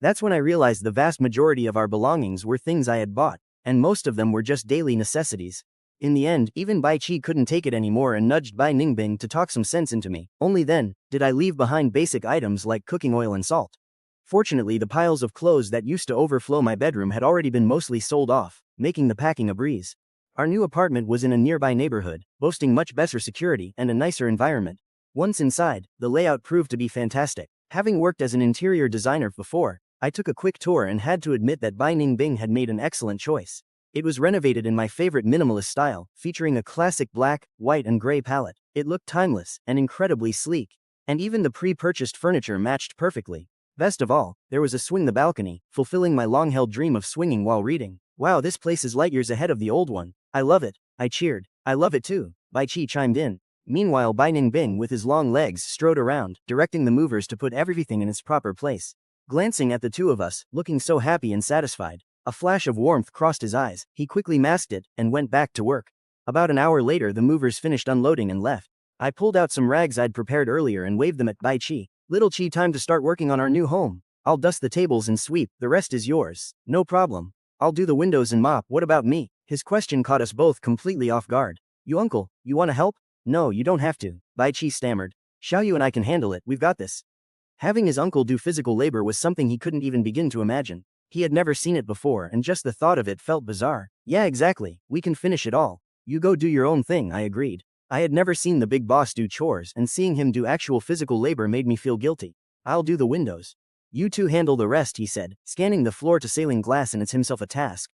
That's when I realized the vast majority of our belongings were things I had bought, and most of them were just daily necessities. In the end, even Bai Qi couldn't take it anymore and nudged Bai Ningbing to talk some sense into me. Only then did I leave behind basic items like cooking oil and salt. Fortunately, the piles of clothes that used to overflow my bedroom had already been mostly sold off, making the packing a breeze. Our new apartment was in a nearby neighborhood, boasting much better security and a nicer environment. Once inside, the layout proved to be fantastic. Having worked as an interior designer before, I took a quick tour and had to admit that Bai Ningbing had made an excellent choice. It was renovated in my favorite minimalist style, featuring a classic black, white and gray palette. It looked timeless and incredibly sleek, and even the pre-purchased furniture matched perfectly. Best of all, there was a swing the balcony, fulfilling my long-held dream of swinging while reading. Wow, this place is light years ahead of the old one. I love it, I cheered. I love it too, Bai Qi chimed in. Meanwhile Bai Ningbing with his long legs strode around, directing the movers to put everything in its proper place. Glancing at the two of us, looking so happy and satisfied, a flash of warmth crossed his eyes. He quickly masked it and went back to work. About an hour later the movers finished unloading and left. I pulled out some rags I'd prepared earlier and waved them at Bai Chi. "Little Chi, time to start working on our new home. I'll dust the tables and sweep, the rest is yours." "No problem. I'll do the windows and mop, what about me?" His question caught us both completely off guard. "You uncle, you wanna help?" "No, you don't have to," Bai Chi stammered. "Xiaoyu and I can handle it, we've got this." Having his uncle do physical labor was something he couldn't even begin to imagine. He had never seen it before and just the thought of it felt bizarre. "Yeah, exactly, we can finish it all. You go do your own thing," I agreed. I had never seen the big boss do chores, and seeing him do actual physical labor made me feel guilty. "I'll do the windows. You two handle the rest," he said, scanning the floor to sailing glass and it's himself a task.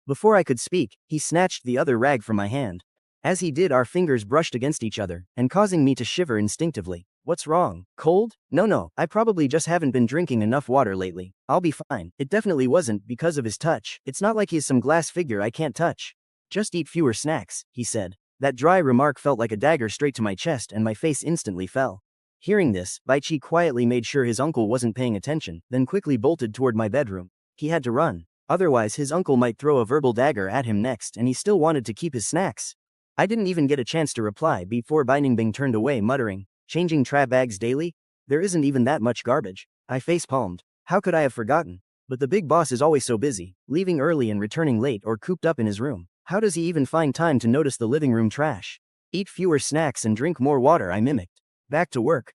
Before I could speak, he snatched the other rag from my hand. As he did, our fingers brushed against each other, and causing me to shiver instinctively. "What's wrong? Cold?" No, I probably just haven't been drinking enough water lately. I'll be fine." It definitely wasn't because of his touch. It's not like he's some glass figure I can't touch. "Just eat fewer snacks," he said. That dry remark felt like a dagger straight to my chest and my face instantly fell. Hearing this, Bai Chi quietly made sure his uncle wasn't paying attention, then quickly bolted toward my bedroom. He had to run. Otherwise his uncle might throw a verbal dagger at him next, and he still wanted to keep his snacks. I didn't even get a chance to reply before Bai Ningbing turned away muttering, "Changing trap bags daily? There isn't even that much garbage." I face-palmed. How could I have forgotten? But the big boss is always so busy, leaving early and returning late or cooped up in his room. How does he even find time to notice the living room trash? "Eat fewer snacks and drink more water," I mimicked. Back to work.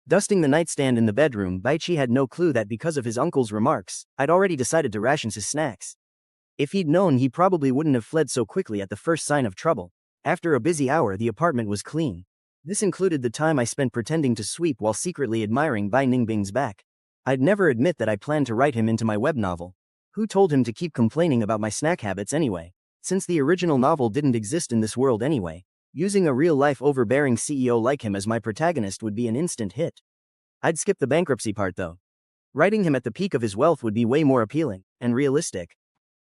Dusting the nightstand in the bedroom, Bai Chi had no clue that because of his uncle's remarks, I'd already decided to ration his snacks. If he'd known, he probably wouldn't have fled so quickly at the first sign of trouble. After a busy hour, the apartment was clean. This included the time I spent pretending to sweep while secretly admiring Bai Ningbing's back. I'd never admit that I planned to write him into my web novel. Who told him to keep complaining about my snack habits anyway? Since the original novel didn't exist in this world anyway, using a real-life overbearing CEO like him as my protagonist would be an instant hit. I'd skip the bankruptcy part though. Writing him at the peak of his wealth would be way more appealing and realistic.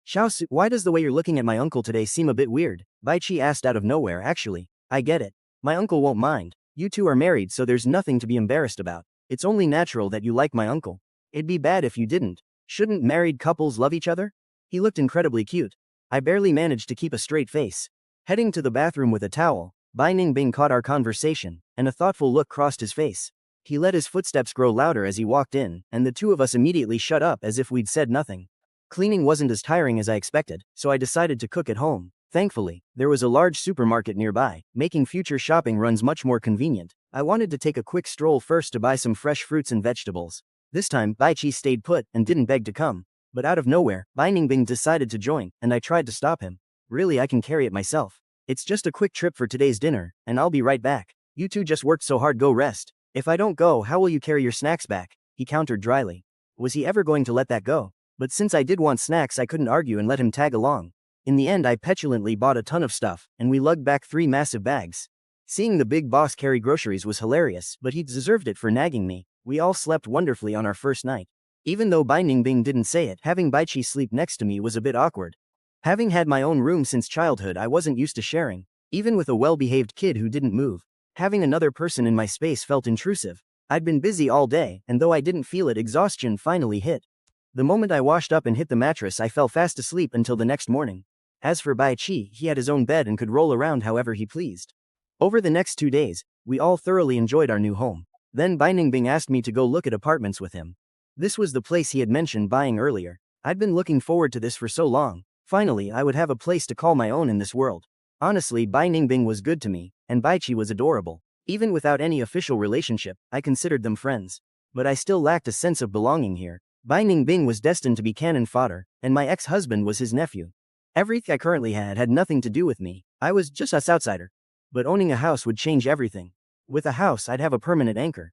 "Xiaosu, why does the way you're looking at my uncle today seem a bit weird?" Bai Chi asked out of nowhere. "Actually, I get it. My uncle won't mind. You two are married, so there's nothing to be embarrassed about. It's only natural that you like my uncle. It'd be bad if you didn't. Shouldn't married couples love each other?" He looked incredibly cute. I barely managed to keep a straight face. Heading to the bathroom with a towel, Bai Ningbing caught our conversation, and a thoughtful look crossed his face. He let his footsteps grow louder as he walked in, and the two of us immediately shut up as if we'd said nothing. Cleaning wasn't as tiring as I expected, so I decided to cook at home. Thankfully, there was a large supermarket nearby, making future shopping runs much more convenient. I wanted to take a quick stroll first to buy some fresh fruits and vegetables. This time, Bai Chi stayed put and didn't beg to come. But out of nowhere, Bai Ningbing decided to join, and I tried to stop him. "Really, I can carry it myself. It's just a quick trip for today's dinner, and I'll be right back. You two just worked so hard, go rest." "If I don't go, how will you carry your snacks back?" he countered dryly. Was he ever going to let that go? But since I did want snacks, I couldn't argue and let him tag along. In the end, I petulantly bought a ton of stuff, and we lugged back 3 massive bags. Seeing the big boss carry groceries was hilarious, but he deserved it for nagging me. We all slept wonderfully on our first night. Even though Bai Ningbing didn't say it, having Bai Chi sleep next to me was a bit awkward. Having had my own room since childhood, I wasn't used to sharing, even with a well-behaved kid who didn't move. Having another person in my space felt intrusive. I'd been busy all day, and though I didn't feel it, exhaustion finally hit. The moment I washed up and hit the mattress, I fell fast asleep until the next morning. As for Bai Chi, he had his own bed and could roll around however he pleased. Over the next 2 days, we all thoroughly enjoyed our new home. Then Bai Ningbing asked me to go look at apartments with him. This was the place he had mentioned buying earlier. I'd been looking forward to this for so long. Finally, I would have a place to call my own in this world. Honestly, Bai Ningbing was good to me, and Bai Chi was adorable. Even without any official relationship, I considered them friends. But I still lacked a sense of belonging here. Bai Ningbing was destined to be cannon fodder, and my ex-husband was his nephew. Everything I currently had nothing to do with me. I was just an outsider. But owning a house would change everything. With a house, I'd have a permanent anchor.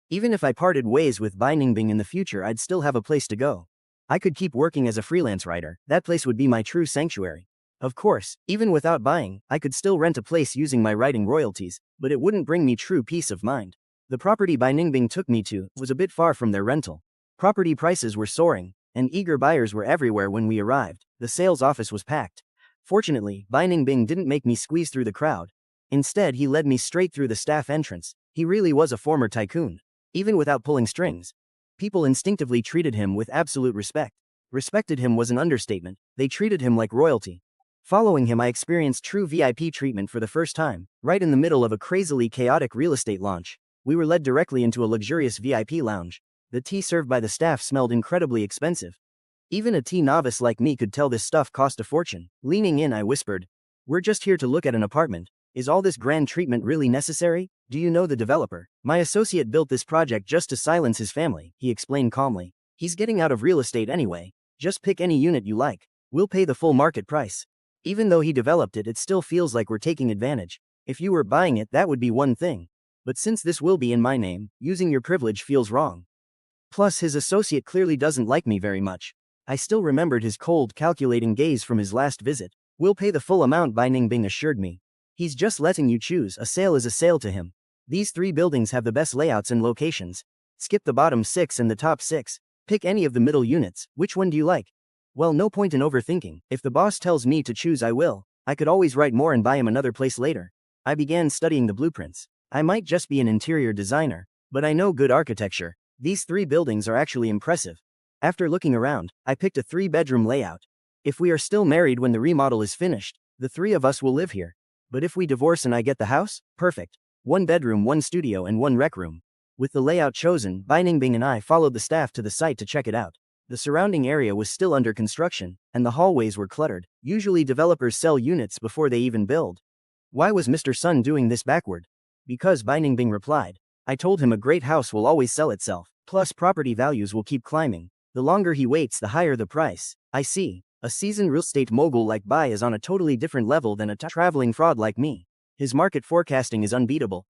Even if I parted ways with Bai Ningbing in the future, I'd still have a place to go. I could keep working as a freelance writer. That place would be my true sanctuary. Of course, even without buying, I could still rent a place using my writing royalties, but it wouldn't bring me true peace of mind. The property Bai Ningbing took me to was a bit far from their rental. Property prices were soaring, and eager buyers were everywhere when we arrived. The sales office was packed. Fortunately, Bai Ningbing didn't make me squeeze through the crowd. Instead, he led me straight through the staff entrance. He really was a former tycoon. Even without pulling strings, people instinctively treated him with absolute respect. Respected him was an understatement. They treated him like royalty. Following him, I experienced true VIP treatment for the first time, right in the middle of a crazily chaotic real estate launch. We were led directly into a luxurious VIP lounge. The tea served by the staff smelled incredibly expensive. Even a tea novice like me could tell this stuff cost a fortune. Leaning in, I whispered, "We're just here to look at an apartment. Is all this grand treatment really necessary? Do you know the developer? My associate built this project just to silence his family," he explained calmly. "He's getting out of real estate anyway. Just pick any unit you like. We'll pay the full market price." Even though he developed it, it still feels like we're taking advantage. If you were buying it, that would be one thing. But since this will be in my name, using your privilege feels wrong. Plus, his associate clearly doesn't like me very much. I still remembered his cold, calculating gaze from his last visit. "We'll pay the full amount," Bai Ningbing assured me. "He's just letting you choose. A sale is a sale to him. These 3 buildings have the best layouts and locations. Skip the bottom 6 and the top 6. Pick any of the middle units. Which one do you like?" Well, no point in overthinking. If the boss tells me to choose, I will. I could always write more and buy him another place later. I began studying the blueprints. I might just be an interior designer, but I know good architecture. These 3 buildings are actually impressive. After looking around, I picked a 3-bedroom layout. If we are still married when the remodel is finished, the 3 of us will live here. But if we divorce and I get the house, perfect. 1 bedroom, 1 studio, and 1 rec room. With the layout chosen, Bai Ningbing and I followed the staff to the site to check it out. The surrounding area was still under construction, and the hallways were cluttered. Usually developers sell units before they even build. Why was Mr. Sun doing this backward? Because, Bai Ningbing replied. I told him a great house will always sell itself. Plus property values will keep climbing. The longer he waits, the higher the price. I see. A seasoned real estate mogul like Bai is on a totally different level than a traveling fraud like me. His market forecasting is unbeatable.